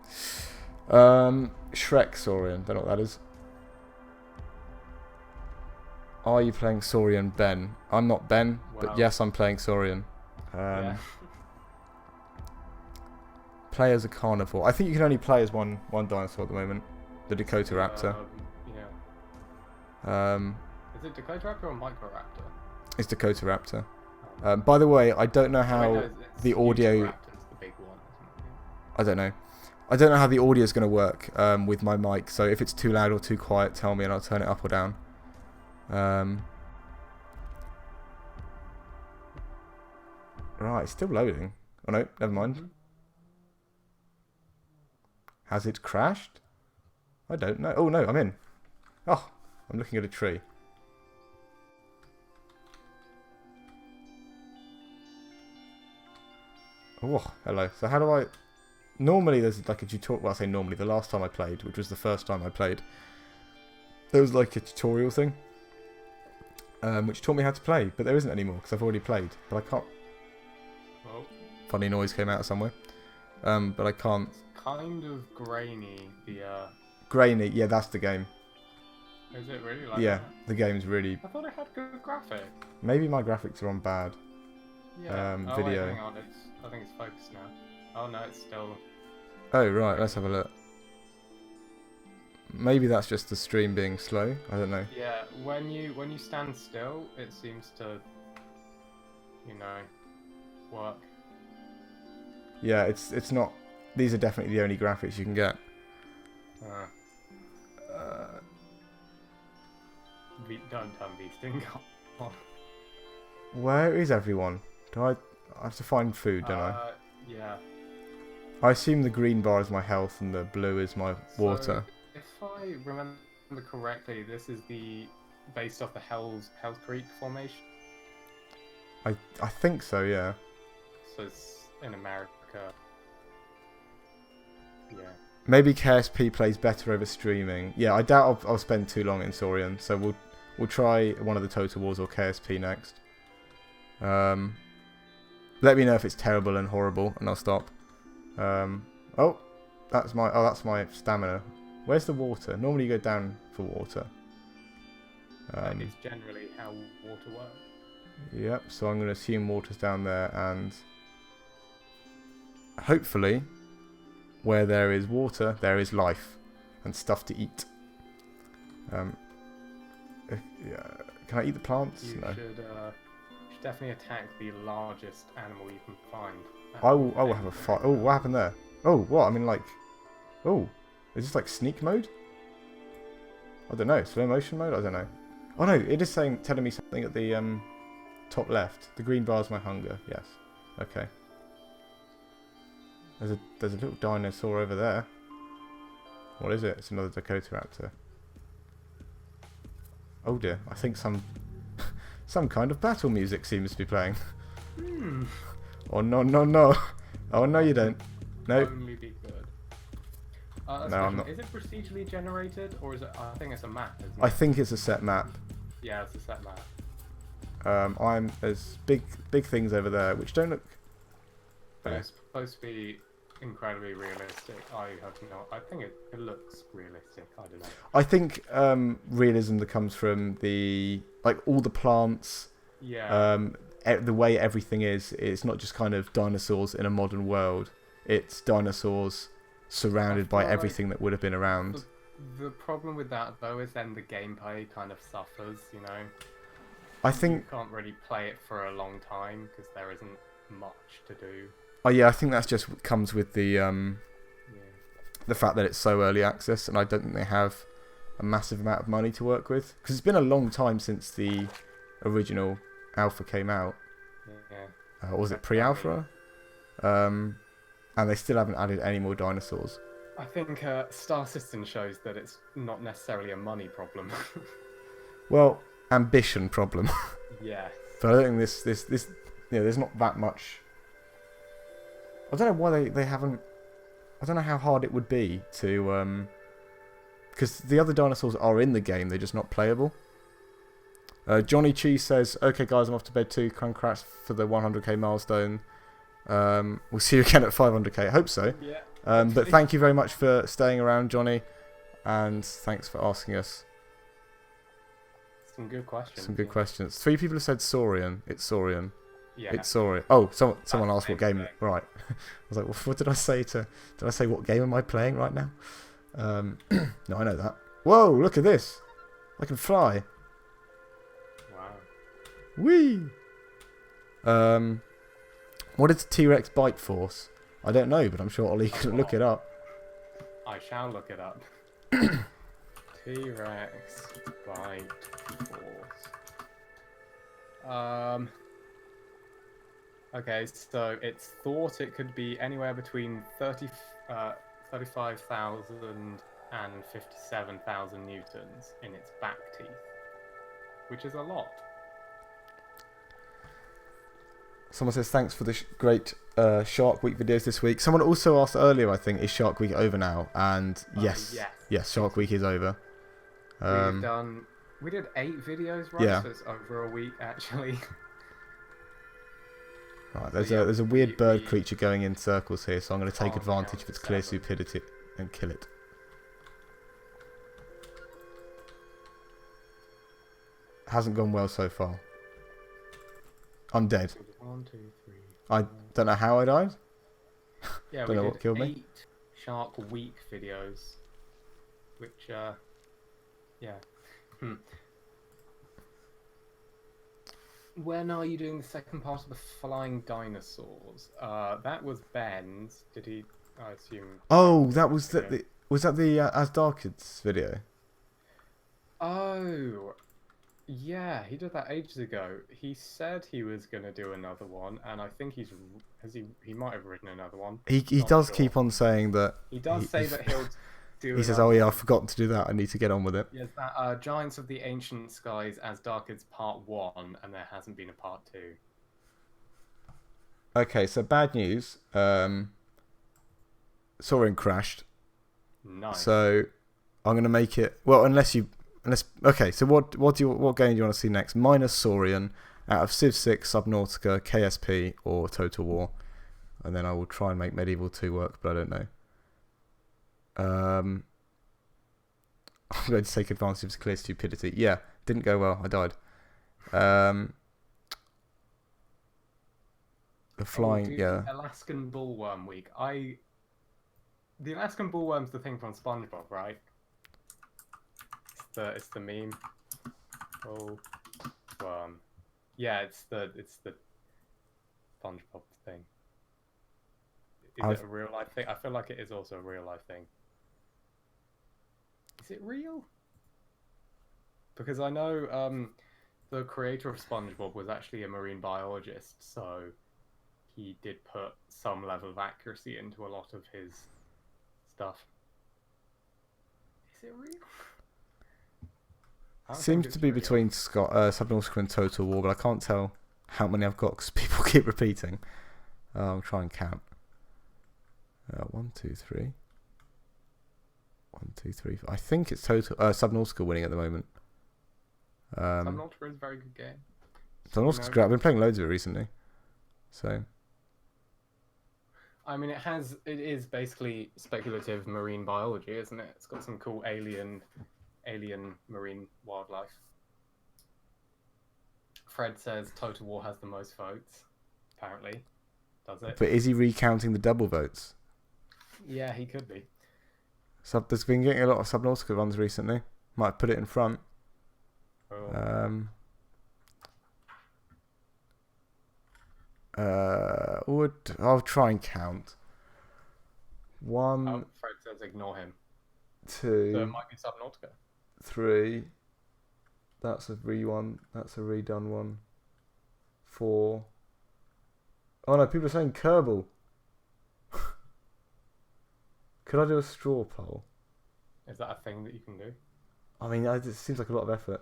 Shrek Saurian. Don't know what that is. Are you playing Saurian Ben? I'm not Ben, but Well, yes, I'm playing Saurian. yeah. Play as a carnivore. I think you can only play as one dinosaur at the moment. The Dakota Raptor. Yeah. Um, Is it Dakota Raptor or Microraptor? it's Dakota Raptor. By the way, I don't know Oh, how wait, no, it's the audio. Utahraptor's the big one, isn't it? I don't know. I don't know how the audio is going to work with my mic. So if it's too loud or too quiet, tell me and I'll turn it up or down. Right, it's still loading. Oh no, never mind. Mhm. Has it crashed? I don't know. Oh no, I'm in. Oh, I'm looking at a tree. Oh, hello. So how do I... Normally there's like a tutorial... Well, I say normally. The last time I played, which was the first time I played, there was like a tutorial thing. Which taught me how to play. But there isn't anymore because I've already played. But I can't... Oh, Funny noise came out somewhere. But I can't... it's kind of grainy. Grainy. Yeah, that's the game. Is it really like Yeah, that? the game's really... I thought it had good graphics. Maybe my graphics are on bad. Yeah. Oh, Video. Wait, hang on. I think it's focused now. Oh no, it's still. Oh, right. Let's have a look. Maybe that's just the stream being slow. I don't know. Yeah, when you stand still, it seems to, you know, work. Yeah, it's not... These are definitely the only graphics you can get. Don't turn these things on. Where is everyone? I have to find food, don't I? Yeah. I assume the green bar is my health and the blue is my water. So, if I remember correctly, this is based off the Hells Creek formation. I think so, yeah. So it's in America. Yeah. Maybe KSP plays better over streaming. Yeah, I doubt I'll spend too long in Saurian, so we'll try one of the Total Wars or KSP next. Let me know if it's terrible and horrible, and I'll stop. Oh, that's my stamina. Where's the water? Normally you go down for water. That is generally how water works. Yep. So I'm going to assume water's down there, and hopefully, where there is water, there is life and stuff to eat. Can I eat the plants? You No. should definitely attack the largest animal you can find. I will have a fight. Oh, what happened there? Oh, what? I mean, like... Oh, is this like sneak mode? I don't know. Slow motion mode? I don't know. Oh no, it is telling me something at the top left. The green bar is my hunger. Yes. Okay. There's a little dinosaur over there. What is it? It's another Dakota Raptor. Oh dear. I think some kind of battle music seems to be playing. Hmm. Oh no no no! Oh no you don't. No. Only be good. No, I'm not. Is it procedurally generated, or is it? I think it's a map. Isn't I it? think it's a set map. Yeah, it's a set map. There's big things over there which don't look. But it's supposed to be incredibly realistic. I have no. I think it looks realistic. I don't know. I think realism that comes from the all the plants, Yeah. the way everything is. It's not just kind of dinosaurs in a modern world. It's dinosaurs surrounded by feel like everything that would have been around. The problem with that though is then the gameplay kind of suffers. You know, I you think. can't really play it for a long time because there isn't much to do. Oh yeah, I think that's just comes with the Yeah. the fact that it's so early access, and I don't think they have a massive amount of money to work with because it's been a long time since the original alpha came out. Yeah. Or was it pre-alpha? And they still haven't added any more dinosaurs. I think Star Citizen shows that it's not necessarily a money problem. Well, ambition problem. Yeah. But I don't think this there's not that much. I don't know why they haven't. I don't know how hard it would be to because the other dinosaurs are in the game, they're just not playable. Johnny Cheese says, "Okay, guys, I'm off to bed too. Congrats for the 100k milestone. We'll see you again at 500k. I hope so. Yeah. But thank you very much for staying around, Johnny, and thanks for asking us Some good questions. some good questions. 3 people have said Saurian. It's Saurian. Yeah. It's Saurian. Oh, someone asked what same game. thing. Right. I was like, well, what did I say to? Did I say what game am I playing right now? No, I know that. Whoa! Look at this. I can fly. Wow. Whee! What is T-Rex bite force? I don't know, but I'm sure Ollie can look it up. I shall look it up. T-Rex bite force. Okay, so it's thought it could be anywhere between 35,000 and 57,000 newtons in its back teeth, which is a lot. Someone says thanks for the great Shark Week videos this week. Someone also asked earlier, I think, is Shark Week over now? And yes, Shark Week is over. We did 8 videos, right? Yeah. So it's over a week actually. Right, So, there's a weird bird creature going in circles here, so I'm going to take Oh, advantage no, of its clear 7. stupidity and kill it. Hasn't gone well so far. I'm dead. 1, 2, 3. I don't know how I died. Yeah, Don't we know did what killed me. 8 Shark Week videos, which yeah. When are you doing the second part of the Flying Dinosaurs? That was Ben's. Did he? I assume. Oh, that was Okay. was that the As Darkids video? Oh, yeah, he did that ages ago. He said he was gonna do another one, and I think he might have written another one. He Not does sure. keep on saying that. He does say that he'll do. He says, another "Oh yeah, one. I've forgotten to do that. I need to get on with it." Yes, that Giants of the Ancient Skies As Darkids Part 1, and there hasn't been a Part 2. Okay, so bad news. Soaring crashed. Nice. So I'm gonna make it. Well, unless okay. So what game do you want to see next? Minus Saurian out of Civ 6, Subnautica, KSP, or Total War, and then I will try and make Medieval 2 work, but I don't know. I'm going to take advantage of clear stupidity. Yeah, didn't go well. I died. The flying, dude, yeah. Alaskan Bullworm Week. The Alaskan Bullworm's the thing from SpongeBob, right? It's the meme. Oh, worm. Yeah, it's the SpongeBob thing. Is it a real life thing? I feel like it is also a real life thing. Is it real? Because I know the creator of SpongeBob was actually a marine biologist, so he did put some level of accuracy into a lot of his stuff. Is it real? I don't think Seems it's to be real. between Subnautica and Total War, but I can't tell how many I've got because people keep repeating. I'll try and count. 1, 2, 3. 1, 2, 3. I think it's Subnautica winning at the moment. Subnautica is a very good game. Subnautica's great. I've been playing loads of it recently. So I mean, it is basically speculative marine biology, isn't it? It's got some cool alien marine wildlife. Fred says Total War has the most votes. Apparently, does it? But is he recounting the double votes? Yeah, he could be. There's been getting a lot of Subnautica runs recently. Might put it in front. Oh. I'll try and count. One, Oh, Fred says ignore him. So it two, might be Subnautica. 3. That's a one. That's a redone one. 4. Oh no, people are saying Kerbal. Could I do a straw poll? Is that a thing that you can do? I mean, it seems like a lot of effort.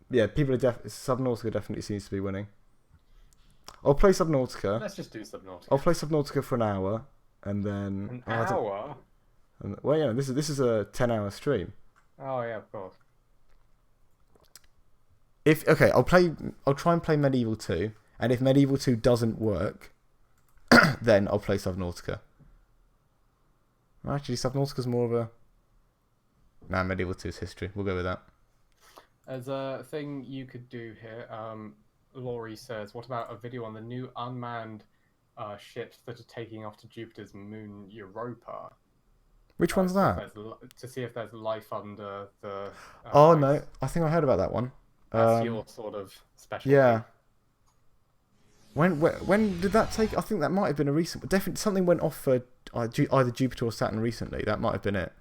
Yeah, people are Subnautica definitely seems to be winning. I'll play Subnautica. Let's just do Subnautica. I'll play Subnautica for an hour, and then An hour? well, yeah, this is a 10-hour stream. Oh yeah, of course. I'll try and play Medieval 2, and if Medieval 2 doesn't work, then I'll play Subnautica. Actually, Subnautica's more of a... Nah, Medieval 2's history. We'll go with that. As a thing you could do here, Laurie says, what about a video on the new unmanned ships that are taking off to Jupiter's moon Europa? Which one's that? To see if there's life under the... Oh, ice. no. I think I heard about that one. That's your sort of specialty. Yeah. When did that take? I think that might have been a recent... Definitely something went off for either Jupiter or Saturn recently. That might have been it.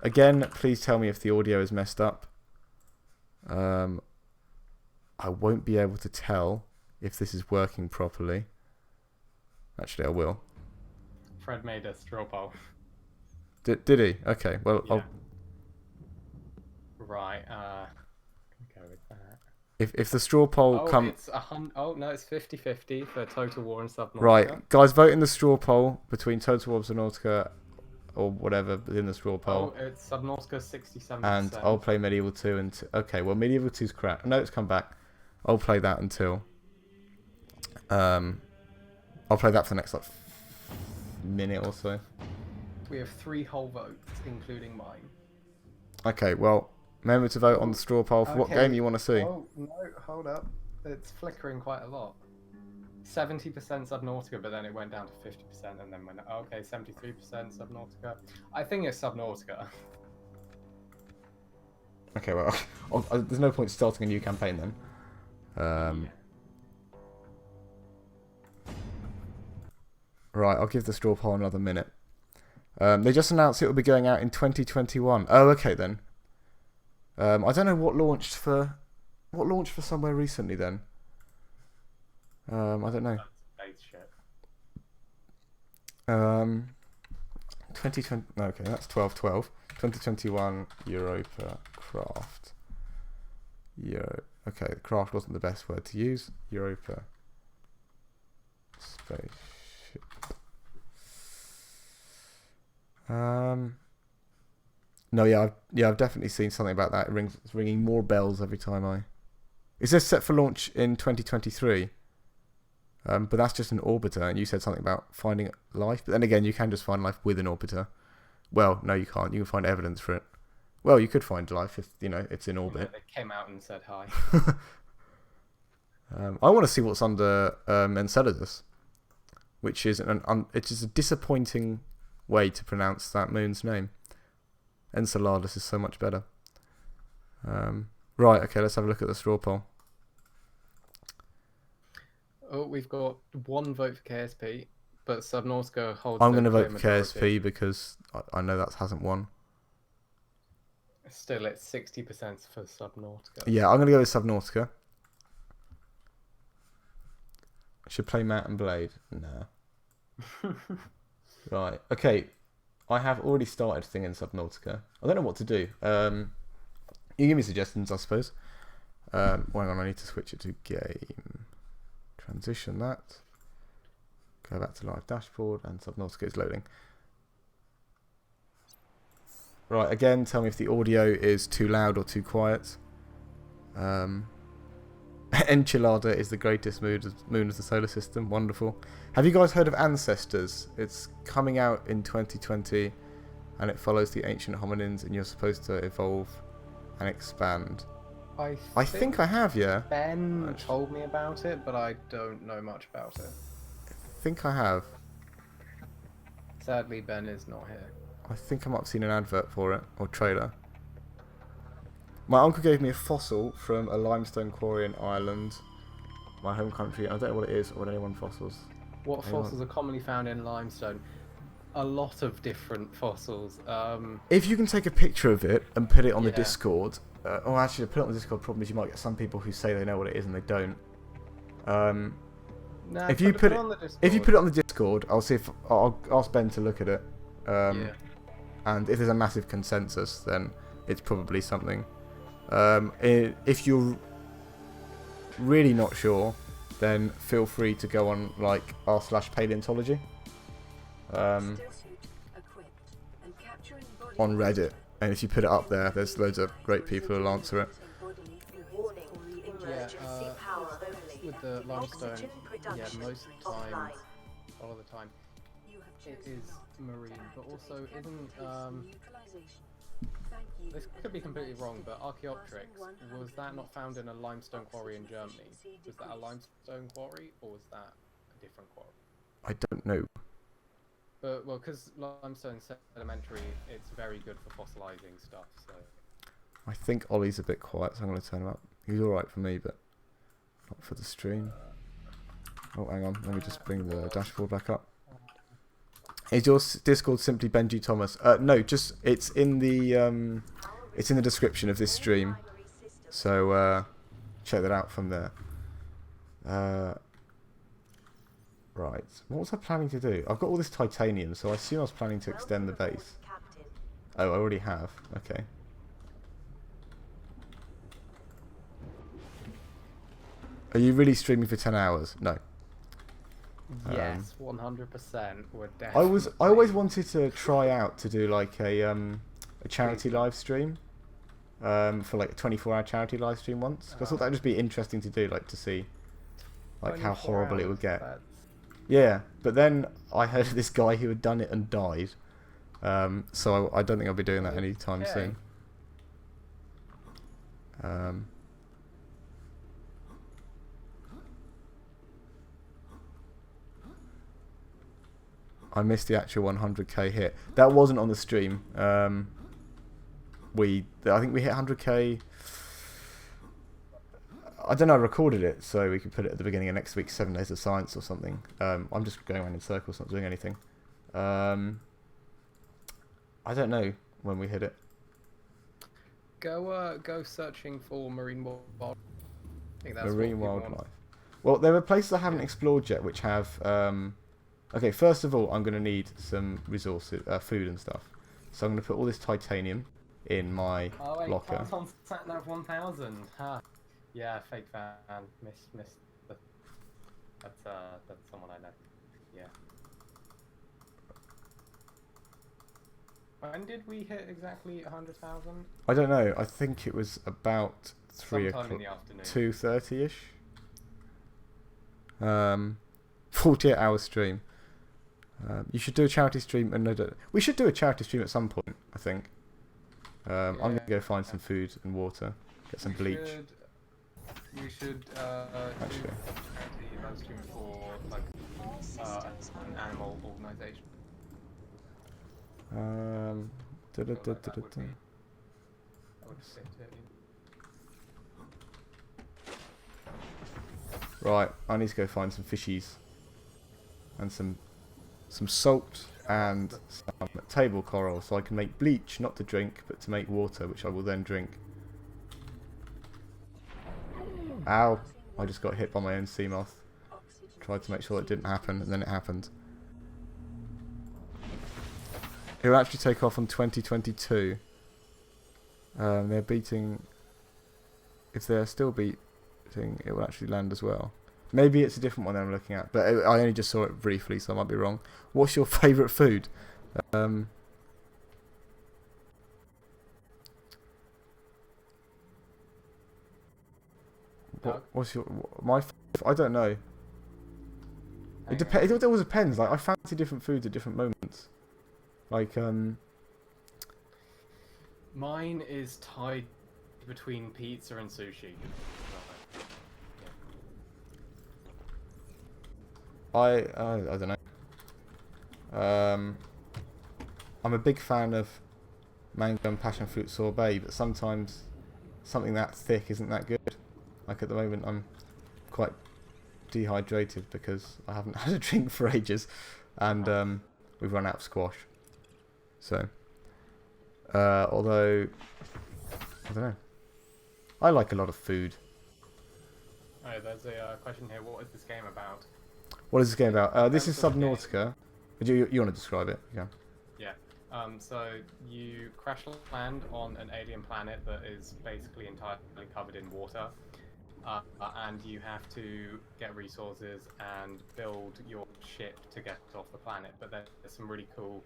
Again, please tell me if the audio is messed up. I won't be able to tell if this is working properly. Actually, I will. Fred made a straw poll. Did he? Okay, well, Yeah. Right, go with that. if the straw poll It's no, it's 50-50 for Total War and Subnautica. Right, guys, vote in the straw poll between Total War, Subnautica, or whatever within the straw poll. Oh, it's Subnautica 67%. And I'll play Medieval 2 and okay, well, Medieval 2's crap. No, it's come back. I'll play that until I'll play that for the next minute or so. We have 3 whole votes, including mine. Okay, well, remember to vote on the straw poll for what game you want to see. Oh no, hold up. It's flickering quite a lot. 70% Subnautica, but then it went down to 50% and then went, okay, 73% Subnautica. I think it's Subnautica. Okay, well, there's no point starting a new campaign then. Yeah. Right, I'll give the straw poll another minute. They just announced it will be going out in 2021. Oh, okay then. I don't know what launched for somewhere recently then. I don't know. That's shit. 2020. Okay, that's 12/12. 2021 Europa Craft. Okay, craft wasn't the best word to use. Europa spaceship. No, I've definitely seen something about that. It's ringing more bells every time I. Is this set for launch in 2023? But that's just an orbiter, and you said something about finding life. But then again, you can just find life with an orbiter. Well, no, you can't. You can find evidence for it. Well, you could find life if it's in orbit. They came out and said hi. I want to see what's under Enceladus, which is it is a disappointing way to pronounce that moon's name. Enceladus is so much better. Right, okay, let's have a look at the straw poll. Oh, we've got 1 vote for KSP, but Subnautica holds. I'm going to the vote for majority. KSP because I know that hasn't won. Still, it's 60% for Subnautica. Yeah, I'm going to go with Subnautica. Should play Matt and Blade. Nah. Right. Okay. I have already started singing Subnautica. I don't know what to do. You give me suggestions, I suppose. Hang on, I need to switch it to game. Transition that. Go back to live dashboard, and Subnautica is loading. Right, again, tell me if the audio is too loud or too quiet. Enchilada is the greatest moon of the solar system. Wonderful. Have you guys heard of Ancestors? It's coming out in 2020, and it follows the ancient hominins, and you're supposed to evolve and expand. I think I have, yeah. Ben told me about it, but I don't know much about it. I think I have. Sadly, Ben is not here. I think I might have seen an advert for it, or trailer. My uncle gave me a fossil from a limestone quarry in Ireland, my home country. I don't know what it is or anyone fossils. What fossils are commonly found in limestone? A lot of different fossils. If you can take a picture of it and put it on the Yeah. Discord, or actually put it on the Discord, problem is you might get some people who say they know what it is and they don't. Nah, If you put it on the Discord. If you put it on the Discord, I'll see if I'll ask Ben to look at it. Yeah. And if there's a massive consensus, then it's probably something. If you're really not sure, then feel free to go on like r/paleontology on Reddit, and if you put it up there, there's loads of great people who'll answer it. Yeah, with the limestone, yeah, most times, all of the time, it is marine, but also isn't, this could be completely wrong, but Archaeopteryx, was that not found in a limestone quarry in Germany? Was that a limestone quarry, or was that a different quarry? I don't know. But, well, because limestone's sedimentary, it's very good for fossilizing stuff, so... I think Ollie's a bit quiet, so I'm going to turn him up. He's alright for me, but not for the stream. Oh, hang on. Let me just bring the dashboard back up. Is your Discord simply Benji Thomas? No, just it's in the description of this stream, so check that out from there. Right, what was I planning to do? I've got all this titanium, so I assume I was planning to extend the base. Oh, I already have. Okay. Are you really streaming for 10 hours? No. Yes, 100%. We're I definitely... always wanted to try out to do like a charity live stream, for like a 24-hour charity live stream once. 'Cause I thought that'd just be interesting to do, like to see, like how 24 horrible it would get. that's- Yeah, but then I heard of this guy who had done it and died, so I don't think I'll be doing that anytime Okay. soon. I missed the actual 100k hit. That wasn't on the stream. I think we hit 100k. I don't know. I recorded it, so we could put it at the beginning of next week's 7 Days of Science or something. I'm just going around in circles, not doing anything. I don't know when we hit it. Go searching for marine wildlife. I think that's Marine what people want. wildlife. Well, there are places I haven't explored yet, which have. Okay, first of all, I'm going to need some resources, food and stuff. So I'm going to put all this titanium in my Oh wait, locker. that's on SatNav 1000. Ha. Yeah, fake fan. Missed the... That's someone I know. Yeah. When did we hit exactly 100,000? I don't know. I think it was about 3 Sometime in o'clock, the afternoon. 2:30ish. 48 hour stream. You should do a charity stream, and we should do a charity stream at some point. I think. I'm gonna go find some food and water, get some bleach. We should Actually. do a charity live stream for like an animal organisation. Da-da-da-da-da-da. I would say to you. Right, I need to go find some fishies and some salt and some table coral, so I can make bleach, not to drink, but to make water, which I will then drink. Ow! I just got hit by my own sea moth. Tried to make sure that didn't happen, and then it happened. It will actually take off on 2022. They're beating... If they're still beating, it will actually land as well. Maybe it's a different one that I'm looking at, but I only just saw it briefly, so I might be wrong. What's your favourite food? Doug? What's your my? I don't know. It Hang depends. on. It always depends. Like I fancy different foods at different moments. Like Mine is tied between pizza and sushi. I don't know. I'm a big fan of mango and passion fruit sorbet, but sometimes something that thick isn't that good. Like at the moment, I'm quite dehydrated because I haven't had a drink for ages, and we've run out of squash. So, although I don't know, I like a lot of food. Oh, there's a question here. What is this game about? What is this game about? This is Terms of the game. Subnautica. Do you want to describe it? Yeah. Yeah. So you crash land on an alien planet that is basically entirely covered in water, and you have to get resources and build your ship to get off the planet. But there's some really cool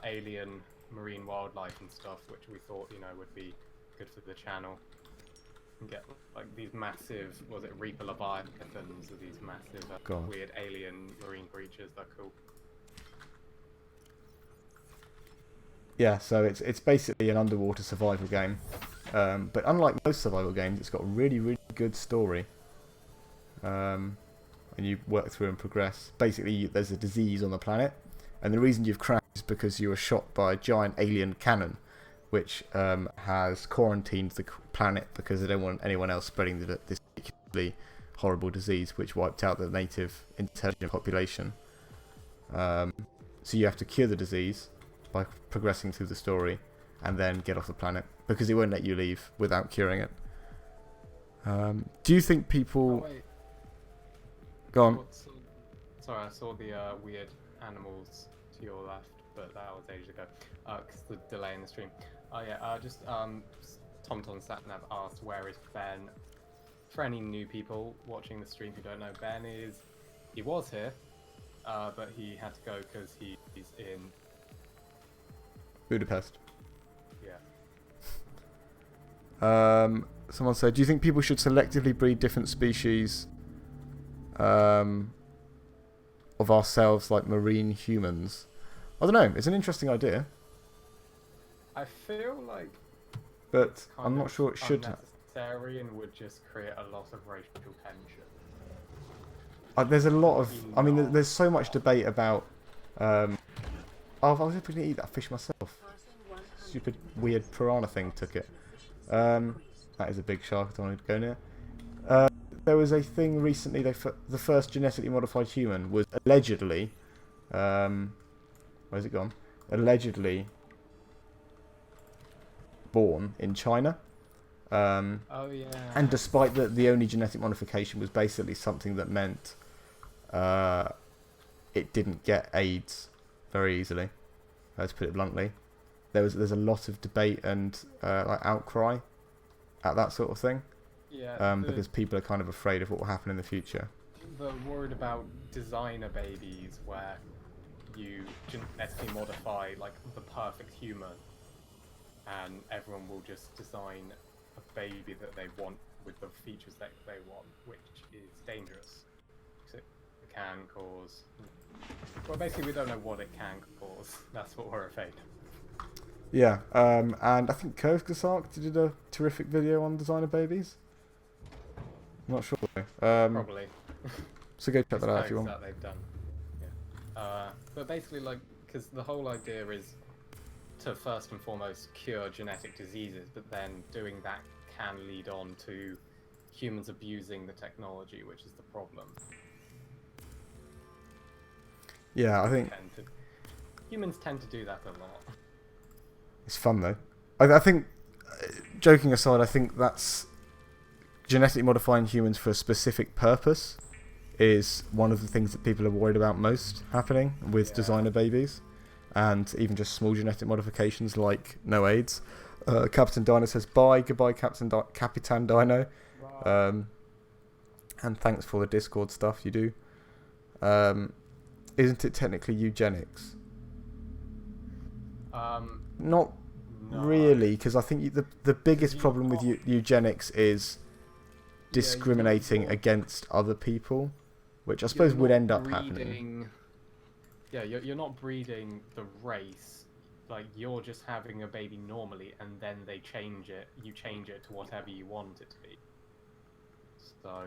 alien marine wildlife and stuff, which we thought would be good for the channel. And get like these massive, was it Reaper Leviathans, or these massive God. weird alien marine creatures. They're cool. Yeah, so it's basically an underwater survival game, but unlike most survival games, it's got a really, really good story. And you work through and progress. Basically, there's a disease on the planet, and the reason you've crashed is because you were shot by a giant alien cannon, which has quarantined the planet because they don't want anyone else spreading this particularly horrible disease, which wiped out the native intelligent population. So you have to cure the disease by progressing through the story, and then get off the planet because it won't let you leave without curing it. Do you think people? Oh, wait. Go on. Sorry, I saw the weird animals to your left, but that was ages ago. Because the delay in the stream. Oh yeah, just TomTom Satnav asked, where is Ben? For any new people watching the stream who don't know, Ben he was here, but he had to go because he's in. Budapest. Yeah. Someone said, do you think people should selectively breed different species of ourselves, like marine humans? I don't know. It's an interesting idea, I feel like but kind I'm not of sure it should. unnecessary and would just create a lot of racial tension. There's a lot of. I mean, No. there's so much debate about. Oh, I was hoping to eat that fish myself. Stupid weird piranha thing took it. That is a big shark. I don't want to go near. There was a thing recently. The first genetically modified human was allegedly. Where's it gone? Allegedly born in China. Oh yeah. And despite that, the only genetic modification was basically something that meant it didn't get AIDS very easily. To put it bluntly, there's a lot of debate and like outcry at that sort of thing. Yeah. Because people are kind of afraid of what will happen in the future. They're worried about designer babies where you genetically modify like the perfect human, and everyone will just design a baby that they want with the features that they want, which is dangerous. It can cause. Well, basically, we don't know what it can cause. That's what we're afraid of. Yeah, and I think Curve Gasark did a terrific video on designer babies. I'm not sure though. Probably. So go check that out if you want. That they've done. Yeah. But basically, like, because the whole idea is to first and foremost cure genetic diseases, but then doing that can lead on to humans abusing the technology, which is the problem. Yeah, I think Humans tend to do that a lot. it's fun though. I think, joking aside, I think that's genetically modifying humans for a specific purpose is one of the things that people are worried about most happening with designer babies, and even just small genetic modifications like no AIDS. Captain Dino says bye, goodbye, Capitan Dino, and thanks for the Discord stuff you do. Isn't it technically eugenics? Not No. really, because I think the biggest problem with eugenics is discriminating against other people, which I suppose would end up happening. Yeah, you're not breeding the race. Like, you're just having a baby normally, and then they change it. You change it to whatever you want it to be. So,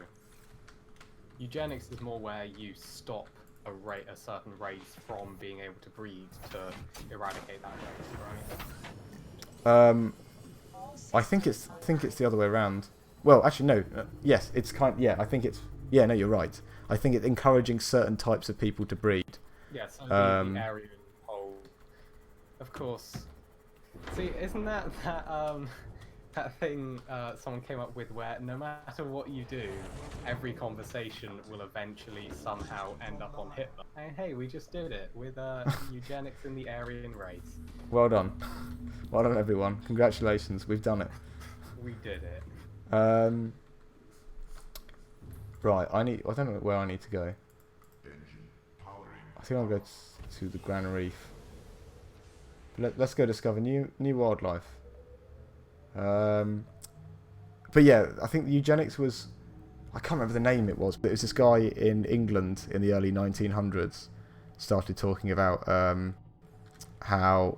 eugenics is more where you stop a certain race from being able to breed to eradicate that race, right? I think it's the other way around. Well, actually, no. Yes, it's yeah. I think it's yeah. No, you're right. I think it's encouraging certain types of people to breed. Yeah, so the Aryan whole. Of course. See, isn't that that thing someone came up with where no matter what you do, every conversation will eventually somehow end up on Hitler. And hey, we just did it with eugenics in the Aryan race. Well done. Well done, everyone. Congratulations. We've done it. We did it. Right, I don't know where I need to go. I think I'll go to the Grand Reef. Let's go discover new wildlife. But yeah, I think the eugenics was, I can't remember the name it was, but it was this guy in England in the early 1900s started talking about how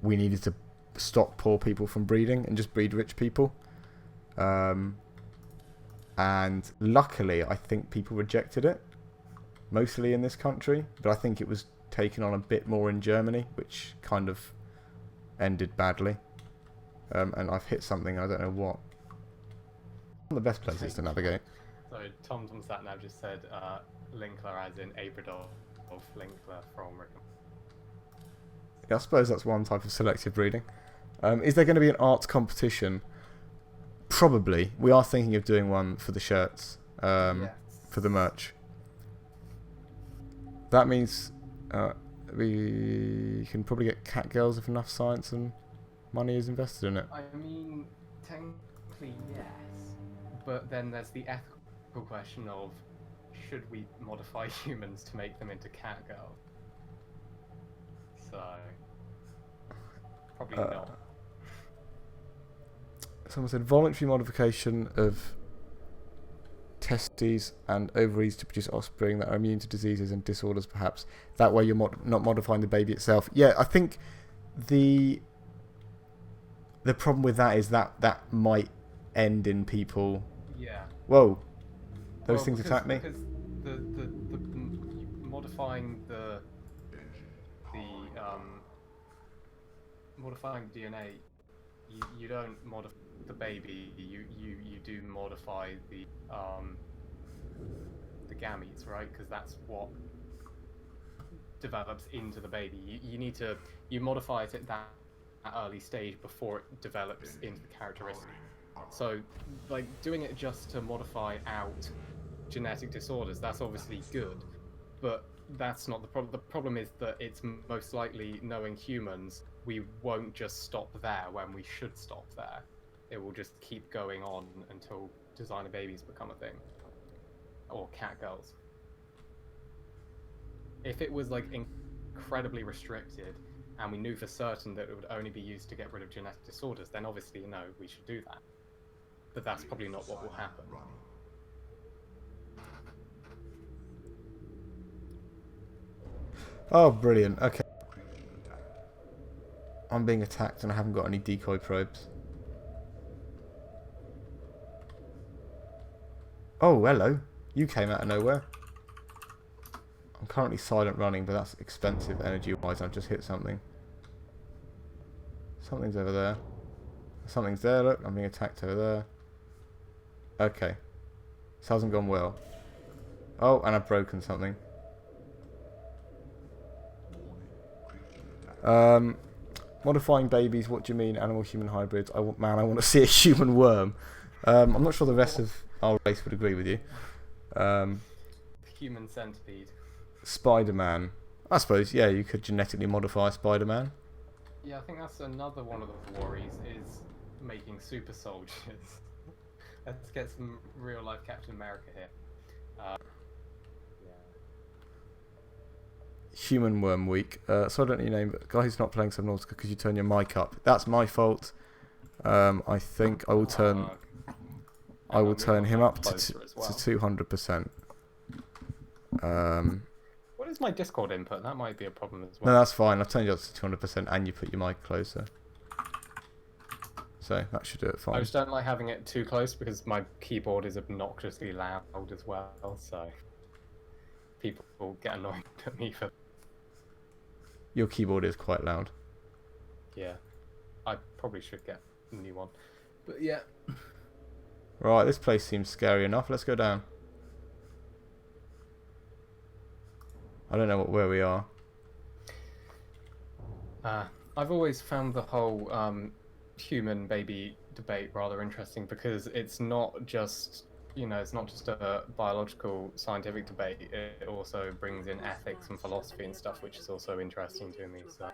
we needed to stop poor people from breeding and just breed rich people. And luckily, I think people rejected it, mostly in this country, but I think it was taken on a bit more in Germany, which kind of ended badly. And I've hit something, I don't know what. One of the best places to navigate. So TomTom SatNav just said Linkler as in Abrador of Linkler from Rick. Yeah, I suppose that's one type of selective breeding. Is there going to be an art competition? Probably. We are thinking of doing one for the shirts, Yes. for the merch. That means we can probably get cat girls if enough science and money is invested in it. I mean, technically yes, but then there's the ethical question of should we modify humans to make them into cat girls? So probably not. Someone said voluntary modification of testes and ovaries to produce offspring that are immune to diseases and disorders, perhaps. That way you're not modifying the baby itself. Yeah, I think the problem with that is that might end in people. Yeah. Whoa, those Well, things attack me. Because the modifying the modifying DNA, you don't modify the baby. You do modify the gametes, right? Because that's what develops into the baby. You modify it at that early stage before it develops into the characteristic. So, like, doing it just to modify out genetic disorders, that's obviously good, but that's not the problem. The problem is that it's most likely, knowing humans, we won't just stop there when we should stop there. It will just keep going on until designer babies become a thing. Or cat girls. If it was, like, incredibly restricted, and we knew for certain that it would only be used to get rid of genetic disorders, then obviously, no, we should do that. But that's probably not what will happen. Oh, brilliant. Okay. I'm being attacked and I haven't got any decoy probes. Oh, hello. You came out of nowhere. I'm currently silent running, but that's expensive energy-wise. I've just hit something. Something's over there. Something's there, look. I'm being attacked over there. Okay. This hasn't gone well. Oh, and I've broken something. Modifying babies, what do you mean? Animal-human hybrids? I want to see a human worm. I'm not sure the rest of our race would agree with you. Human centipede. Spider-Man. I suppose, yeah, you could genetically modify Spider-Man. Yeah, I think that's another one of the worries, is making super soldiers. Let's get some real-life Captain America here. Yeah. Human Worm Week. So I don't know your name, but guy who's not playing Subnautica because you turn your mic up. That's my fault. I think I will turn I will turn him up to closer as well. 200%. What is my Discord input? That might be a problem as No, well. that's fine. I've turned you up to 200%, and you put your mic closer. So that should do it I fine. just don't like having it too close because my keyboard is obnoxiously loud as well, so people will get annoyed at me for... Your keyboard is quite loud. Yeah, I probably should get a new one. But yeah. Right, this place seems scary enough. Let's go down. I don't know where we are. I've always found the whole human baby debate rather interesting because it's not just, you know, it's not just a biological scientific debate. It also brings in ethics and philosophy and stuff, which is also interesting to me. So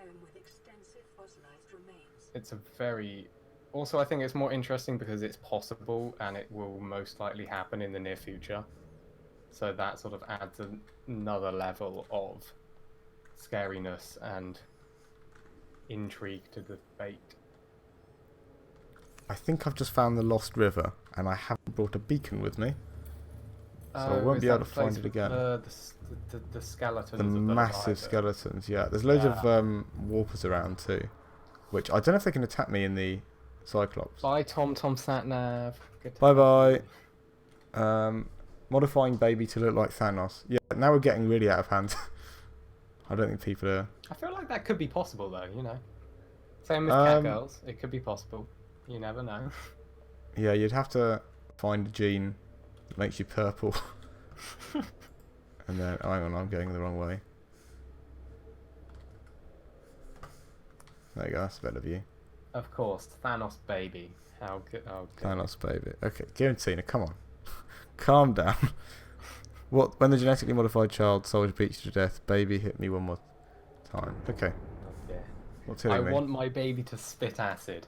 it's a very... Also, I think it's more interesting because it's possible and it will most likely happen in the near future. So that sort of adds another level of scariness and intrigue to the debate. I think I've just found the lost river, and I haven't brought a beacon with me, so I won't be able to find it again. The skeletons. The of massive skeletons, yeah. There's loads of warpers around too, which I don't know if they can attack me in the Cyclops. Bye, Tom Satnav. Good to Bye have bye. you. Modifying baby to look like Thanos. Yeah, now we're getting really out of hand. I don't think people are... I feel like that could be possible, though. You know, same with cat girls. It could be possible. You never know. Yeah, you'd have to find a gene that makes you purple. And then, hang on, I'm going the wrong way. There you go, that's a better view. Of course, Thanos baby. How good? Oh, good. Thanos baby. Okay, Guarantina, come on. Calm down. What? When the genetically modified child soldier beats you to death, baby hit me one more time. Okay. Yeah. What's I hitting me? want my baby to spit acid.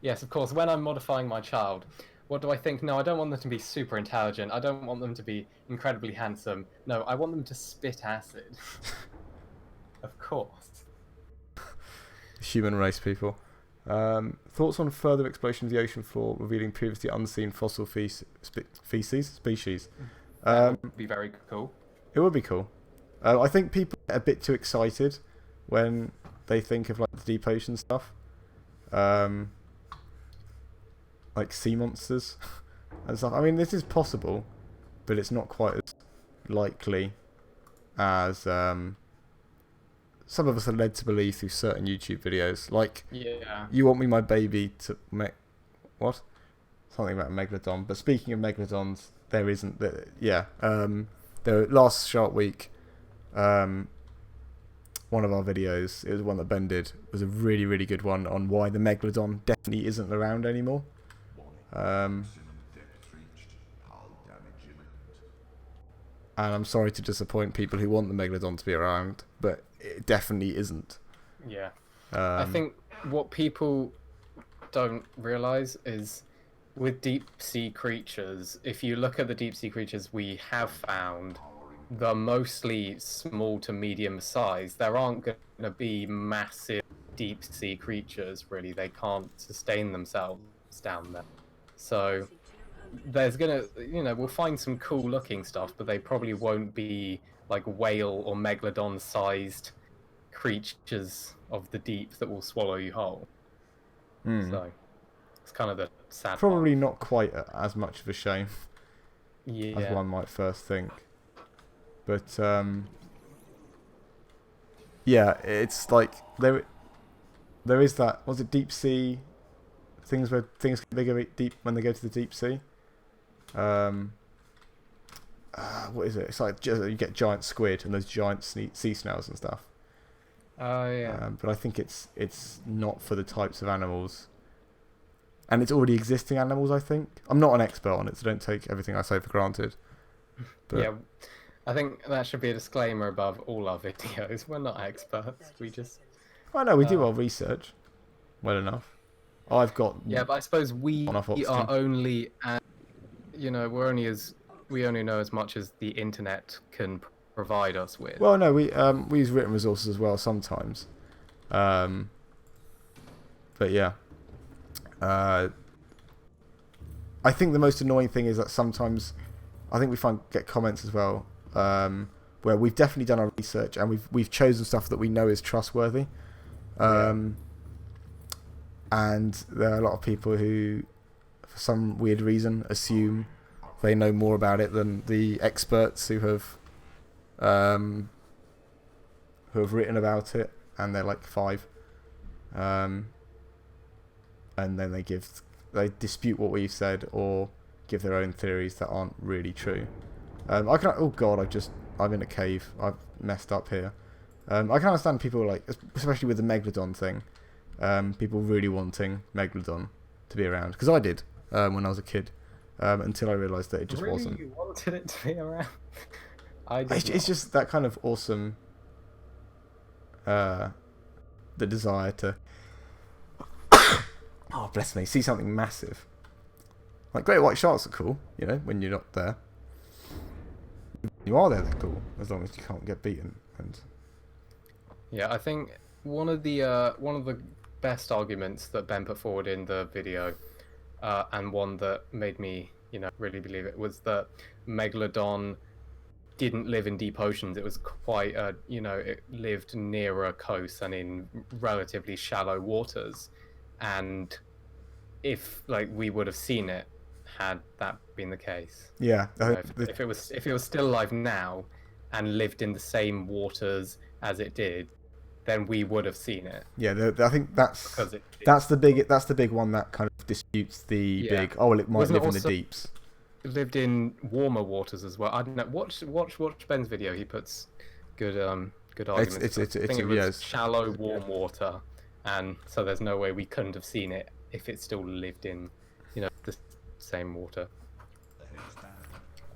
Yes, of course. When I'm modifying my child, what do I think? No, I don't want them to be super intelligent. I don't want them to be incredibly handsome. No, I want them to spit acid. Of course. Human race, people. Thoughts on further exploration of the ocean floor, revealing previously unseen fossil species? That would be very cool. It would be cool. I think people get a bit too excited when they think of like the deep ocean stuff, like sea monsters and stuff. I mean, this is possible, but it's not quite as likely as some of us are led to believe through certain YouTube videos. Like, Yeah. you want me my baby to make what? Something about a megalodon. But speaking of megalodons, there isn't. Yeah. Last Shark Week, one of our videos, it was one that Ben did, was a really, really good one on why the megalodon definitely isn't around anymore. And I'm sorry to disappoint people who want the megalodon to be around, but it definitely isn't. Yeah. I think what people don't realize is with deep sea creatures, if you look at the deep sea creatures we have found, they're mostly small to medium size. There aren't going to be massive deep sea creatures, really. They can't sustain themselves down there. So there's gonna, you know, we'll find some cool looking stuff, but they probably won't be like whale or megalodon sized creatures of the deep that will swallow you whole. So it's kind of the sad Probably part. not quite as much of a shame as Yeah. one might first think. But yeah, it's like there is that. Was it deep sea things where things they go deep when they go to the deep sea? What is it? It's like you get giant squid and those giant sea snails and stuff. Oh yeah. But I think it's not for the types of animals, and it's already existing animals. I think I'm not an expert on it, so don't take everything I say for granted. But Yeah. I think that should be a disclaimer above all our videos. We're not experts. We just... I know we do our research well enough. I've got Yeah, but I suppose we On off are oxygen. only... you know, we only know as much as the internet can provide us with. well, no, we use written resources as well sometimes. But yeah, I I think the most annoying thing is that sometimes I think we get comments as well where we've definitely done our research and we've chosen stuff that we know is trustworthy. And there are a lot of people who, for some weird reason, assume they know more about it than the experts who have written about it, and they're like 5. And then they dispute what we've said or give their own theories that aren't really true. Oh god, I'm in a cave. I've messed up here. I can understand people like, especially with the Megalodon thing, people really wanting Megalodon to be around, because I did when I was a kid, until I realised that it just wasn't. You wanted it to be around? It's just that kind of awesome, the desire to, oh bless me, see something massive. Like great white sharks are cool, you know, when you're not there. You are there, they're cool, as long as you can't get beaten. And yeah, I think one of the best arguments that Ben put forward in the video, and one that made me, really believe it, was that Megalodon didn't live in deep oceans. It was quite, it lived nearer coast and in relatively shallow waters. And if we would have seen it had that been the case. Yeah, if it was still alive now and lived in the same waters as it did, then we would have seen it. Yeah, I think that's the big one that kind of disputes the big. Oh well, it might live in the deeps. It lived in warmer waters as well. I don't know. Watch Ben's video. He puts good arguments. It was shallow, warm water, and so there's no way we couldn't have seen it if it still lived in, the same water.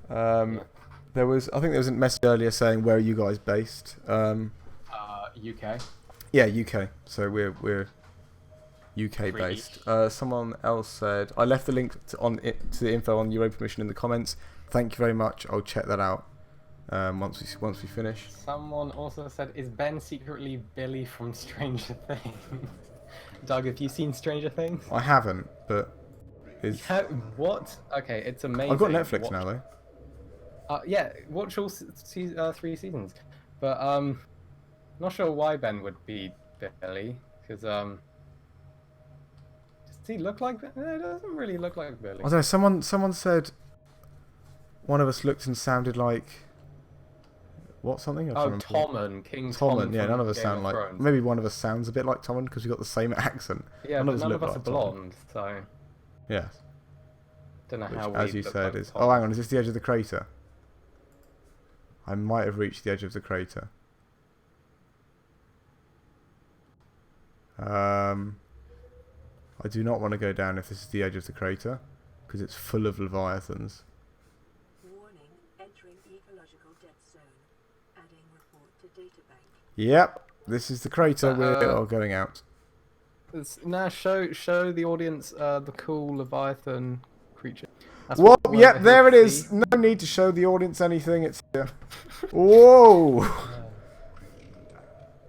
There was a message earlier saying, where are you guys based? UK. Yeah, UK. So we're UK based. Someone else said, I left the link to the info on Europa Mission in the comments. Thank you very much. I'll check that out once we finish. Someone also said, is Ben secretly Billy from Stranger Things? Doug, have you seen Stranger Things? I haven't, but what? Okay, it's amazing. I've got Netflix now though. Yeah, watch all 3 seasons. But not sure why Ben would be Billy, because does he look like Ben? No, it doesn't really look like Billy. I don't know. Someone said one of us looked and sounded like something. Tommen, King Tommen. Yeah, none of us Game sound like. Thrones. Maybe one of us sounds a bit like Tommen because we got the same accent. Yeah, but none of us like are blonde, so yes. Don't know how. As you said, is oh hang on, is this the edge of the crater? I might have reached the edge of the crater. I do not want to go down if this is the edge of the crater, because it's full of leviathans. Warning, entering ecological dead zone. Adding report to databank. Yep, this is the crater we're going out. Now show the audience the cool leviathan creature. What? Yep, there it is. No need to show the audience anything. It's here. Whoa!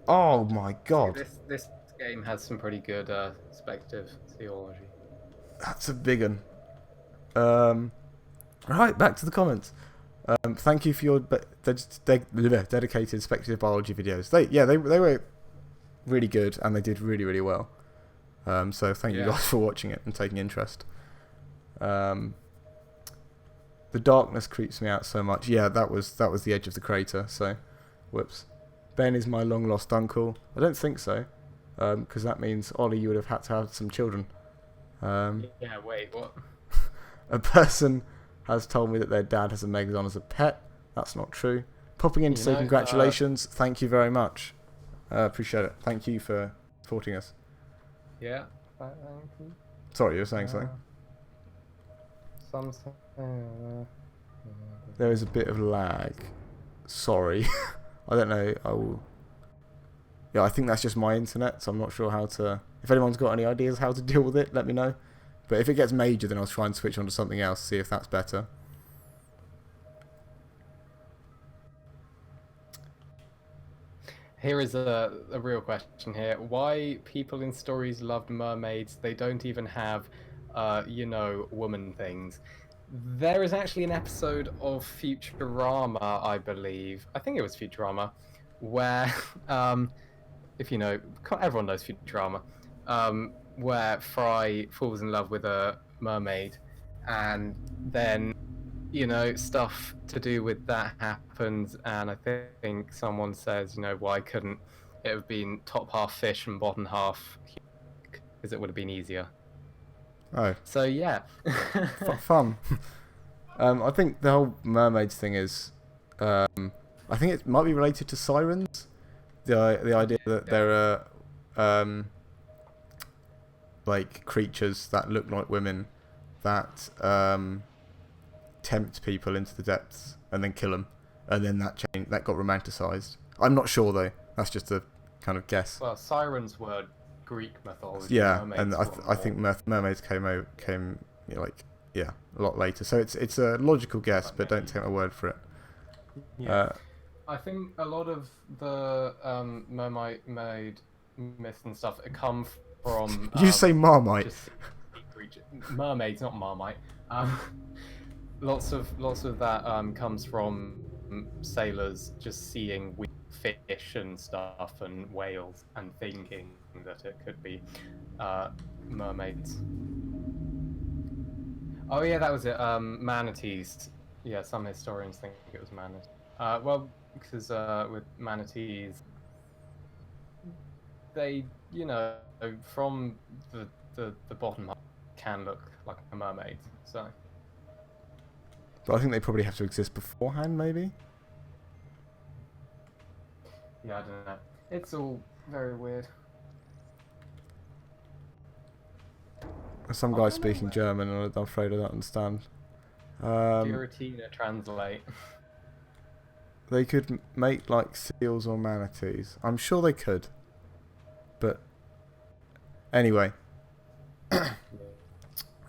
Oh my god. This game has some pretty good speculative theology. That's a big one. Right, back to the comments. Thank you for your dedicated speculative biology videos. They were really good and they did really, really well. So thank you guys for watching it and taking interest. The darkness creeps me out so much. Yeah, that was the edge of the crater. So, whoops. Ben is my long lost uncle. I don't think so, because that means Ollie, you would have had to have some children. Yeah. Wait. What? A person has told me that their dad has a Megalodon as a pet. That's not true. Popping in to say congratulations. Thank you very much. Appreciate it. Thank you for supporting us. Yeah. Sorry, you were saying something. There is a bit of lag. Sorry. I don't know. Yeah, I think that's just my internet, so I'm not sure how to. If anyone's got any ideas how to deal with it, let me know. But if it gets major, then I'll try and switch on to something else, see if that's better. Here is a real question here. Why people in stories loved mermaids? They don't even have woman things. There is actually an episode of Futurama, I believe. I think it was Futurama, where, if you know, everyone knows Futurama, where Fry falls in love with a mermaid, and then, stuff to do with that happens, and I think someone says, why couldn't it have been top half fish and bottom half, because it would have been easier. Oh, So yeah. fun. I think the whole mermaids thing is, I think it might be related to sirens. The idea that there are like creatures that look like women that tempt people into the depths and then kill them, and then that got romanticized. I'm not sure though. That's just a kind of guess. Well, sirens were Greek mythology. Yeah, mermaids and were I think mermaids came a lot later. So it's a logical guess, but don't take my word for it. Yeah. I think a lot of the mermaid myths and stuff come from. You say Marmite. Just mermaids, not Marmite. Lots of that comes from sailors just seeing fish and stuff and whales and thinking that it could be mermaids. Oh yeah, that was it. Manatees. Yeah, some historians think it was manatees. Well, because with manatees, they, from the bottom half can look like a mermaid. So. But I think they probably have to exist beforehand, maybe. Yeah, I don't know. It's all very weird. Some guy speaking German, and I'm afraid I don't understand. Giratina translate. They could make like seals or manatees. I'm sure they could. But anyway, for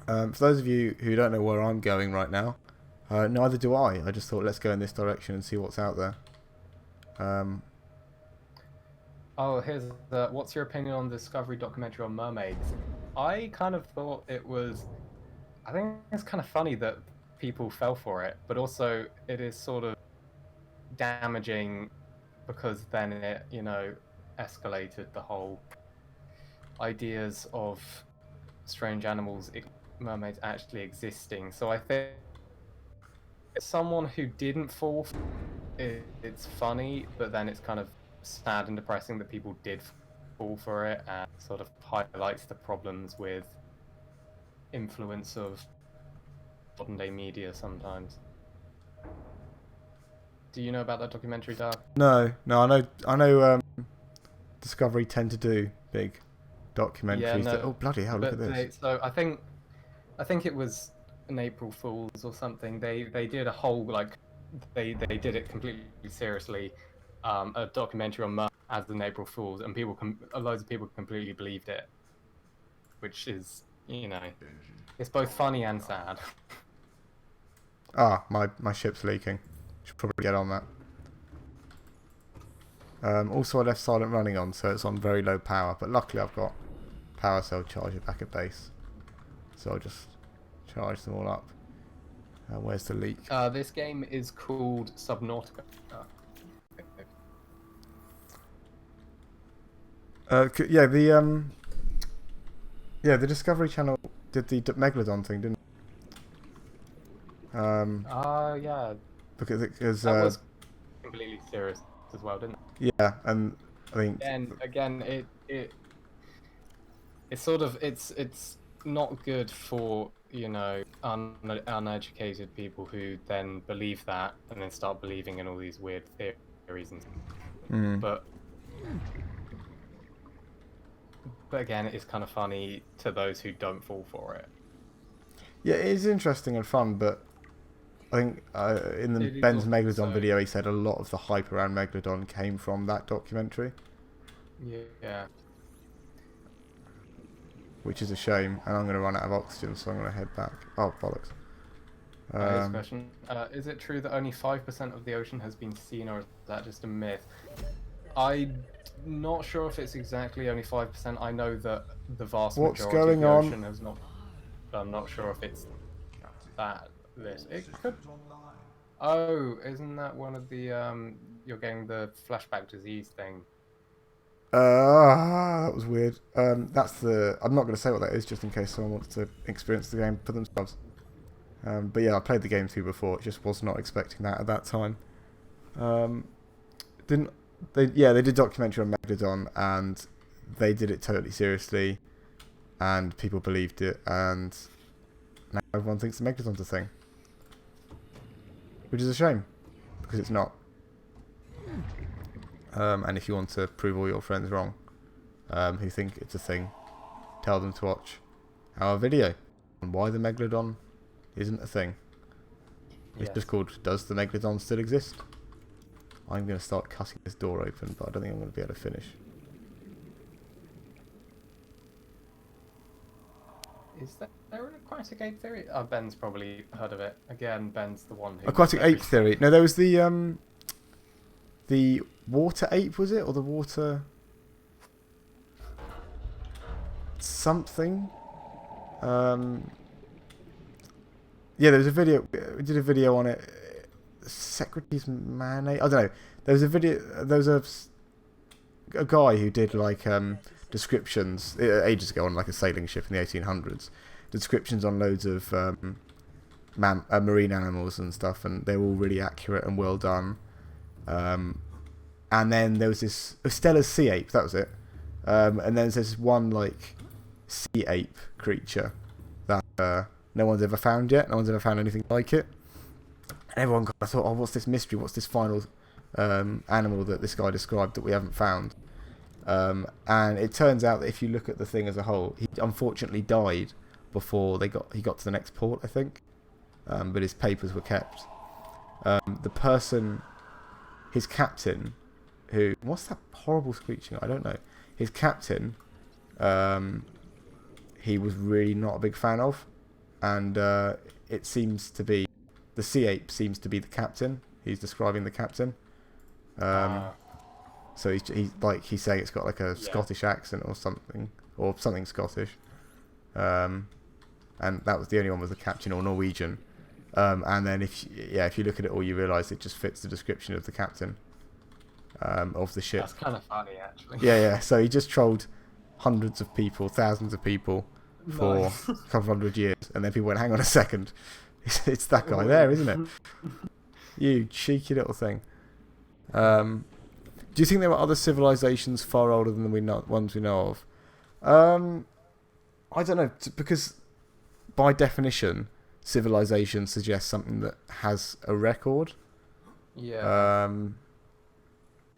those of you who don't know where I'm going right now, neither do I. I just thought let's go in this direction and see what's out there. Here's the. What's your opinion on the Discovery documentary on mermaids? I kind of thought it was. I think it's kind of funny that people fell for it, but also it is sort of damaging because then it, escalated the whole ideas of strange animals, mermaids actually existing. So I think someone who didn't fall for it, it's funny, but then it's kind of sad and depressing that people did fall for it, and sort of highlights the problems with influence of modern day media sometimes. Do you know about that documentary, Doug? No, I know. Discovery tend to do big documentaries. Yeah, no, oh bloody hell! Look at this. So I think it was an April Fool's or something. They did a whole they did it completely seriously, a documentary on Merck as an April Fool's, and loads of people completely believed it, which is it's both funny and sad. Ah, my ship's leaking. Should probably get on that. Also, I left silent running on, so it's on very low power. But luckily, I've got power cell charger back at base, so I'll just charge them all up. Where's the leak? This game is called Subnautica. The Discovery Channel did the Megalodon thing, didn't it? Yeah. Because that was completely serious as well, didn't it? Yeah, and I think again it's sort of it's not good for uneducated people who then believe that and then start believing in all these weird theories and but again it's kind of funny to those who don't fall for it. Yeah, it is interesting and fun, but I think in the Ben's Megalodon video, he said a lot of the hype around Megalodon came from that documentary. Yeah. Which is a shame, and I'm going to run out of oxygen, so I'm going to head back. Oh, bollocks. Next question. Is it true that only 5% of the ocean has been seen, or is that just a myth? I'm not sure if it's exactly only 5%. I know that the vast majority of the ocean has not... I'm not sure if it's that list. It could. Oh, isn't that one of the you're getting the flashback disease thing? That was weird. That's the. I'm not going to say what that is, just in case someone wants to experience the game for themselves. But yeah, I played the game through before. Just was not expecting that at that time. Didn't they? Yeah, they did documentary on Megalodon, and they did it totally seriously, and people believed it, and now everyone thinks the Megalodon's a thing, which is a shame because it's not. And if you want to prove all your friends wrong, who think it's a thing, tell them to watch our video on why the Megalodon isn't a thing. It's Yes. just called "Does the Megalodon Still Exist?" I'm going to start cutting this door open, but I don't think I'm going to be able to finish. Is there an aquatic ape theory? Oh, Ben's probably heard of it. Again, Ben's the one who. Aquatic ape theory. No, there was the water ape, was it, or the water something? Yeah, there was a video. We did a video on it. Secretary's man ape. I don't know. There was a video. There was a guy who did like descriptions ages ago on like a sailing ship in the 1800s. Descriptions on loads of marine animals and stuff, and they were all really accurate and well done. And then there was this Stella's sea ape, that was it. And then there's this one like sea ape creature that no one's ever found yet. No one's ever found anything like it. And everyone kind of thought, oh, what's this mystery? What's this final animal that this guy described that we haven't found? And it turns out that if you look at the thing as a whole, he unfortunately died before he got to the next port, I think. But his papers were kept. The person, his captain, what's that horrible screeching? I don't know. His captain, he was really not a big fan of, and it seems to be the sea ape seems to be the captain. He's describing the captain. So he's saying it's got like a Scottish accent or something Scottish. And that was the only one was the captain or Norwegian. And then if you look at it all, you realise it just fits the description of the captain of the ship. That's kind of funny, actually. Yeah. So he just trolled hundreds of people, thousands of people for Nice. a couple of 100 years, and then people went, "Hang on a second, it's that guy there, isn't it? You cheeky little thing." Do you think there were other civilizations far older than the ones we know of? I don't know, because by definition, civilization suggests something that has a record. Yeah.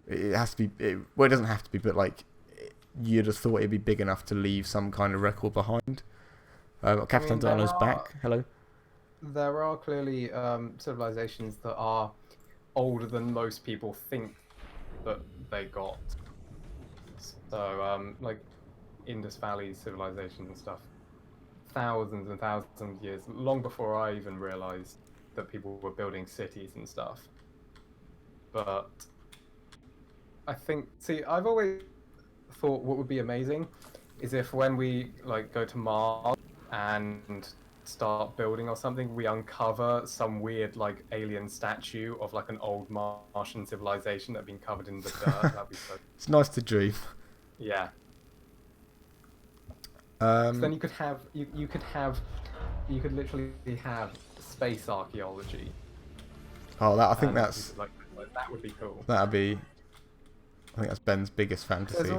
It has to be. Well, it doesn't have to be, but like you'd have thought it'd be big enough to leave some kind of record behind. Captain Dano's back. Hello. There are clearly civilizations that are older than most people think that they got. So, like Indus Valley civilization and stuff, thousands and thousands of years, long before I even realized that people were building cities and stuff. But I think, I've always thought what would be amazing is if when we like go to Mars and start building or something, we uncover some weird like alien statue of like an old Martian civilization that had been covered in the dirt. That'd be so. It's nice to dream. Yeah. Then you could literally have space archaeology. Oh, I think And that's like that would be cool. that'd be. I think that's Ben's biggest fantasy.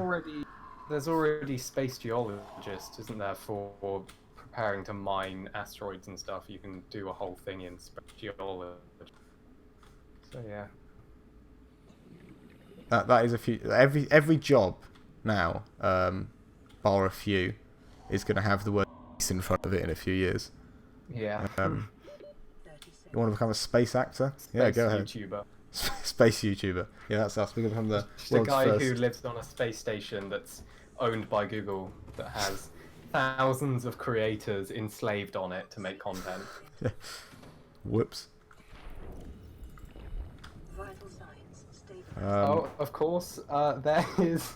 There's already space geologists, isn't there, for preparing to mine asteroids and stuff. You can do a whole thing in space geology. So yeah. That is a few. Every job now, bar a few, is going to have the word space in front of it in a few years. Yeah. 30 You want to become a space actor? Yeah, Space go ahead. YouTuber. Space YouTuber. Yeah, that's us. We're going to become the Just a world's guy first. who lives on a space station that's owned by Google that has thousands of creators enslaved on it to make content. Whoops. Vital signs stable. Oh, of course. There is.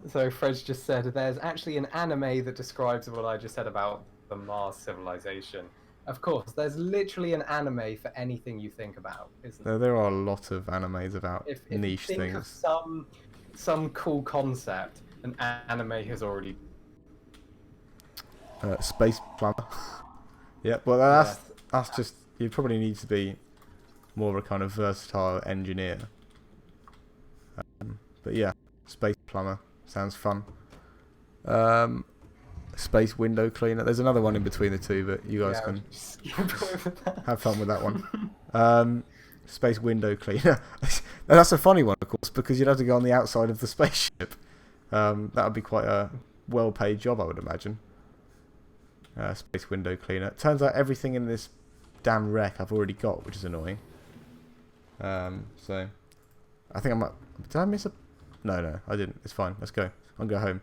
So Fred's just said there's actually an anime that describes what I just said about the Mars civilization. Of course, there's literally an anime for anything you think about, isn't there? There are a lot of animes about If niche you think of things. some cool concept, an anime has already. Space plumber. Yeah, well that's just, you probably need to be more of a kind of versatile engineer. But yeah, space plumber sounds fun. Space window cleaner. There's another one in between the two, but you guys can have fun with that one. Space window cleaner. That's a funny one, of course, because you'd have to go on the outside of the spaceship. That would be quite a well-paid job, I would imagine. Space window cleaner. Turns out everything in this damn wreck I've already got, which is annoying. So I think I might. Did I miss a? No, I didn't. It's fine. Let's go. I'll go home.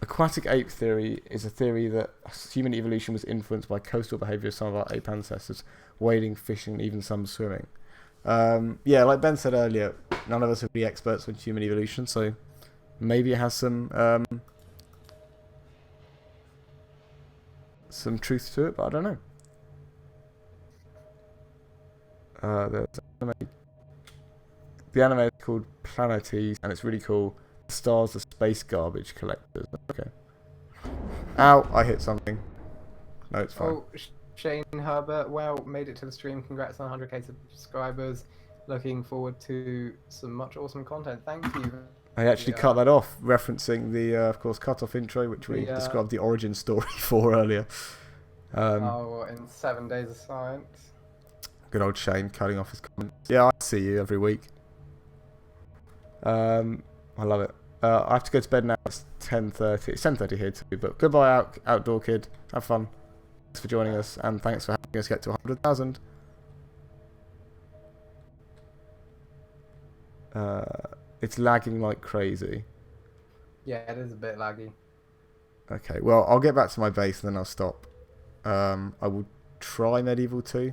Aquatic ape theory is a theory that human evolution was influenced by coastal behaviour of some of our ape ancestors, wading, fishing, and even some swimming. Yeah, like Ben said earlier, none of us are really experts on human evolution, so maybe it has some truth to it, but I don't know. The anime is called Planetes, and it's really cool. The stars are space garbage collectors. Okay. Ow! I hit something. No, it's fine. Oh, Shane Herbert, well, made it to the stream. Congrats on 100k subscribers. Looking forward to some much awesome content. Thank you. I actually cut that off, referencing the, of course, cut-off intro, which we described the origin story for earlier. In 7 Days of Science. Good old Shane cutting off his comments. Yeah, I see you every week. I love it. I have to go to bed now. It's 10:30. It's 10:30 here too. But goodbye, outdoor kid. Have fun. Thanks for joining us, and thanks for helping us get to 100,000. It's lagging like crazy. Yeah, it is a bit laggy. Okay, well, I'll get back to my base and then I'll stop. I will try Medieval 2.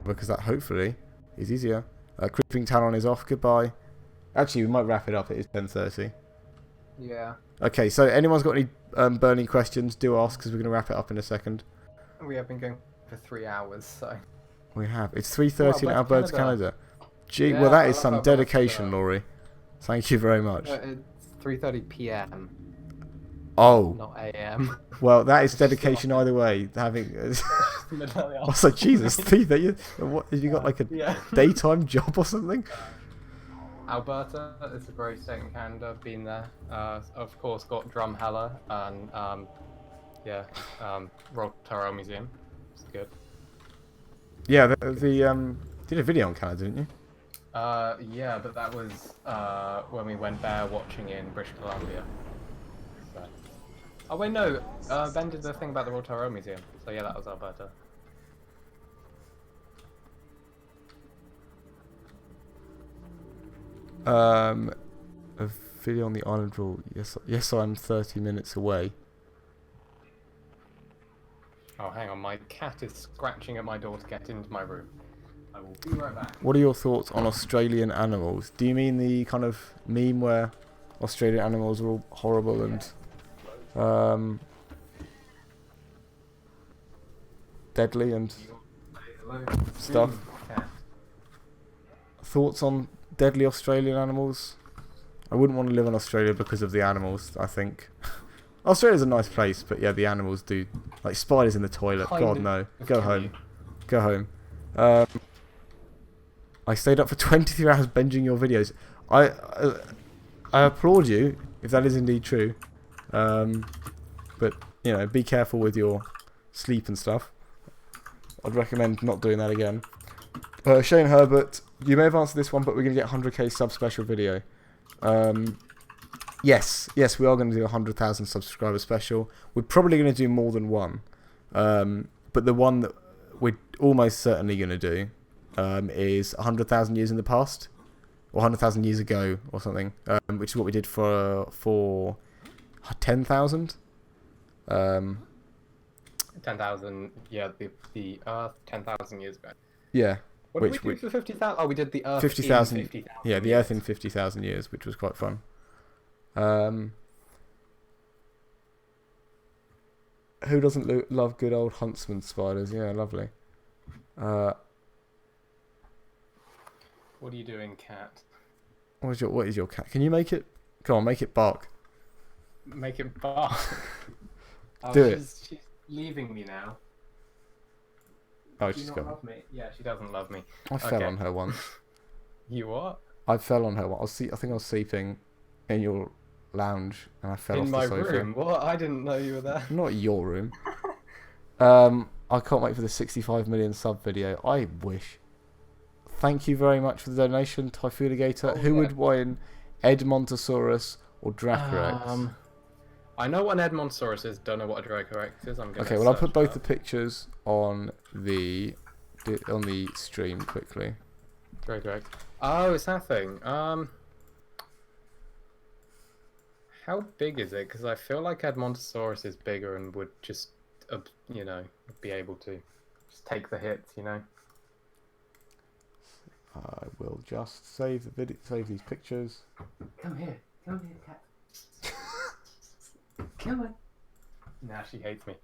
Because that hopefully is easier. Creeping Talon is off. Goodbye. Actually, we might wrap it up. It is 10:30. Yeah. Okay, so anyone's got any burning questions, do ask, because we're going to wrap it up in a second. We have been going for 3 hours, so. We have. It's 3:30 in Alberta, Canada. Gee, Yeah, well, that I is love some Alberta. dedication, Laurie. Thank you very much. It's 3:30 p.m. Oh, Not a.m. well, that is dedication either way. Having, I was like, Jesus, what? Have you got like a Yeah. daytime job or something? Alberta is a great state in Canada. Been there. Of course, got Drumheller and Royal Tyrrell Museum. It's good. Yeah, the did a video on Canada, didn't you? Yeah, but that was when we went bear watching in British Columbia. So. Oh wait, no. Ben did the thing about the Royal Tyrrell Museum. So yeah, that was Alberta. A video on the island rule. Yes, I'm 30 minutes away. Oh, hang on. My cat is scratching at my door to get into my room. I will be right back. What are your thoughts on Australian animals? Do you mean the kind of meme where Australian animals are all horrible and deadly and stuff? Cat. Thoughts on deadly Australian animals? I wouldn't want to live in Australia because of the animals, I think. Australia's a nice place, but yeah, the animals do. Like spiders in the toilet. God, no. Go home. Go home. I stayed up for 23 hours binging your videos. I applaud you, if that is indeed true. But, you know, be careful with your sleep and stuff. I'd recommend not doing that again. Shane Herbert, you may have answered this one, but we're going to get 100k sub special video. Yes, we are going to do a 100,000 subscriber special. We're probably going to do more than one. But the one that we're almost certainly going to do is 100,000 years in the past. Or 100,000 years ago or something. Which is what we did for 10,000. 10,000, yeah, the Earth 10,000 years ago. Yeah. What did we do for 50,000? Oh, we did the Earth 50,000. in 50,000. Yeah, the Earth in 50,000 years, which was quite fun. Who doesn't love good old huntsman spiders? Yeah, lovely. What are you doing, cat? What is your cat? Can you make it? Come on, make it bark. Make it bark. Do it. She's leaving me now. Oh, Does she she's not gone. love me? Yeah, she doesn't love me. I fell Okay. on her once. You what? I fell on her once. I think I was sleeping in your lounge and I fell In off my the sofa. room? What? I didn't know you were there. Not your room. I can't wait for the 65 million sub video. I wish. Thank you very much for the donation, Typhoonigator. Oh, Who yeah. would win, Edmontosaurus or Dracorex? I know what an Edmontosaurus is. Don't know what a Dracorex is. I'm gonna. Okay, well I'll put search both that. the pictures on the stream quickly. Dracorex. Oh, it's that thing. How big is it? Because I feel like Edmontosaurus is bigger and would just, you know, be able to just take the hits, you know. I will just save the video, save these pictures. Come here, cat. Come on. Nah, she hates me.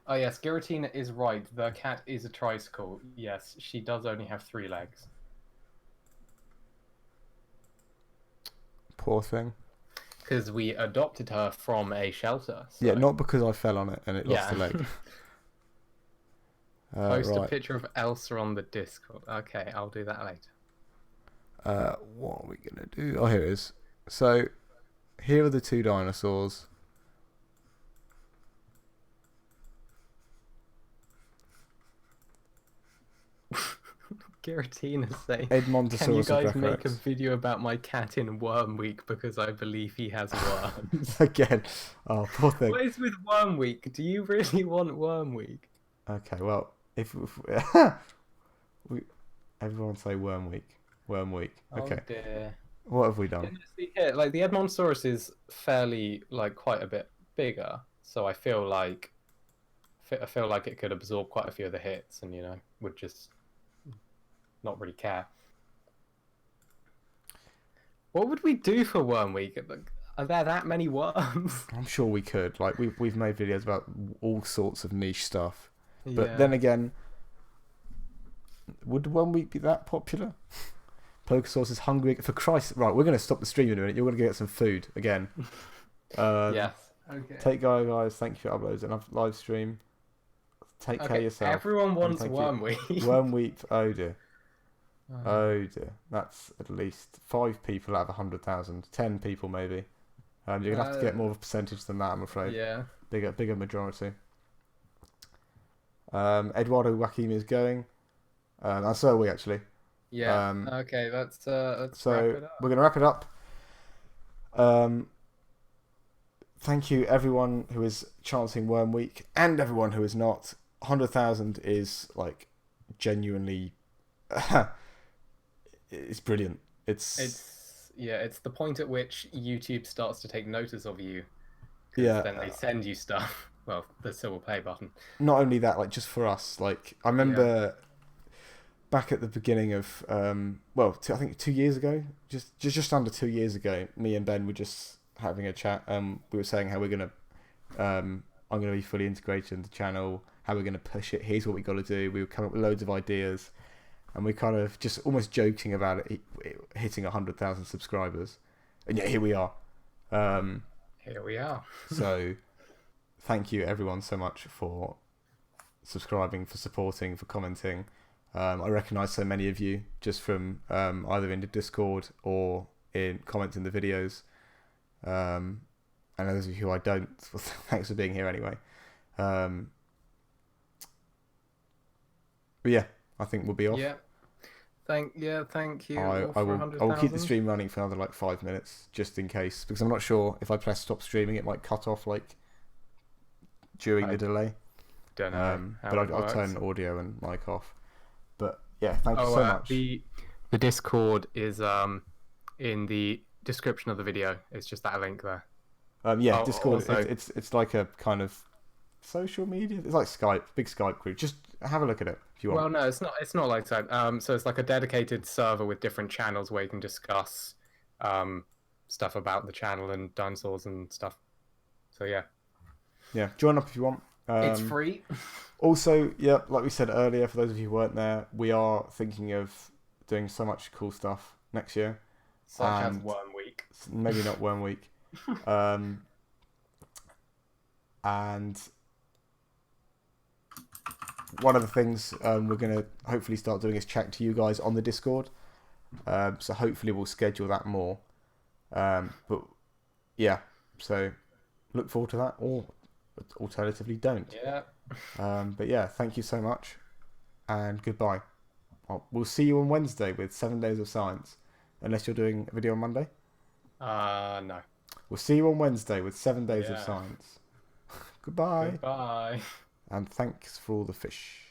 Oh yes, Giratina is right. The cat is a tricycle. Yes, she does only have 3 legs. Poor thing. Because we adopted her from a shelter. So. Yeah, not because I fell on it and it lost a leg. Post a Right. picture of Elsa on the Discord. Okay, I'll do that later. What are we gonna do? Oh, here it is. So, here are the 2 dinosaurs. Giratina saying, Edmontosaurus can you guys and make a Dracorex. video about my cat in Worm Week because I believe he has worms? Again. Oh, poor thing. What is with Worm Week? Do you really want Worm Week? Okay, well, if we everyone say Worm Week. Worm Week. Okay. Oh dear. What have we done? Didn't see here, like the Edmontosaurus is fairly, like, quite a bit bigger, so I feel like it could absorb quite a few of the hits, and you know, would just not really care. What would we do for Worm Week? Are there that many worms? I'm sure we could. Like we've made videos about all sorts of niche stuff. But Yeah. then again, would 1 week be that popular? Pokesaurus is hungry for Christ. Right, we're gonna stop the stream in a minute. You're gonna get some food again. Yes. Okay. Take care, guys. Thank you for uploads and live stream. Take care of yourself. Everyone wants thank you. Worm Week. Worm Week. Oh dear. Oh dear. That's at least 5 people out of 100,000. 10 people maybe. You're gonna have to get more of a percentage than that, I'm afraid. Yeah. Bigger majority. Eduardo Wakimi is going. And so are we actually. Yeah. Um, Okay. Let's So wrap it up. we're gonna wrap it up. Thank you everyone who is chancing Worm Week and everyone who is not. 100,000 is like genuinely it's brilliant. It's the point at which YouTube starts to take notice of you. 'Cause Yeah. Then they send you stuff. Well, the silver play button. not only that, like just for us, like I remember back at the beginning of I think 2 years ago, just under 2 years ago, me and Ben were just having a chat. We were saying how we're gonna I'm gonna be fully integrated in the channel, how we're gonna push it. Here's what we got to do. We were coming up with loads of ideas, and we kind of just almost joking about it hitting 100,000 subscribers, and yet here we are. Here we are. So thank you everyone so much for subscribing, for supporting, for commenting. I recognise so many of you just from either in the Discord or in comments in the videos. And those of you who I don't, well, thanks for being here anyway. But yeah, I think we'll be off. Yeah. Thank you. I all for will 100,000. keep the stream running for another like 5 minutes just in case, because I'm not sure if I press stop streaming it might cut off like during the delay. Don't know. how But it I'll works. turn audio and mic off. But yeah, thank you so much. The Discord is in the description of the video. It's just that link there. Yeah, Oh, Discord. also- It's like a kind of social media. It's like Skype, big Skype group. Just have a look at it if you want. Well, no, it's not. It's not like that. So it's like a dedicated server with different channels where you can discuss stuff about the channel and dinosaurs and stuff. So yeah, Yeah, join up if you want. it's free. Also, yeah, like we said earlier, for those of you who weren't there, we are thinking of doing so much cool stuff next year. Such as And- Worm Week. Maybe not Worm Week. And one of the things we're going to hopefully start doing is chat to you guys on the Discord. So hopefully we'll schedule that more. But yeah, so look forward to that, or alternatively don't. Yeah. But yeah, thank you so much, and goodbye. Well, we'll see you on Wednesday with 7 Days of Science, unless you're doing a video on Monday. No. We'll see you on Wednesday with 7 Days of Yeah. Science. Goodbye, Goodbye. and thanks for all the fish.